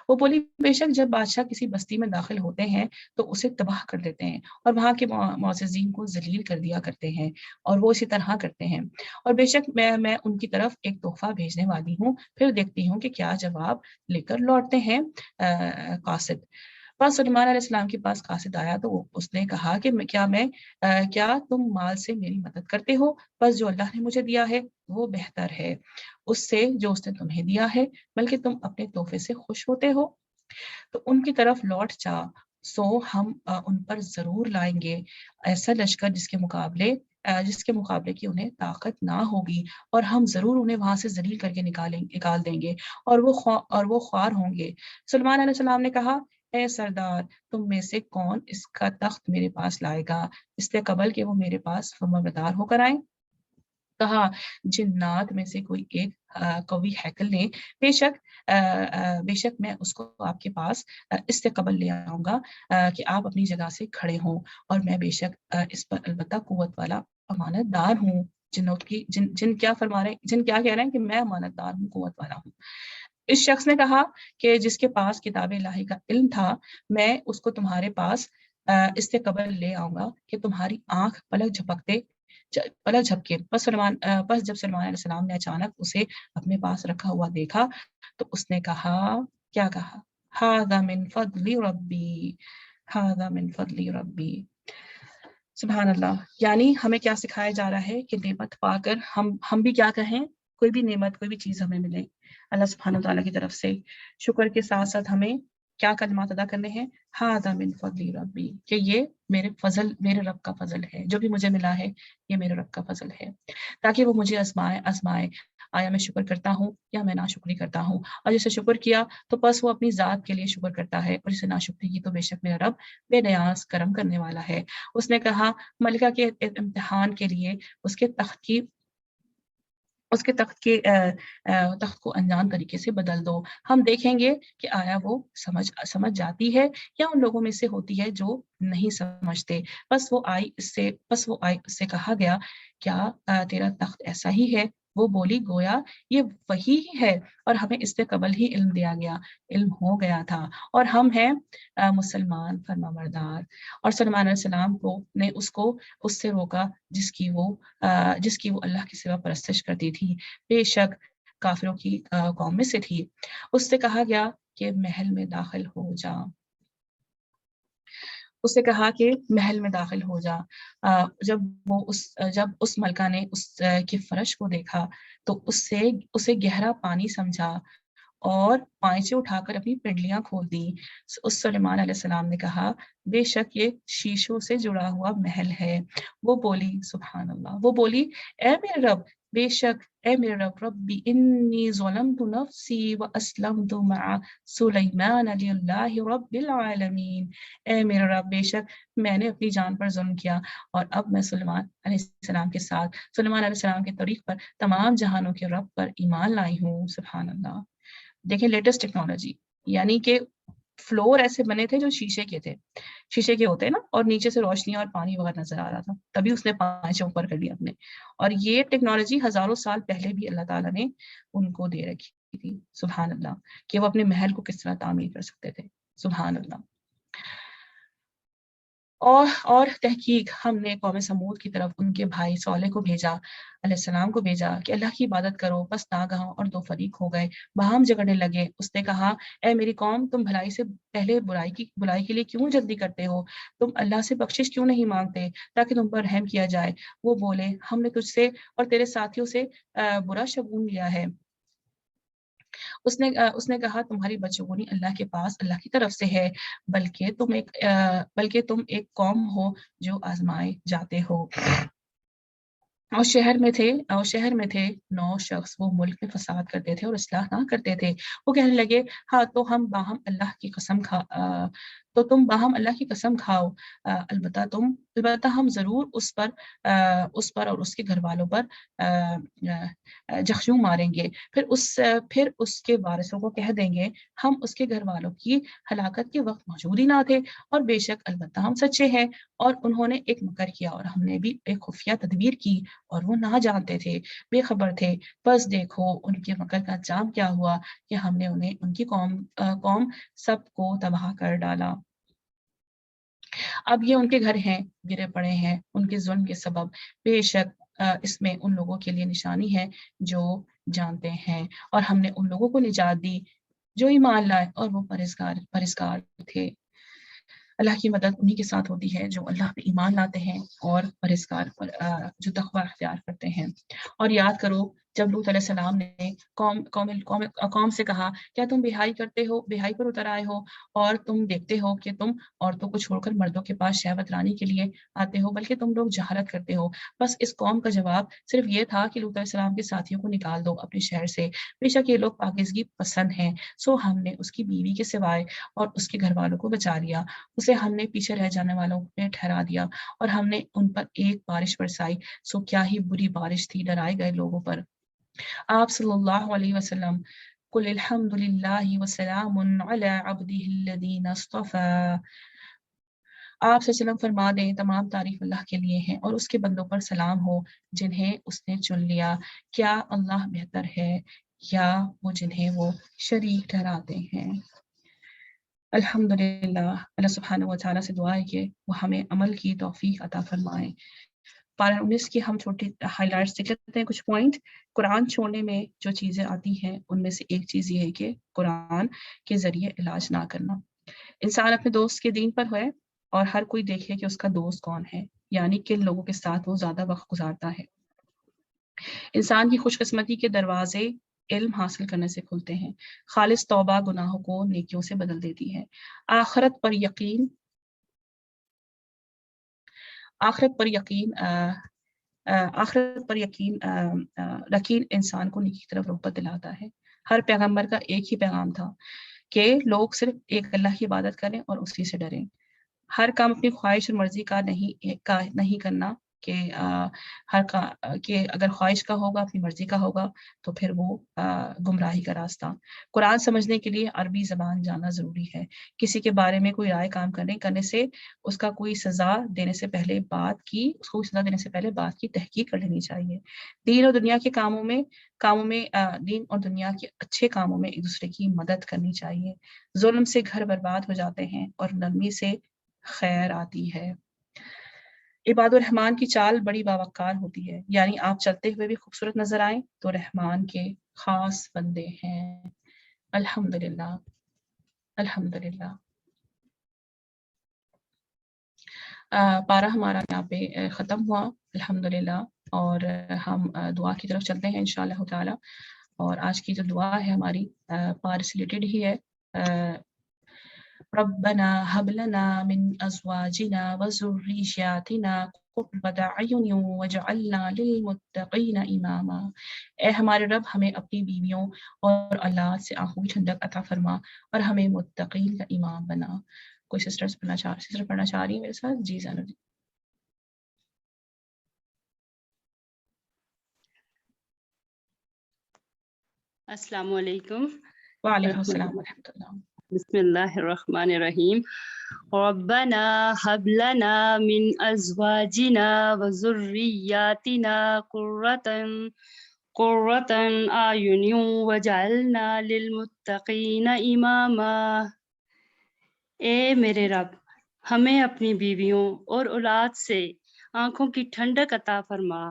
وہ بولی بے شک جب بادشاہ کسی بستی میں داخل ہوتے ہیں تو اسے تباہ کر دیتے ہیں اور وہاں کے معززین کو ذلیل کر دیا کرتے ہیں، اور وہ اسی طرح کرتے ہیں، اور بے شک میں ان کی طرف ایک تحفہ بھیجنے والی ہوں، پھر دیکھتی ہوں کہ کیا جواب لے کر لوٹتے ہیں قاصد۔ بس سلیمان علیہ السلام کے پاس قاصد آیا تو اس نے کہا کہ کیا تم مال سے میری مدد کرتے ہو؟ بس جو اللہ نے مجھے دیا ہے وہ بہتر ہے اس سے جو اس نے تمہیں دیا ہے، بلکہ تم اپنے تحفے سے خوش ہوتے ہو تو ان کی طرف لوٹ جا، سو ہم ان پر ضرور لائیں گے ایسا لشکر جس کے مقابلے کی انہیں طاقت نہ ہوگی، اور ہم ضرور انہیں وہاں سے ذلیل کر کے نکال دیں گے، اور وہ خوار ہوں گے۔ سلیمان علیہ السلام نے کہا اے سردار تم میں سے کون اس کا تخت میرے پاس لائے گا اس سے قبل کہ وہ میرے پاس فرمانبردار ہو کر آئیں؟ کہا جنات میں سے کوئی ایک قوی ہیکل نے بے شک میں اس کو آپ کے پاس اس سے قبل لے آؤں گا کہ آپ اپنی جگہ سے کھڑے ہوں، اور میں بے شک اس پر البتہ قوت والا امانت دار ہوں۔ جن کیا کہہ رہے ہیں کہ میں امانت دار ہوں، قوت والا ہوں۔ اس شخص نے کہا کہ جس کے پاس کتاب الہی کا علم تھا میں اس کو تمہارے پاس اس سے قبل لے آؤں گا کہ تمہاری آنکھ پلک جھپکے۔ بس جب سلیمان علیہ السلام نے اچانک اسے اپنے پاس رکھا ہوا دیکھا تو اس نے کہا، کیا کہا؟ ھذا من فضل ربی، ھذا من فضل ربی۔ سبحان اللہ، یعنی ہمیں کیا سکھایا جا رہا ہے کہ نعمت پا کر ہم بھی کیا کہیں، کوئی بھی نعمت کوئی بھی چیز ہمیں ملے اللہ سبحانہ وتعالیٰ کی طرف سے، شکر کے ساتھ ساتھ ہمیں کیا کلمات ادا کرنے ہیں، ھذا من فضل ربی، کہ یہ میرے رب کا فضل ہے، جو بھی مجھے ملا ہے یہ میرے رب کا فضل ہے، تاکہ وہ مجھے آزمائے آیا میں شکر کرتا ہوں یا میں ناشکری کرتا ہوں، اور جسے شکر کیا تو بس وہ اپنی ذات کے لیے شکر کرتا ہے، اور جسے ناشکری کی تو بے شک میرا رب بے نیاز کرم کرنے والا ہے۔ اس نے کہا ملکہ کے امتحان کے لیے اس کے تخت کو انجان طریقے سے بدل دو، ہم دیکھیں گے کہ آیا وہ سمجھ جاتی ہے یا ان لوگوں میں سے ہوتی ہے جو نہیں سمجھتے۔ بس وہ آئی اس سے کہا گیا کیا تیرا تخت ایسا ہی ہے؟ وہ بولی گویا یہ وہی ہی ہے، اور ہمیں اس سے قبل ہی علم ہو گیا تھا، اور ہم ہیں مسلمان فرمانبردار۔ اور سلیمان علیہ السلام نے اس سے روکا جس کی وہ اللہ کے سوا پرستش کرتی تھی، بے شک کافروں کی قوم میں سے تھی۔ اس سے کہا گیا کہ محل میں داخل ہو جا، اس سے کہا کہ محل میں داخل ہو جا۔ جب اس ملکہ نے اس کے فرش کو دیکھا تو اسے گہرا پانی سمجھا اور پائچے اٹھا کر اپنی پنڈلیاں کھول دی۔ اس سلیمان علیہ السلام نے کہا بے شک یہ شیشوں سے جڑا ہوا محل ہے۔ وہ بولی سبحان اللہ، وہ بولی اے میرے رب، بے شک اے میرے رب، ربی انی ظلمت نفسی واسلمت مع سلیمان للہ رب العالمین۔ اے میرے رب، بے شک میں نے اپنی جان پر ظلم کیا، اور اب میں سلیمان علیہ السلام کے ساتھ سلیمان علیہ السلام کے طریق پر تمام جہانوں کے رب پر ایمان لائی ہوں۔ سبحان اللہ۔ دیکھیں لیٹسٹ ٹیکنالوجی، یعنی کہ فلور ایسے بنے تھے جو شیشے کے ہوتے ہیں نا، اور نیچے سے روشنی اور پانی وغیرہ نظر آ رہا تھا، تبھی اس نے پانچ اوپر کر لیا اپنے، اور یہ ٹیکنالوجی ہزاروں سال پہلے بھی اللہ تعالیٰ نے ان کو دے رکھی تھی۔ سبحان اللہ، کہ وہ اپنے محل کو کس طرح تعمیر کر سکتے تھے۔ سبحان اللہ۔ اور تحقیق ہم نے قوم سمود کی طرف ان کے بھائی صالح کو بھیجا علیہ السلام کو بھیجا کہ اللہ کی عبادت کرو، بس ناگہاں اور دو فریق ہو گئے، باہم جھگڑنے لگے۔ اس نے کہا اے میری قوم، تم بھلائی سے پہلے برائی کے لیے کیوں جلدی کرتے ہو؟ تم اللہ سے بخشش کیوں نہیں مانگتے تاکہ تم پر رحم کیا جائے؟ وہ بولے ہم نے تجھ سے اور تیرے ساتھیوں سے برا شگون لیا ہے۔ اس نے کہا تمہاری بدشگونی اللہ کے پاس اللہ کی طرف سے ہے، بلکہ تم ایک قوم ہو جو آزمائے جاتے ہو۔ اور شہر میں تھے 9 شخص، وہ ملک میں فساد کرتے تھے اور اصلاح نہ کرتے تھے۔ وہ کہنے لگے ہاں تو تم باہم اللہ کی قسم کھاؤ، البتہ ہم ضرور اس پر اور اس کے گھر والوں پر جخشوں ماریں گے، پھر اس کے وارثوں کو کہہ دیں گے ہم اس کے گھر والوں کی ہلاکت کے وقت موجود ہی نہ تھے، اور بے شک البتہ ہم سچے ہیں۔ اور انہوں نے ایک مکر کیا اور ہم نے بھی ایک خفیہ تدبیر کی، اور وہ نہ جانتے تھے، بے خبر تھے۔ بس دیکھو ان کے مکر کا انجام کیا ہوا کہ ہم نے انہیں ان کی قوم سب کو تباہ کر ڈالا۔ اب یہ ان کے گھر ہیں، گرے پڑے ہیں ان کے ظلم کے سبب، بے شک اس میں ان لوگوں کے لیے نشانی ہے جو جانتے ہیں۔ اور ہم نے ان لوگوں کو نجات دی جو ایمان لائے اور وہ پرہیزگار تھے۔ اللہ کی مدد انہی کے ساتھ ہوتی ہے جو اللہ پہ ایمان لاتے ہیں اور پرہیزگار جو تقوی اختیار کرتے ہیں۔ اور یاد کرو جب لوط علیہ السلام نے قوم سے کہا کیا تم بہائی پر اتر آئے ہو، اور تم دیکھتے ہو کہ تم عورتوں کو چھوڑ کر مردوں کے پاس شہوت لانے کے لیے آتے ہو، بلکہ تم لوگ جہالت کرتے ہو۔ بس اس قوم کا جواب صرف یہ تھا کہ لوط علیہ السلام کے ساتھیوں کو نکال دو اپنے شہر سے، بے شک یہ لوگ پاکیزگی پسند ہیں۔ سو ہم نے اس کی بیوی کے سوائے اور اس کے گھر والوں کو بچا لیا، اسے ہم نے پیچھے رہ جانے والوں میں ٹھہرا دیا، اور ہم نے ان پر ایک بارش برسائی، سو کیا ہی بری بارش تھی ڈرائے گئے لوگوں پر۔ آپ صلی اللہ علیہ وسلم قل الحمد للہ وسلام علی عبدہ الذین اصطفیٰ، آپ صلی اللہ علیہ وسلم فرما دیں تمام تعریف اللہ کے لیے ہیں اور اس کے بندوں پر سلام ہو جنہیں اس نے چن لیا۔ کیا اللہ بہتر ہے یا وہ جنہیں وہ شریک ٹھہراتے ہیں؟ الحمدللہ، اللہ سبحانہ و تعالیٰ سے دعا ہے کہ وہ ہمیں عمل کی توفیق عطا فرمائیں۔ پارہ 19 کی ہم چھوٹی ہائی لائٹس دیکھ لیتے ہیں، کچھ پوائنٹ۔ قرآن چھوڑنے میں جو چیزیں آتی ہیں ان میں سے ایک چیز یہ ہے کہ قرآن کے ذریعے علاج نہ کرنا۔ انسان اپنے دوست کے دین پر ہے اور ہر کوئی دیکھے کہ اس کا دوست کون ہے، یعنی کن لوگوں کے ساتھ وہ زیادہ وقت گزارتا ہے۔ انسان کی خوش قسمتی کے دروازے علم حاصل کرنے سے کھلتے ہیں۔ خالص توبہ گناہوں کو نیکیوں سے بدل دیتی ہے۔ آخرت پر یقین یقین انسان کو نیکی کی طرف رغبت دلاتا ہے۔ ہر پیغمبر کا ایک ہی پیغام تھا کہ لوگ صرف ایک اللہ کی عبادت کریں اور اسی سے ڈریں۔ ہر کام اپنی خواہش اور مرضی کا نہیں کرنا، کہ اگر خواہش کا ہوگا اپنی مرضی کا ہوگا تو پھر وہ گمراہی کا راستہ۔ قرآن سمجھنے کے لیے عربی زبان جاننا ضروری ہے۔ کسی کے بارے میں کوئی رائے کام کرنے سے اس کو کوئی سزا دینے سے پہلے بات کی تحقیق کر لینی چاہیے۔ دین اور دنیا کے دین اور دنیا کے اچھے کاموں میں ایک دوسرے کی مدد کرنی چاہیے۔ ظلم سے گھر برباد ہو جاتے ہیں اور نرمی سے خیر آتی ہے۔ عباد الرحمن کی چال بڑی باوقار ہوتی ہے، یعنی آپ چلتے ہوئے بھی خوبصورت نظر آئیں تو رحمان کے خاص بندے ہیں۔ الحمدللہ الحمدللہ۔ پارہ ہمارا یہاں پہ ختم ہوا الحمدللہ، اور ہم دعا کی طرف چلتے ہیں انشاءاللہ تعالی۔ اور آج کی جو دعا ہے ہماری پارہ سے ریلیٹڈ ہی ہے۔ ربنا هب لنا من ازواجنا وذرياتنا قرة اعين واجعلنا للمتقين اماما۔ اے ہمارے رب ہمیں اپنی بیویوں اور اولاد سے آنکھوں کی ٹھنڈک عطا فرما اور ہمیں متقین کا امام بنا۔ کوئی سسٹر پڑھنا چاہ رہی ہیں میرے ساتھ؟ جی زینب جی۔ السلام علیکم۔ وعلیکم السلام ورحمۃ اللہ۔ بسم اللہ الرحمن الرحیم۔ ربنا هب لنا من ازواجنا وذرياتنا قرة اعین واجعلنا للمتقین اماما۔ اے میرے رب، ہمیں اپنی بیویوں اور اولاد سے آنکھوں کی ٹھنڈک عطا فرما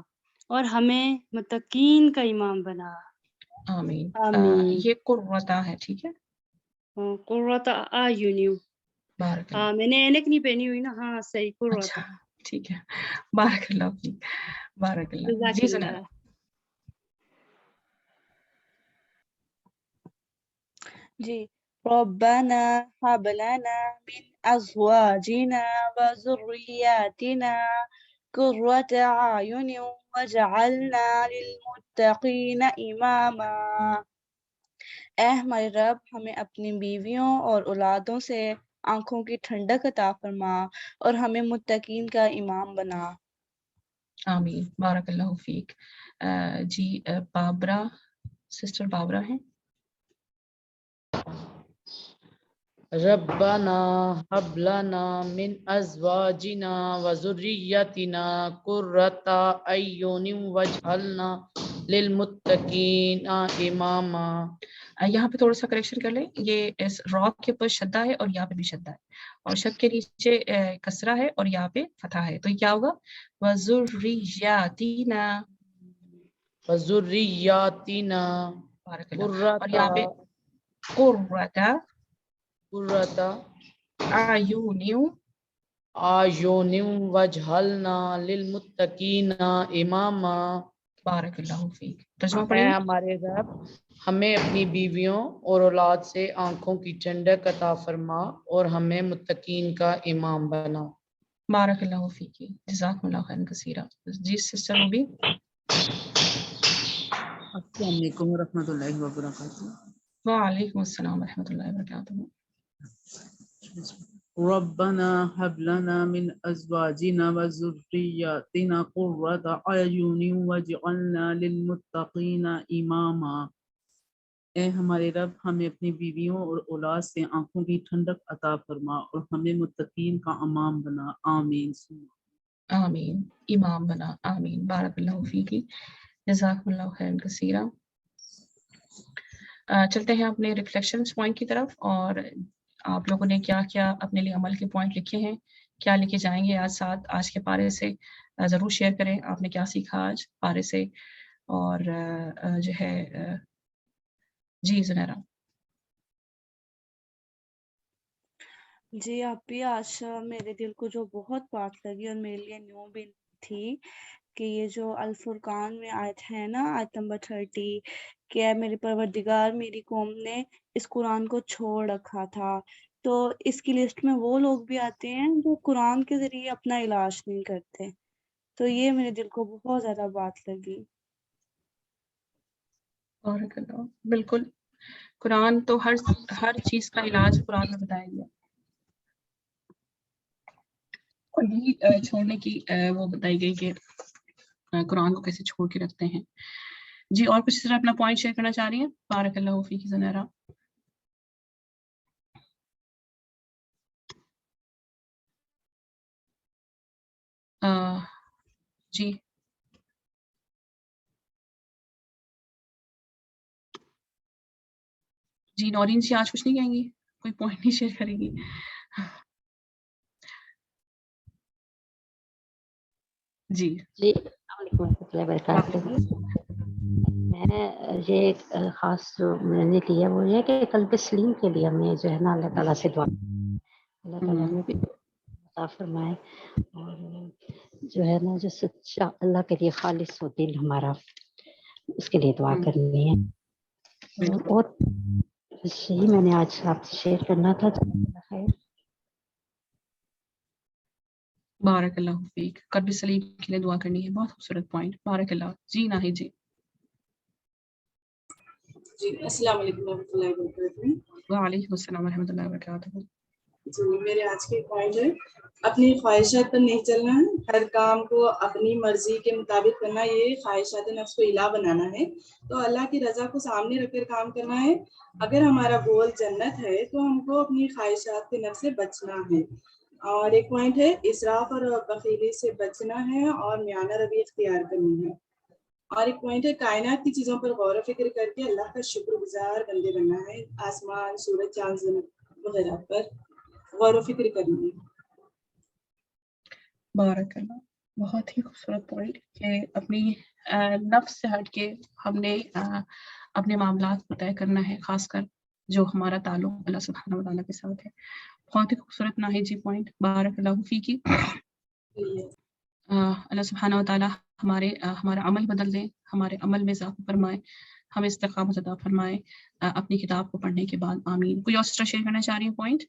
اور ہمیں متقین کا امام بنا. آمین. آمین. یہ قرۃ ہے، ٹھیک ہے. قرۃ اعین. بارک اللہ. ہاں میں نے اینک نہیں پہنی ہوئی نا. ہاں صحیح قرۃ. اچھا ٹھیک ہے. بارک اللہ فیک. بارک اللہ. جزاک جی اللہ. سنیرا. جی. ربنا هب لنا من أزواجنا وذرياتنا قرة أعين واجعلنا للمتقين إماما. اے ہمارے رب، ہمیں اپنی بیویوں اور اولادوں سے آنکھوں کی ٹھنڈک عطا فرما اور ہمیں متقین کا امام بنا. آمین. بارک اللہ فیک. جی بابرا، سسٹر بابرا ہیں. ربنا هب لنا من ازواجنا وذرياتنا قرة اعين واجعلنا للمتقين اماما. یہاں پہ تھوڑا سا کریکشن کر لیں. یہ اس را کے اوپر شدہ ہے اور یہاں پہ بھی شدہ ہے، اور شد کے نیچے کسرہ ہے اور یہاں پہ فتح ہے. تو یہ کیا ہوگا؟ وذریاتنا. وذرياتنا بارک اللہ. اور یہاں پہ قرۃ اعین اعین واجعلنا للمتقین اماما. بارک اللہ فیک. ترجمہ اے پڑھیے. ہمارے رب، ہمیں اپنی بیویوں اور اولاد سے آنکھوں کی ٹھنڈک عطا فرما اور ہمیں متقین کا امام بنا. بارک اللہ فیک. جزاکم اللہ خیرا کثیرا. جی سسٹر روبی. السلام علیکم ورحمۃ اللہ وبرکاتہ. وعلیکم السلام ورحمۃ اللہ وبرکاتہ. ربنا هب لنا من ازواجنا وذرياتنا قرة اعين واجعلنا للمتقين اماما. اے ہمارے رب، ہمیں اپنی بیویوں اور اولاد سے آنکھوں کی ٹھنڈک عطا فرما اور ہمیں متقین کا امام بنا. آمین. آمین. امام بنا. آمین. بارک اللہ فیکی. جزاکم اللہ خیرا کثیرا. چلتے ہیں اپنے ریفلیکشن پوائنٹ کی طرف، اور آپ لوگوں نے کیا کیا اپنے لیے عمل کے پوائنٹ لکھے ہیں، کیا لکھے جائیں گے آج کے پارے سے. ضرور شیئر کریں آپ نے کیا سیکھا آج پارے سے. اور جو ہے جی زنیرا. جی آپ بھی آج میرے دل کو جو بہت بات لگی اور میرے لیے نیو بھی تھی کہ یہ جو الفرقان میں آیت ہے نا، آیت نمبر 30، کہ اے میرے پروردگار، میری قوم نے اس قرآن کو چھوڑ رکھا تھا. تو اس کی لسٹ میں وہ لوگ بھی آتے ہیں جو قرآن کے ذریعے اپنا علاج نہیں کرتے. تو یہ میرے دل کو بہت زیادہ بات لگی. بارک اللہ. بالکل، قرآن تو ہر چیز کا علاج قرآن میں بتایا گیا، اور یہی چھوڑنے کی وہ بتائی گئی کہ قرآن کو کیسے چھوڑ کے رکھتے ہیں. جی اور کچھ طرح اپنا پوائنٹ شیئر کرنا چاہ رہی ہیں؟ بارک اللہ فیک زنیرا. جی جی نورین سے آج کچھ نہیں کہیں گی؟ کوئی پوائنٹ نہیں شیئر کرے گی؟ جی السلام علیکم ورحمۃ اللہ وبرکاتہ. میں یہ ایک خاص جو میں نے لیا وہ یہ کہ قلب سلیم کے لیے ہمیں جو ہے نا اللہ تعالیٰ سے دعا، اللہ تعالیٰ ہمیں عطا فرمائے، اور جو ہے نا جو سچا اللہ کے لیے خالص ہو دل ہمارا، اس کے لیے دعا کرنی ہے. اور یہی میں نے آج آپ سے شیئر کرنا تھا. خیر. بارک اللہ فیک. قلب سلیم کے لیے دعا کرنی ہے. بہت خوبصورت پوائنٹ. بارک اللہ. جی ناہید جی. جی السلام علیکم ورحمۃ اللہ وبرکاتہ. وعلیکم السلام ورحمۃ اللہ وبرکاتہ. جی میرے آج کے پوائنٹ ہے، اپنی خواہشات پر نہیں چلنا ہے، ہر کام کو اپنی مرضی کے مطابق کرنا، یہ خواہشات نفس کو الہ بنانا ہے. تو اللہ کی رضا کو سامنے رکھ کر کام کرنا ہے. اگر ہمارا گول جنت ہے تو ہم کو اپنی خواہشات کے نفس سے بچنا ہے. اور ایک پوائنٹ ہے، اسراف اور بخیلی سے بچنا ہے اور میانہ روی اختیار کرنی ہے. اور ایک پوائنٹ ہے، کائنات کی چیزوں پر غور و فکر کر کے اللہ کا شکر گزار بندے بننا ہے. آسمان، سورج، چاند وغیرہ پر غور و فکر کرنی ہے. بارک اللہ، بہت ہی خوبصورت پوائنٹ کہ اپنی نفس سے ہٹ کے ہم نے اپنے معاملات کو طے کرنا ہے، خاص کر جو ہمارا تعلق اللہ سبحانہ و تعالیٰ کے ساتھ ہے. بہت ہی خوبصورت ناہید جی پوائنٹ، بارک اللہ فیکی. اللہ سبحانہ و تعالیٰ ہمارا عمل بدل دیں، ہمارے عمل میں اضافہ فرمائے، ہمیں استقامت عطا فرمائے اپنی کتاب کو پڑھنے کے بعد. آمین. کوئی اور سسٹر شیئر کرنا چاہ رہی ہے پوائنٹ؟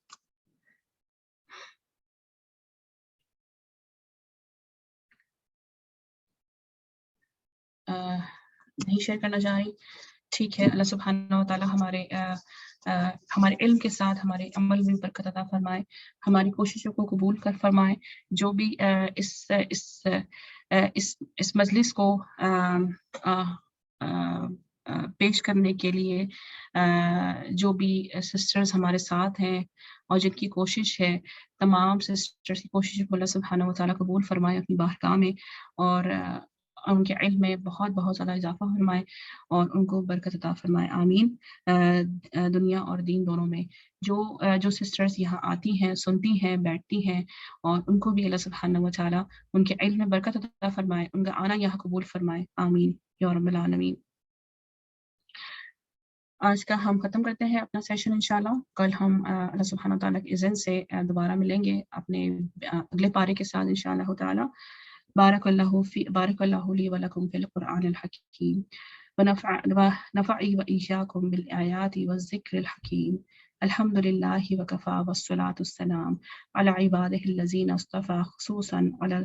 نہیں شیئر کرنا چاہ رہی؟ ٹھیک ہے. اللہ سبحانہ و تعالیٰ ہمارے علم کے ساتھ ہمارے عمل میں برکت عطا فرمائے، ہماری کوششوں کو قبول کر فرمائے. جو بھی اس مجلس کو پیش کرنے کے لیے جو بھی سسٹرز ہمارے ساتھ ہیں اور جن کی کوشش ہے، تمام سسٹرز کی کوشش کو اللہ سبحانہ و تعالیٰ قبول فرمائے اپنی بارگاہ میں، اور ان کے علم میں بہت بہت زیادہ اضافہ فرمائے اور ان کو برکت عطا فرمائے. آمین. دنیا اور دین دونوں میں جو سسٹرز یہاں آتی ہیں، سنتی ہیں، بیٹھتی ہیں، اور ان کو بھی اللہ سبحانہ و تعالیٰ ان کے علم میں برکت عطا فرمائے، ان کا آنا یہاں قبول فرمائے. آمین یا رب العالمین. آج کا ہم ختم کرتے ہیں اپنا سیشن انشاءاللہ. کل ہم اللہ سبحانہ و تعالیٰ کے اذن سے دوبارہ ملیں گے اپنے اگلے پارے کے ساتھ انشاءاللہ تعالیٰ. بارک اللہ لی و لکم فی القرآن الحکیم ونفعی و ایاکم بالآیات والذکر الحکیم. الحمد للہ وکفی والصلاة والسلام علی عبادہ الذین اصطفی، خصوصا علی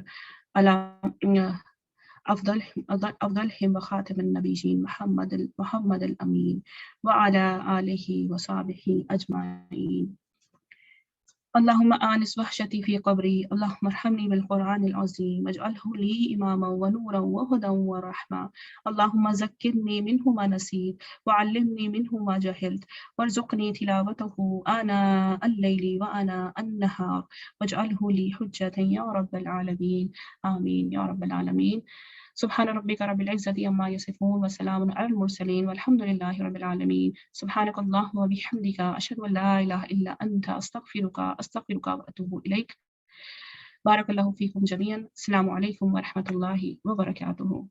افضلهم وخاتم النبیین محمد الامین وعلی آلہ وصحبہ اجمعین. اللهم آنس وحشتي في قبري، اللهم ارحمني بالقرآن العظيم واجعله لي إماما ونورا وهدى ورحمة. اللهم ذكرني منه ما نسيت وعلمني منه ما جهلت وارزقني تلاوته آناء الليل وآناء النهار واجعله لي حجة يا رب العالمين. آمين يا رب العالمين. سبحان ربك رب العزة عما يصفون وسلام على المرسلين والحمد لله رب العالمين. سبحانك اللهم وبحمدك أشهد أن لا إله إلا أنت أستغفرك وأتوب إليك. بارك الله فيكم جميعا. السلام عليكم ورحمة الله وبركاته.